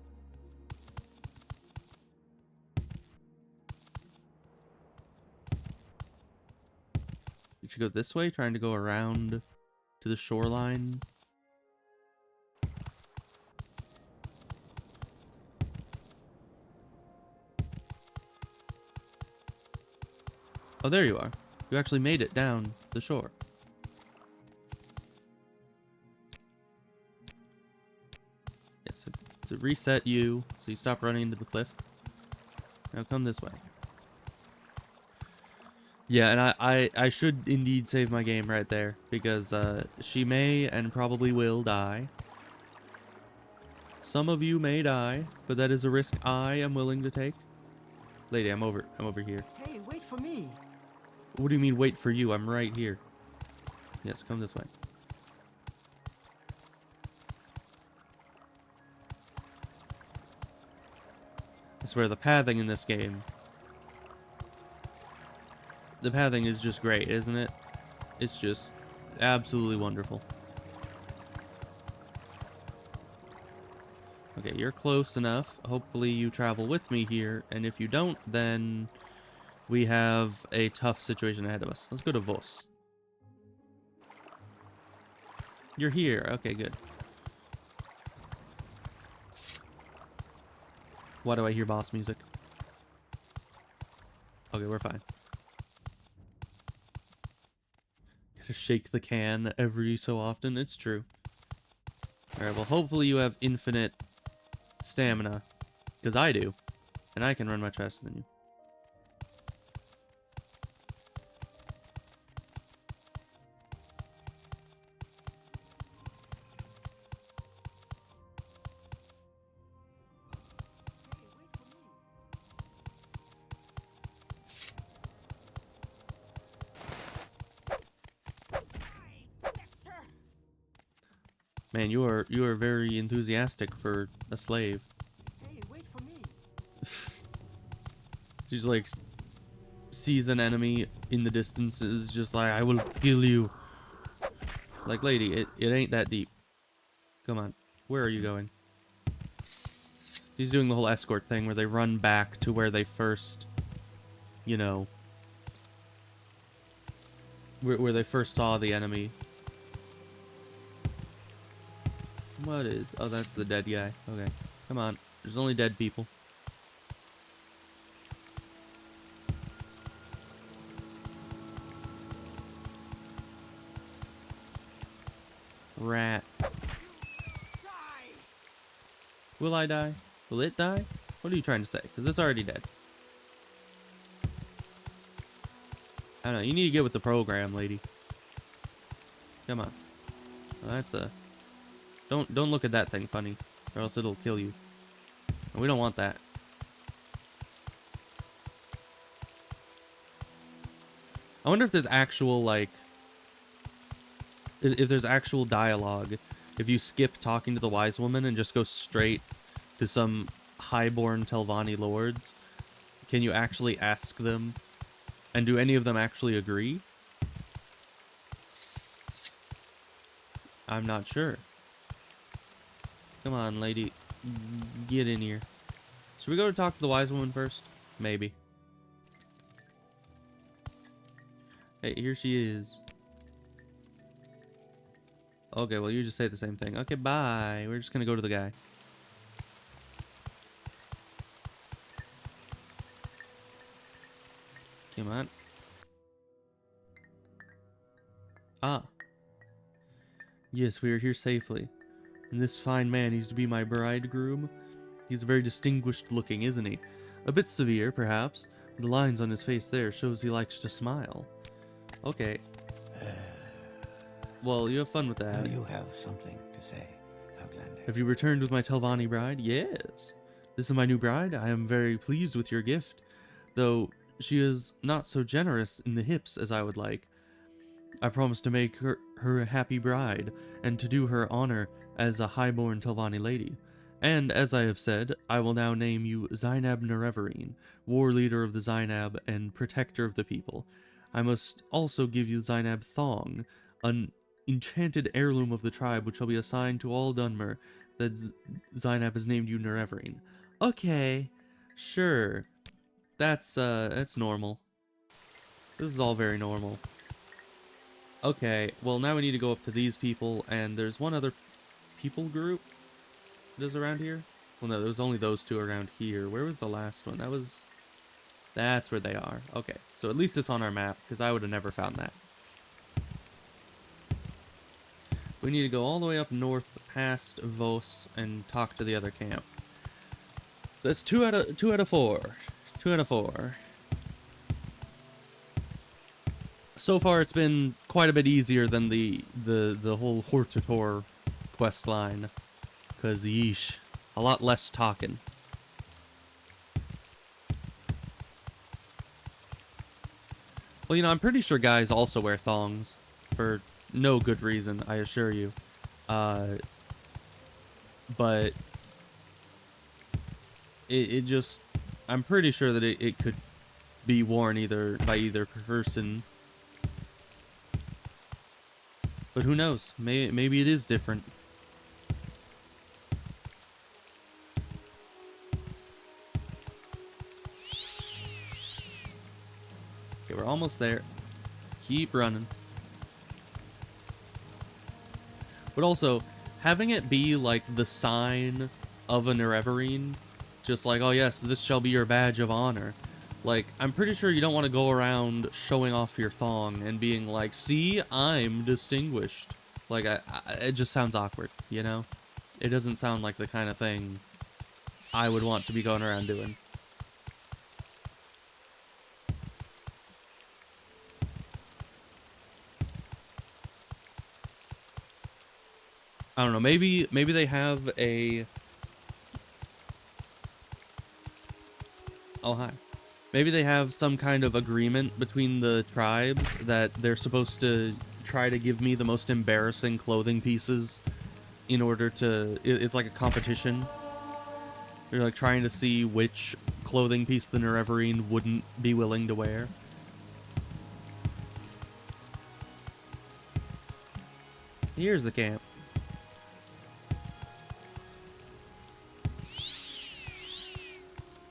You should go this way, trying to go around to the shoreline. Oh, there you are. You actually made it down the shore. Yeah, so to reset you, so you stop running into the cliff. Now come this way. Yeah, and I should indeed save my game right there, because she may and probably will die. Some of you may die, but that is a risk I am willing to take. Lady, I'm over here. Hey, wait for me. What do you mean wait for you? I'm right here. Yes, come this way. I swear, the pathing in this game. The pathing is just great, isn't it? It's just absolutely wonderful. Okay, you're close enough. Hopefully you travel with me here, and if you don't, then we have a tough situation ahead of us. Let's go to Vos. You're here. Okay, good. Why do I hear boss music? Okay, we're fine. Gotta shake the can every so often. It's true. Alright, well, hopefully you have infinite stamina. Because I do. And I can run much faster than you. Man, you are very enthusiastic for a slave. Hey, wait for me. She's like sees an enemy in the distance, is just like, I will kill you. Like, lady, it ain't that deep. Come on. Where are you going? He's doing the whole escort thing where they run back to where they first, you know, where they first saw the enemy. What is... Oh, that's the dead guy. Okay. Come on. There's only dead people. Rat. Will I die? Will it die? What are you trying to say? Because it's already dead. I don't know. You need to get with the program, lady. Come on. Well, that's a... Don't look at that thing funny, or else it'll kill you. And we don't want that. I wonder if there's actual, like... If there's actual dialogue. If you skip talking to the wise woman and just go straight to some highborn Telvanni lords, can you actually ask them? And do any of them actually agree? I'm not sure. Come on, lady. Get in here. Should we go to talk to the wise woman first? Maybe. Hey, here she is. Okay, well, you just say the same thing. Okay, bye. We're just gonna go to the guy. Come on. Ah. Yes, we are here safely. And this fine man used to be my bridegroom. He's very distinguished looking, isn't he? A bit severe, perhaps. The lines on his face there shows he likes to smile. Okay. Well, you have fun with that. Do you have something to say, Outlander? Have you returned with my Telvanni bride? Yes. This is my new bride. I am very pleased with your gift, though she is not so generous in the hips as I would like. I promise to make her a happy bride, and to do her honor as a highborn Telvanni lady. And, as I have said, I will now name you Zainab Nerevarine, war leader of the Zainab and protector of the people. I must also give you Zainab Thong, an enchanted heirloom of the tribe which shall be assigned to all Dunmer that Zainab has named you Nerevarine. Okay, sure. That's normal. This is all very normal. Okay, well now we need to go up to these people, and there's one other people group that's around here. Well, no, there's only those two around here. Where was the last one? That's where they are. Okay, so at least it's on our map, because I would have never found that. We need to go all the way up north past Vos and talk to the other camp. That's 2 out of 4. 2 out of 4. So far, it's been quite a bit easier than the whole Hortator quest line, cause yeesh, a lot less talking. Well, you know, I'm pretty sure guys also wear thongs for no good reason, I assure you. But it just, I'm pretty sure that it could be worn by either person. But who knows? Maybe it is different. Okay, we're almost there. Keep running. But also, having it be like the sign of a Nerevarine, just like, oh yes, this shall be your badge of honor. Like, I'm pretty sure you don't want to go around showing off your thong and being like, see, I'm distinguished. Like, it just sounds awkward, you know? It doesn't sound like the kind of thing I would want to be going around doing. I don't know, maybe they have a... Oh, hi. Maybe they have some kind of agreement between the tribes that they're supposed to try to give me the most embarrassing clothing pieces in order to... It's like a competition. They're like trying to see which clothing piece the Nerevarine wouldn't be willing to wear. Here's the camp.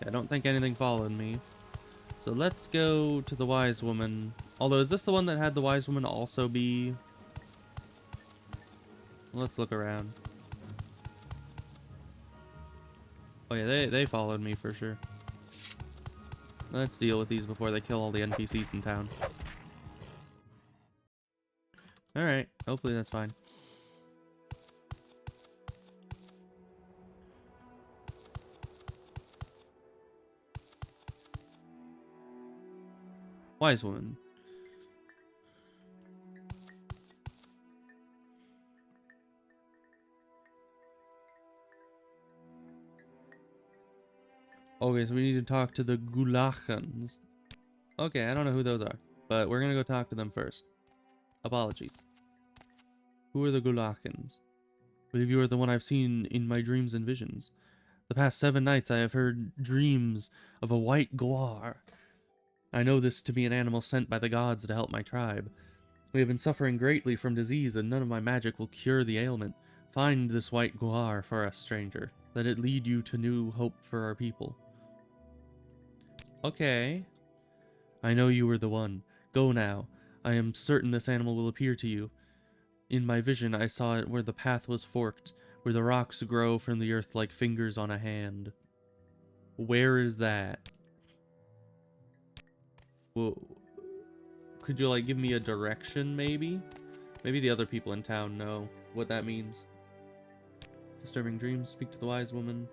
I don't think anything followed me. So let's go to the wise woman. Although, is this the one that had the wise woman also be... Let's look around. Oh yeah, they followed me for sure. Let's deal with these before they kill all the NPCs in town. Alright, hopefully that's fine. Wise woman. Okay, so we need to talk to the Gulachans. Okay, I don't know who those are, but we're gonna go talk to them first. Apologies. Who are the Gulachans? I believe you are the one I've seen in my dreams and visions. The past 7 nights I have heard dreams of a white guar. I know this to be an animal sent by the gods to help my tribe. We have been suffering greatly from disease, and none of my magic will cure the ailment. Find this white guar for us, stranger. Let it lead you to new hope for our people. Okay. I know you were the one. Go now. I am certain this animal will appear to you. In my vision, I saw it where the path was forked, where the rocks grow from the earth like fingers on a hand. Where is that? Whoa. Could you, like, give me a direction, maybe? Maybe the other people in town know what that means. Disturbing dreams, speak to the wise woman.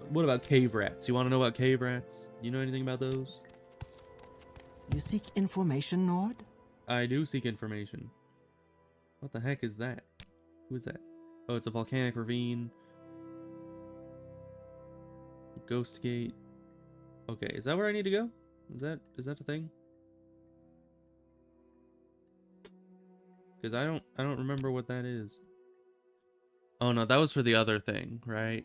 What about cave rats? You want to know about cave rats? You know anything about those? You seek information, Nord? I do seek information. What the heck is that? Who is that? Oh, it's a volcanic ravine. Ghost gate. Okay, is that where I need to go? Is that a thing? Because I don't remember what that is. Oh no, that was for the other thing, right?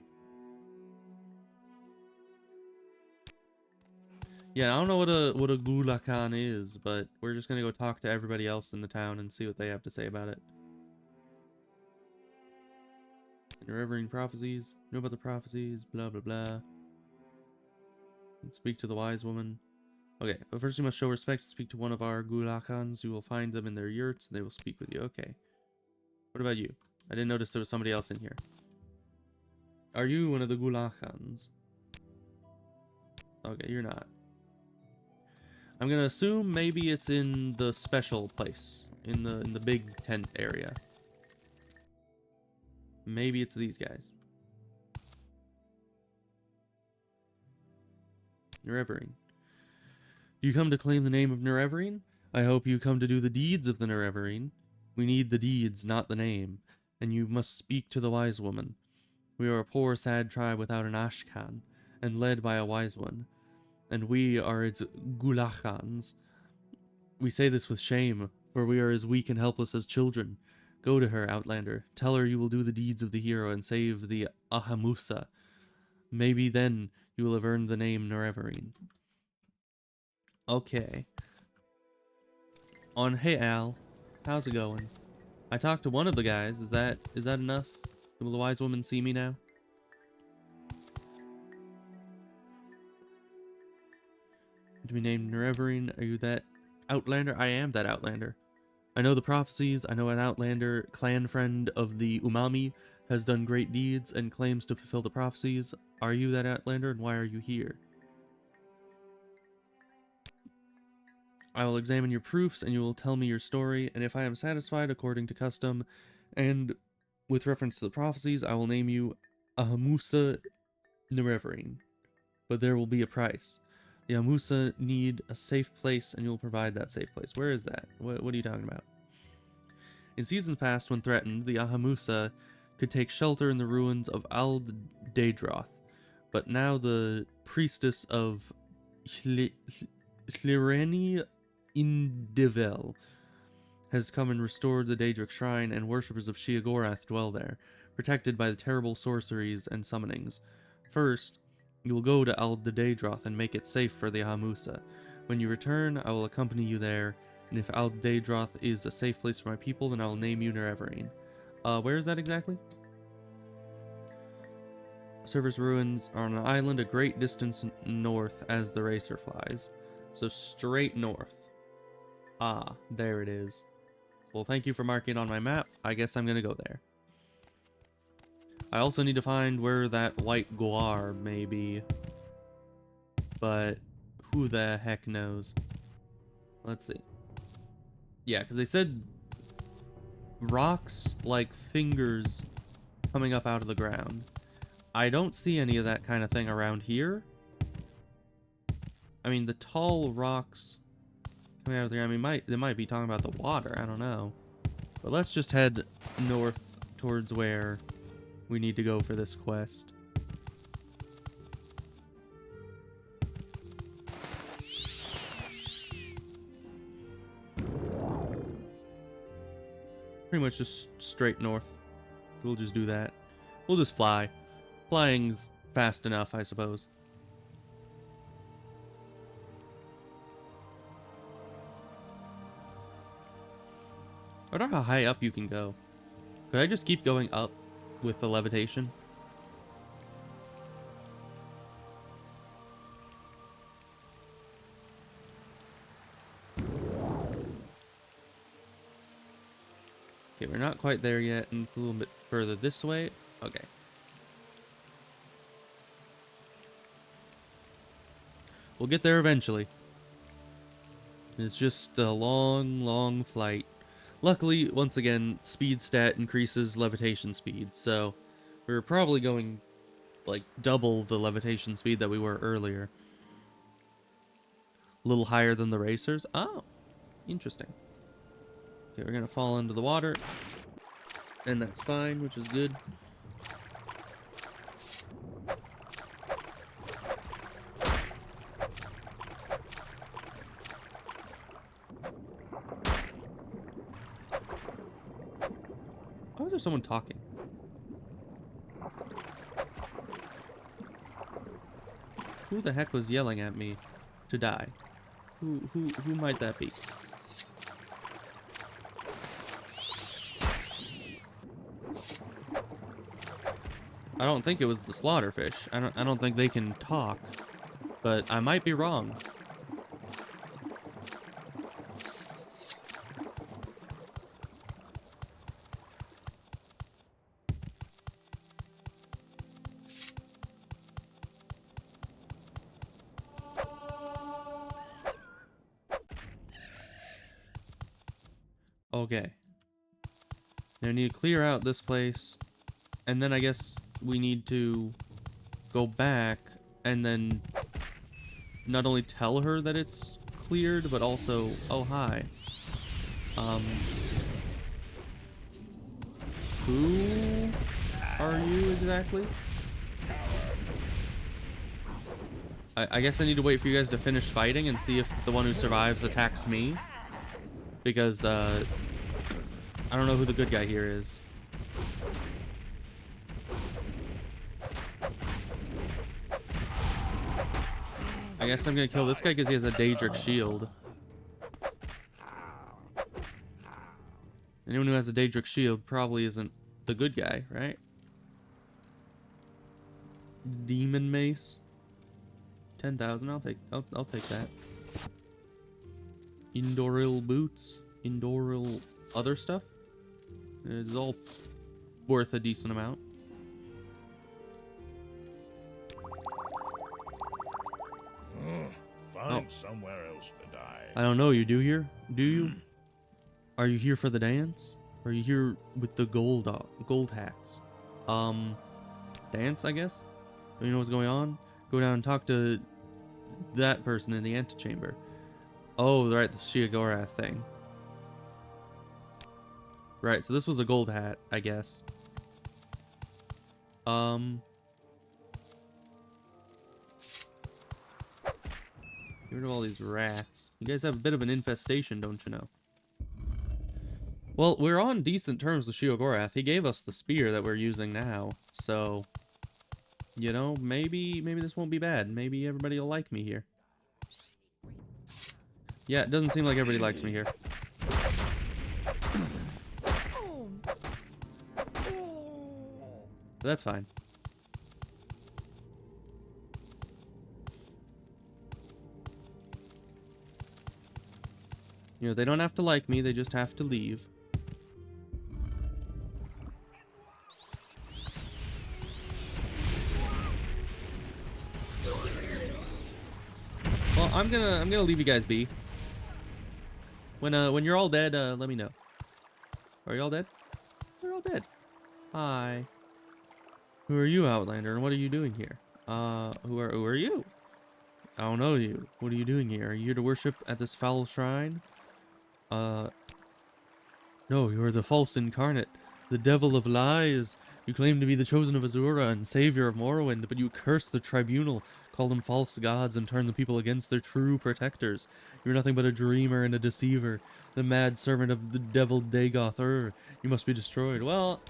Yeah, I don't know what a Gulakan is, but we're just gonna go talk to everybody else in the town and see what they have to say about it. Irreverent prophecies, know about the prophecies, blah blah blah. Speak to the wise woman. Okay, but first you must show respect and speak to one of our Gulakans. You will find them in their yurts and they will speak with you. Okay. What about you? I didn't notice there was somebody else in here. Are you one of the Gulakans? Okay, you're not. I'm gonna assume maybe it's in the special place, in the big tent area. Maybe it's these guys. Nerevarine. You come to claim the name of Nerevarine? I hope you come to do the deeds of the Nerevarine. We need the deeds, not the name, and you must speak to the wise woman. We are a poor, sad tribe without an Ashkan, and led by a wise one, and we are its Gulachans. We say this with shame, for we are as weak and helpless as children. Go to her, Outlander. Tell her you will do the deeds of the hero and save the Ahamusa. Maybe then you will have earned the name Nerevarine. Okay. Hey Al, how's it going? I talked to one of the guys. Is that enough? Will the wise woman see me now? To be named Nerevarine, are you that Outlander? I am that Outlander. I know the prophecies. I know an Outlander, clan friend of the Umami, has done great deeds and claims to fulfill the prophecies. Are you that Outlander, and why are you here? I will examine your proofs, and you will tell me your story, and if I am satisfied according to custom, and with reference to the prophecies, I will name you Ahamusa Nerevarine. But there will be a price. The Ahamusa need a safe place, and you will provide that safe place. Where is that? What are you talking about? In seasons past, when threatened, the Ahamusa could take shelter in the ruins of Al-Daedroth, but now the priestess of Hlireni Indivel has come and restored the Daedric Shrine, and worshippers of Sheogorath dwell there, protected by the terrible sorceries and summonings. First, you will go to Al-Daedroth and make it safe for the Ahamusa. When you return, I will accompany you there, and if Al-Daedroth is a safe place for my people, then I will name you Nerevarine. Where is that exactly? Surface ruins are on an island a great distance north as the racer flies. So straight north. Ah, there it is. Well, thank you for marking it on my map. I guess I'm gonna go there. I also need to find where that white guar may be. But who the heck knows? Let's see. Yeah, because they said rocks like fingers coming up out of the ground. I don't see any of that kind of thing around here. I mean, the tall rocks coming out of the ground, I mean, they might be talking about the water. I don't know. But let's just head north towards where we need to go for this quest. Pretty much just straight north. We'll just do that. We'll just fly. Flying's fast enough, I suppose. I don't know how high up you can go. Could I just keep going up with the levitation? Okay, we're not quite there yet, and a little bit further this way. Okay. We'll get there eventually. It's just a long, long flight. Luckily, once again, speed stat increases levitation speed, so we were probably going like double the levitation speed that we were earlier. A little higher than the racers. Oh, interesting. Okay, we're gonna fall into the water, and that's fine, which is good. Why was there someone talking? Who the heck was yelling at me to die? Who might that be? I don't think it was the slaughterfish. I don't think they can talk, but I might be wrong. Okay. Now I need to clear out this place, and then I guess we need to go back and then not only tell her that it's cleared, but also, oh, hi. Who are you exactly? I guess I need to wait for you guys to finish fighting and see if the one who survives attacks me. Because, I don't know who the good guy here is. I guess I'm gonna kill this guy because he has a Daedric shield. Anyone who has a Daedric shield probably isn't the good guy, right? Demon mace. 10,000. I'll take that. Indoril boots. Indoril other stuff. It's all worth a decent amount. Find somewhere else to die. I don't know. You do here? Do you? Are you here for the dance? Or are you here with the gold hats? Dance, I guess? Do you know what's going on? Go down and talk to that person in the antechamber. Oh, right, the Sheogorath thing. Right, so this was a gold hat, I guess. Get rid of all these rats. You guys have a bit of an infestation, don't you know? Well, we're on decent terms with Sheogorath. He gave us the spear that we're using now, so... You know, maybe this won't be bad. Maybe everybody will like me here. Yeah, it doesn't seem like everybody likes me here. But that's fine. You know, they don't have to like me, they just have to leave. Well, I'm gonna leave you guys be. When you're all dead, let me know. Are you all dead? They're all dead. Hi. Who are you, Outlander, and what are you doing here? Who are you? I don't know you. What are you doing here? Are you here to worship at this foul shrine? No, you are the false incarnate, the devil of lies. You claim to be the chosen of Azura and savior of Morrowind, but you curse the tribunal, call them false gods, and turn the people against their true protectors. You're nothing but a dreamer and a deceiver, the mad servant of the devil Dagoth. You must be destroyed. Well,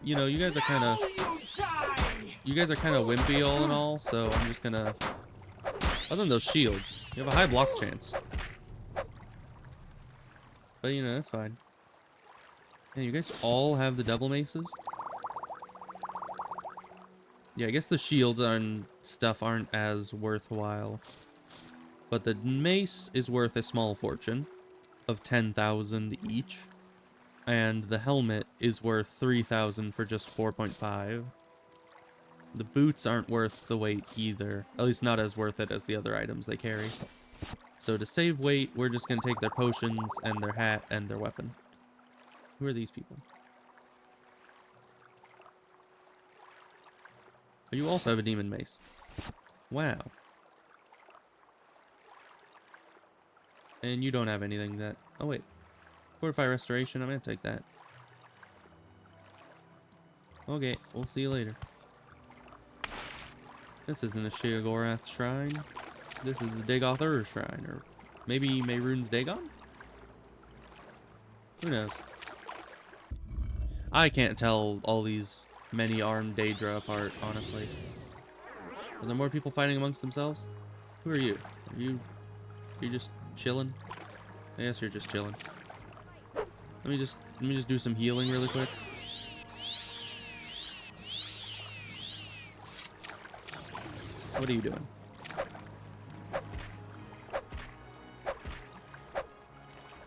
you know, you guys are kind of wimpy all in all, so I'm just gonna. Other than those shields, you have a high block chance. But you know, that's fine. And you guys all have the devil maces? Yeah, I guess the shields and stuff aren't as worthwhile. But the mace is worth a small fortune of 10,000 each. And the helmet is worth 3,000 for just 4.5. The boots aren't worth the weight either. At least not as worth it as the other items they carry. So to save weight, we're just going to take their potions and their hat and their weapon. Who are these people? Oh, you also have a demon mace. Wow. And you don't have anything that... Oh, wait. Fortify Restoration. I'm going to take that. Okay, we'll see you later. This isn't a Sheogorath shrine. This is the Dagoth Ur shrine. Or maybe Mehrunes Dagon? Who knows? I can't tell all these many-armed Daedra apart, honestly. Are there more people fighting amongst themselves? Who are you? Are you just chilling? I guess you're just chilling. Let me just do some healing really quick. What are you doing?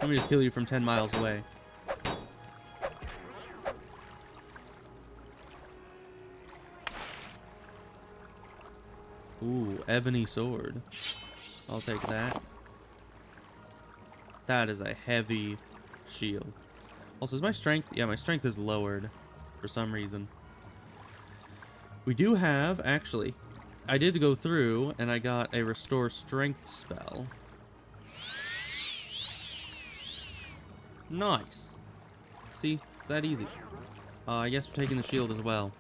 Let me just kill you from 10 miles away. Ooh, ebony sword. I'll take that. That is a heavy shield. Also, is my strength? Yeah, my strength is lowered for some reason. We do have, actually, I did go through and I got a restore strength spell. Nice. See, it's that easy. I guess we're taking the shield as well.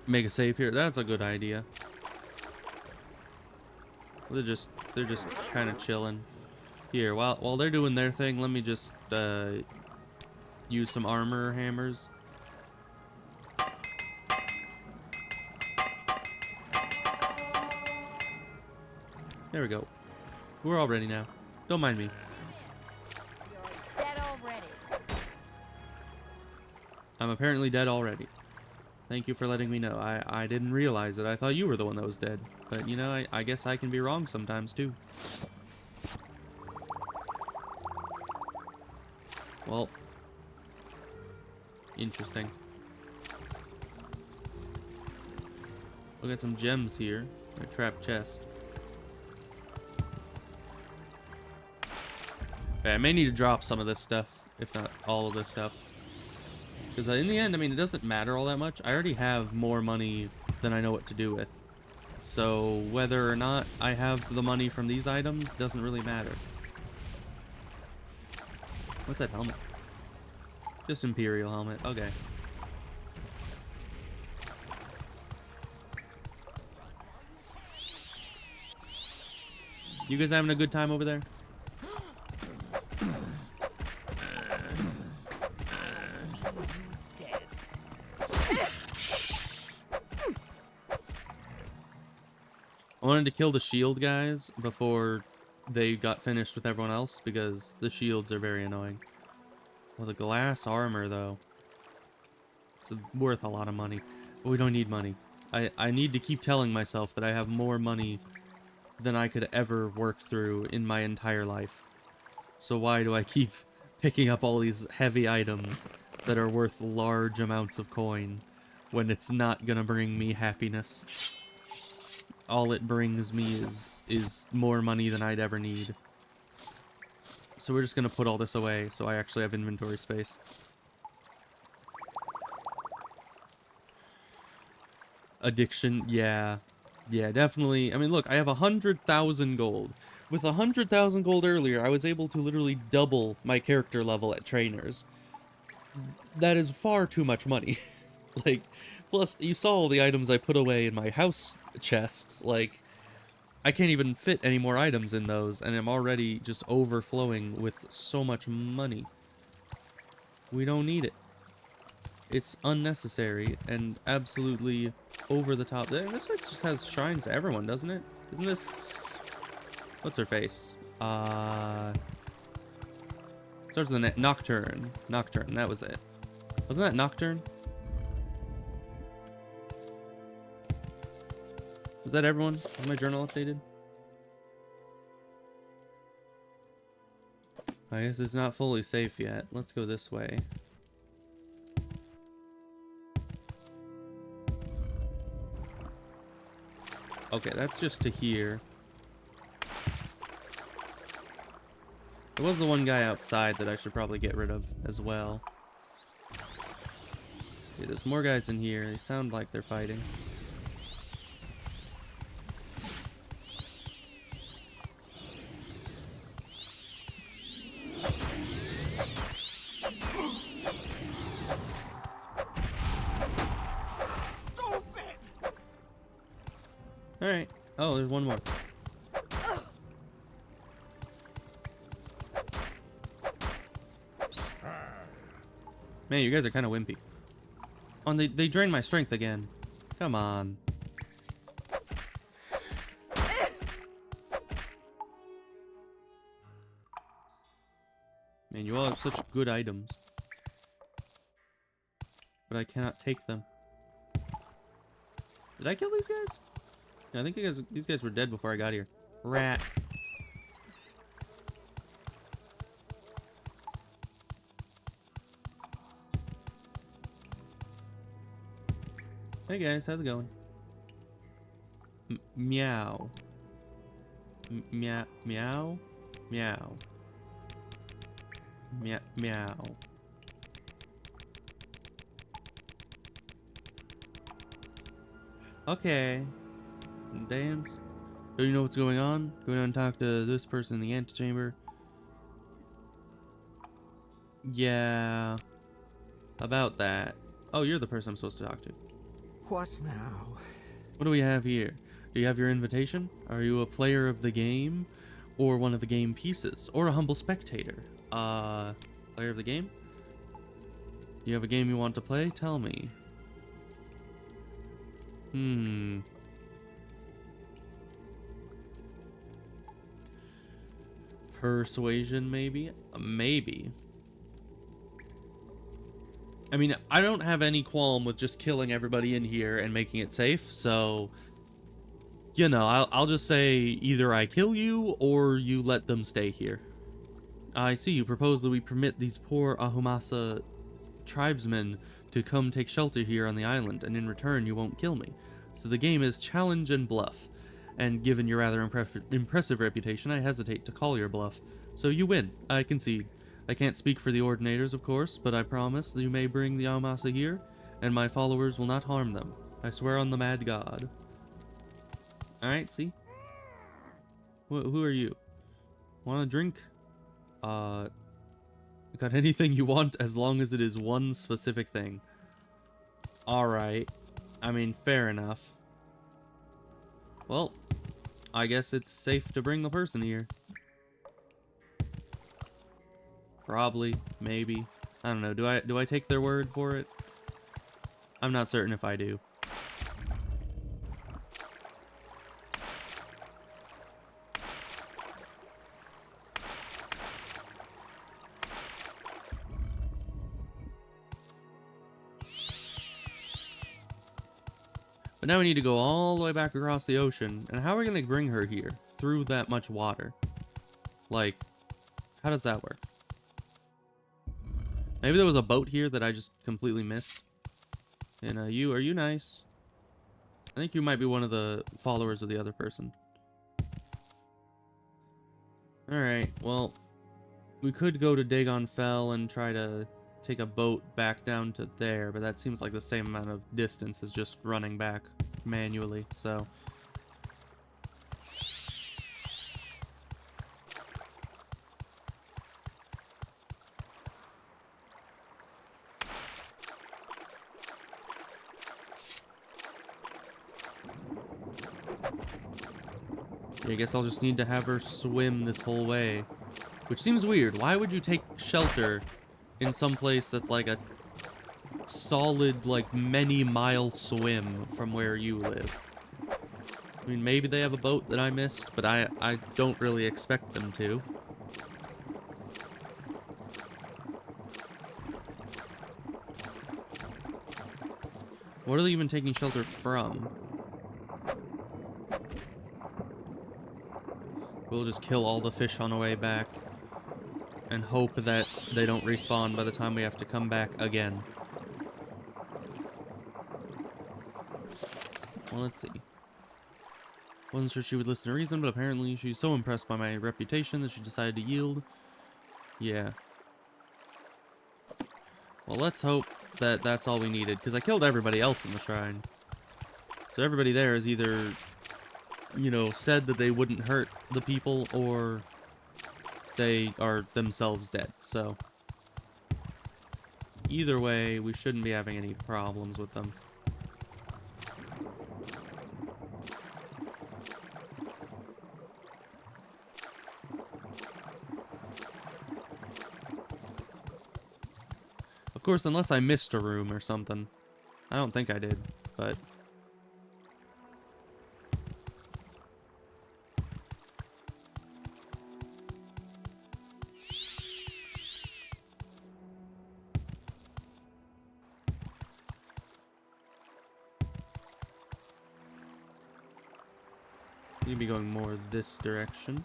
Make a save here. That's a good idea. They're just kind of chilling. Here, while they're doing their thing, let me just use some armor hammers. There we go. We're all ready now. Don't mind me. You're dead already. I'm apparently dead already. Thank you for letting me know. I didn't realize it. I thought you were the one that was dead. But, you know, I guess I can be wrong sometimes, too. Well. Interesting. We'll get some gems here. A trap chest. Okay, I may need to drop some of this stuff, if not all of this stuff. Because in the end, I mean, it doesn't matter all that much. I already have more money than I know what to do with. So whether or not I have the money from these items doesn't really matter. What's that helmet? Just Imperial helmet. Okay. You guys having a good time over there? I wanted to kill the shield guys before they got finished with everyone else because the shields are very annoying. Well, the glass armor, though. It's worth a lot of money. But we don't need money. I need to keep telling myself that I have more money than I could ever work through in my entire life. So why do I keep picking up all these heavy items that are worth large amounts of coin when it's not gonna bring me happiness? All it brings me is more money than I'd ever need. So we're just gonna put all this away so I actually have inventory space. Addiction, yeah. Yeah, definitely. I mean, look, I have 100,000 gold. With 100,000 gold earlier, I was able to literally double my character level at trainers. That is far too much money. Like, plus, you saw all the items I put away in my house chests. Like, I can't even fit any more items in those, and I'm already just overflowing with so much money. We don't need it. It's unnecessary and absolutely over the top. This place just has shrines to everyone, doesn't it? Isn't this... What's her face? Starts with a Nocturne. Nocturne, that was it. Wasn't that Nocturne? Was that everyone? Was my journal updated? I guess it's not fully safe yet. Let's go this way. Okay, that's just to here. There was the one guy outside that I should probably get rid of as well. Okay, there's more guys in here. They sound like they're fighting. Alright. Oh, there's one more. Man, you guys are kind of wimpy. Oh, and they drain my strength again. Come on. Man, you all have such good items. But I cannot take them. Did I kill these guys? I think these guys were dead before I got here. Rat. Hey guys, how's it going? Meow. Meow. Meow. Meow. Meow. Meow. Okay. Dams. Do you know what's going on? Go down and talk to this person in the antechamber. Yeah. About that. Oh, you're the person I'm supposed to talk to. What now? What do we have here? Do you have your invitation? Are you a player of the game? Or one of the game pieces? Or a humble spectator? Player of the game? You have a game you want to play? Tell me. Persuasion, maybe? Maybe. I mean, I don't have any qualm with just killing everybody in here and making it safe, so... You know, I'll just say either I kill you or you let them stay here. I see you propose that we permit these poor Ahumasa tribesmen to come take shelter here on the island, and in return you won't kill me. So the game is challenge and bluff. And given your rather impressive reputation, I hesitate to call your bluff. So you win. I concede. I can't speak for the Ordinators, of course, but I promise that you may bring the Ahumasa here, and my followers will not harm them. I swear on the Mad God. Alright, see? Who are you? Want a drink? Got anything you want as long as it is one specific thing. Alright. I mean, fair enough. Well, I guess it's safe to bring the person here. Probably, maybe. I don't know. Do I take their word for it? I'm not certain if I do. But now we need to go all the way back across the ocean. And how are we going to bring her here? Through that much water? Like, how does that work? Maybe there was a boat here that I just completely missed. And are you nice? I think you might be one of the followers of the other person. Alright, well, we could go to Dagon Fell and try to take a boat back down to there, but that seems like the same amount of distance as just running back manually, so... I guess I'll just need to have her swim this whole way. Which seems weird. Why would you take shelter in some place that's like a solid, like, many-mile swim from where you live? I mean, maybe they have a boat that I missed, but I don't really expect them to. What are they even taking shelter from? We'll just kill all the fish on the way back and hope that they don't respawn by the time we have to come back again. Well, let's see. Wasn't sure she would listen to reason, but apparently she's so impressed by my reputation that she decided to yield. Yeah. Well, let's hope that that's all we needed, because I killed everybody else in the shrine. So everybody there is either, you know, said that they wouldn't hurt the people, or they are themselves dead. So either way, we shouldn't be having any problems with them. Of course, unless I missed a room or something. I don't think I did, but... You'd be going more this direction.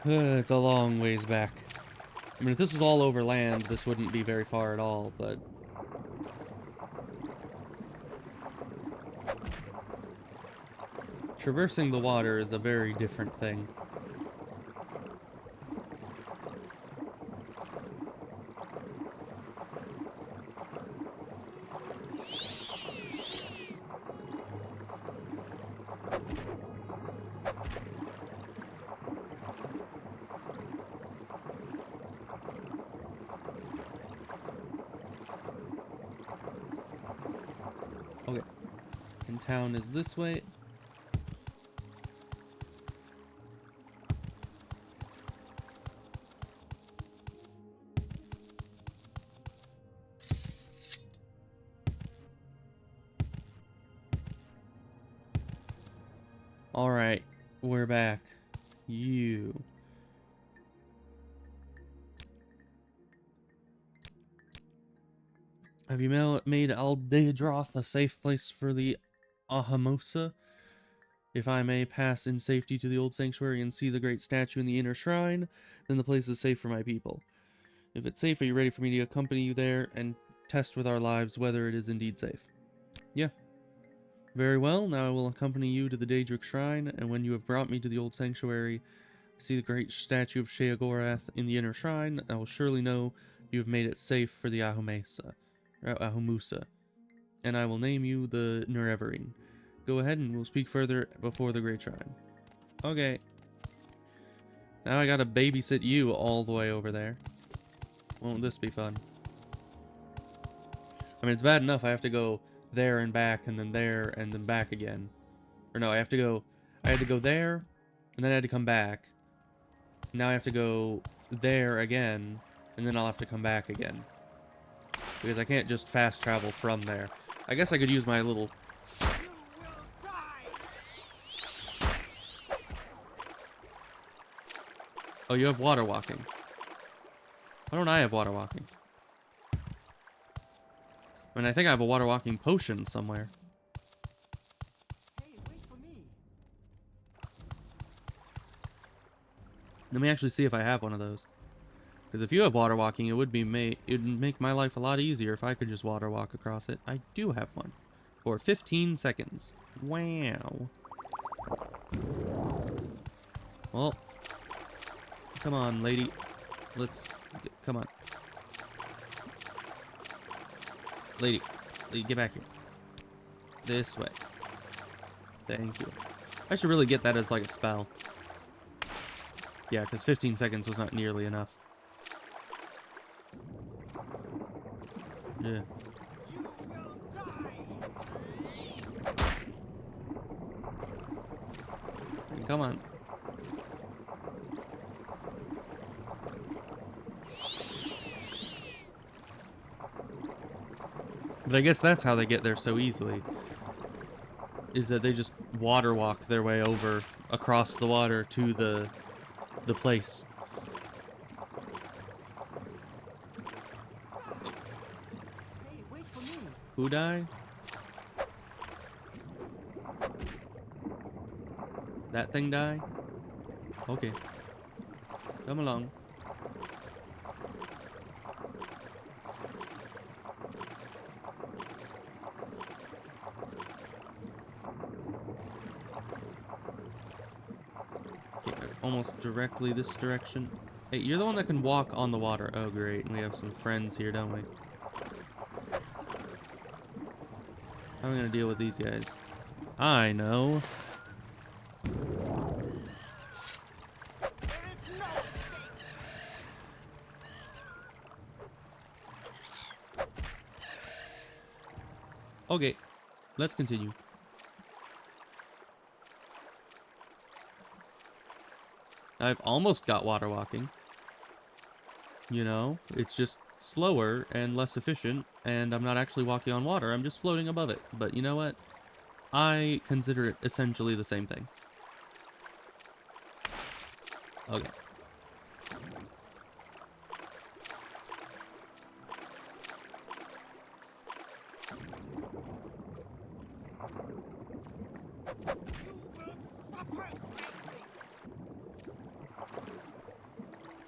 It's a long ways back. I mean, if this was all over land, this wouldn't be very far at all, but... traversing the water is a very different thing. Okay. And town is this way. Alright, we're back. You. Have you made Aldeadroth a safe place for the Ahamosa? If I may pass in safety to the old sanctuary and see the great statue in the inner shrine, then the place is safe for my people. If it's safe, are you ready for me to accompany you there and test with our lives whether it is indeed safe? Yeah. Very well, now I will accompany you to the Daedric Shrine, and when you have brought me to the old sanctuary, see the great statue of Sheogorath in the inner shrine, I will surely know you have made it safe for the Ahamusa, and I will name you the Nureverine. Go ahead and we'll speak further before the great shrine. Okay. Now I gotta babysit you all the way over there. Won't this be fun? I mean, it's bad enough I have to go there and back, and then there, and then back again. Or no, I had to go there, and then I had to come back. Now I have to go there again, and then I'll have to come back again. Because I can't just fast travel from there. I guess I could use my little... Oh, you have water walking. Why don't I have water walking? I mean, I think I have a water walking potion somewhere. Hey, wait for me. Let me actually see if I have one of those. Because if you have water walking, it'd make my life a lot easier if I could just water walk across it. I do have one. For 15 seconds. Wow. Well. Come on, lady. Come on. Lady, get back here. This way. Thank you. I should really get that as like a spell. Yeah, because 15 seconds was not nearly enough. Yeah. Come on. But I guess that's how they get there so easily. Is that they just water walk their way over across the water to the place. Hey, wait for me. Who die? That thing die? Okay. Come along. Okay, almost directly this direction. Hey, you're the one that can walk on the water. Oh, great. We have some friends here, don't we? How am I going to deal with these guys? I know. Okay, let's continue. I've almost got water walking. You know, it's just slower and less efficient, and I'm not actually walking on water, I'm just floating above it. But you know what? I consider it essentially the same thing. Okay.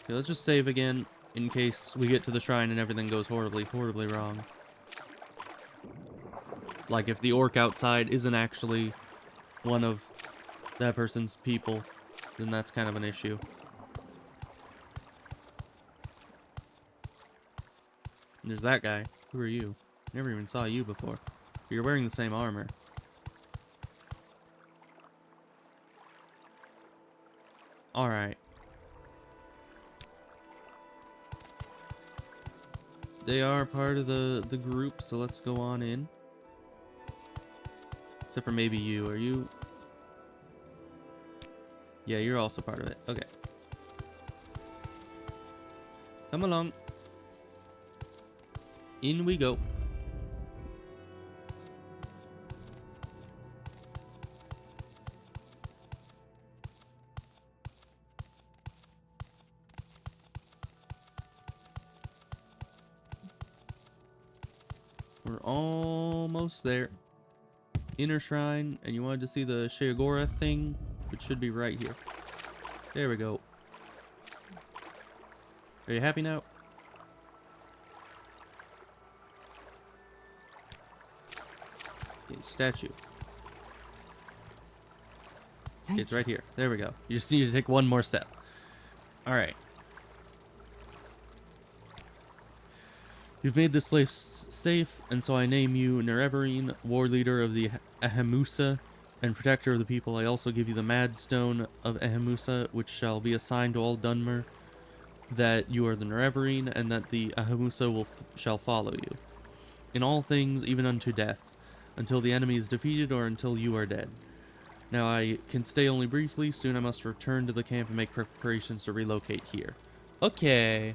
Okay, let's just save again in case we get to the shrine and everything goes horribly, horribly wrong. Like if the orc outside isn't actually one of that person's people, then that's kind of an issue. And there's that guy. Who are you? Never even saw you before. But you're wearing the same armor. Alright. They are part of the group, so let's go on in. Except for maybe you. Are you? Yeah, you're also part of it. Okay. Come along. In we go. We're almost there. Inner shrine, and you wanted to see the Sheogora thing, which should be right here. There we go. Are you happy now? Okay, statue. It's right here. There we go. You just need to take one more step. Alright. You've made this place safe, and so I name you Nerevarine, war leader of the Ahemusa, and protector of the people. I also give you the Mad Stone of Ahemusa, which shall be a sign to all Dunmer that you are the Nerevarine, and that the Ahemusa shall follow you. In all things, even unto death, until the enemy is defeated or until you are dead. Now I can stay only briefly, soon I must return to the camp and make preparations to relocate here. Okay.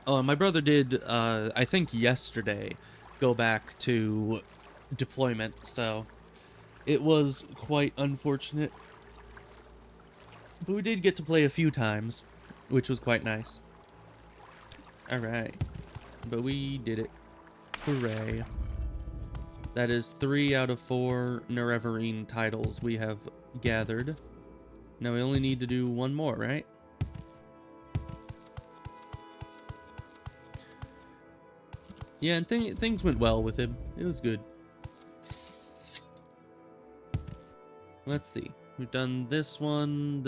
Oh, and my brother did, I think yesterday, go back to deployment, so it was quite unfortunate. But we did get to play a few times, which was quite nice. Alright. But we did it. Hooray. That is 3 out of 4 Nerevarine titles we have gathered. Now we only need to do one more, right? Yeah, and things went well with him. It was good. Let's see. We've done this one,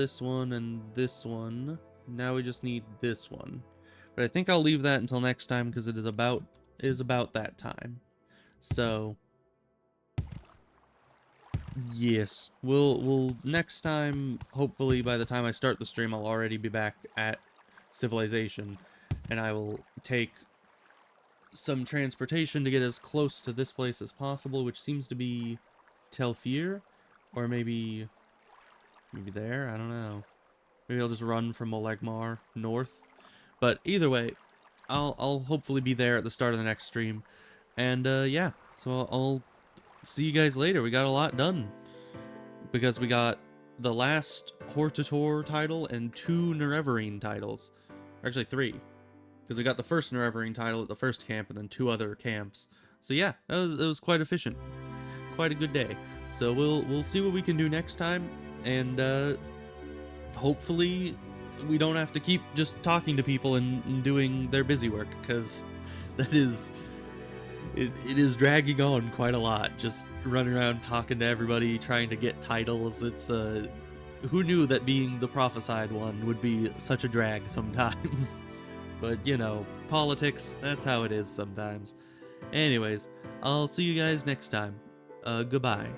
and this one. Now we just need this one. But I think I'll leave that until next time because it is about that time. So yes, we'll next time, hopefully by the time I start the stream I'll already be back at Civilization, and I will take some transportation to get as close to this place as possible, which seems to be Telfir, or maybe there, I don't know. Maybe I'll just run from Olegmar north. But either way, I'll hopefully be there at the start of the next stream. And yeah, so I'll see you guys later. We got a lot done. Because we got the last Hortator title and 2 Nerevarine titles. Actually 3. Because we got the first Nerevarine title at the first camp and then 2 other camps. So yeah, it was quite efficient. Quite a good day. So we'll see what we can do next time. And hopefully we don't have to keep just talking to people and doing their busy work, because that is it is dragging on quite a lot, just running around talking to everybody, trying to get titles. It's who knew that being the prophesied one would be such a drag sometimes. But you know, politics, that's how it is sometimes. Anyways, I'll see you guys next time. Goodbye.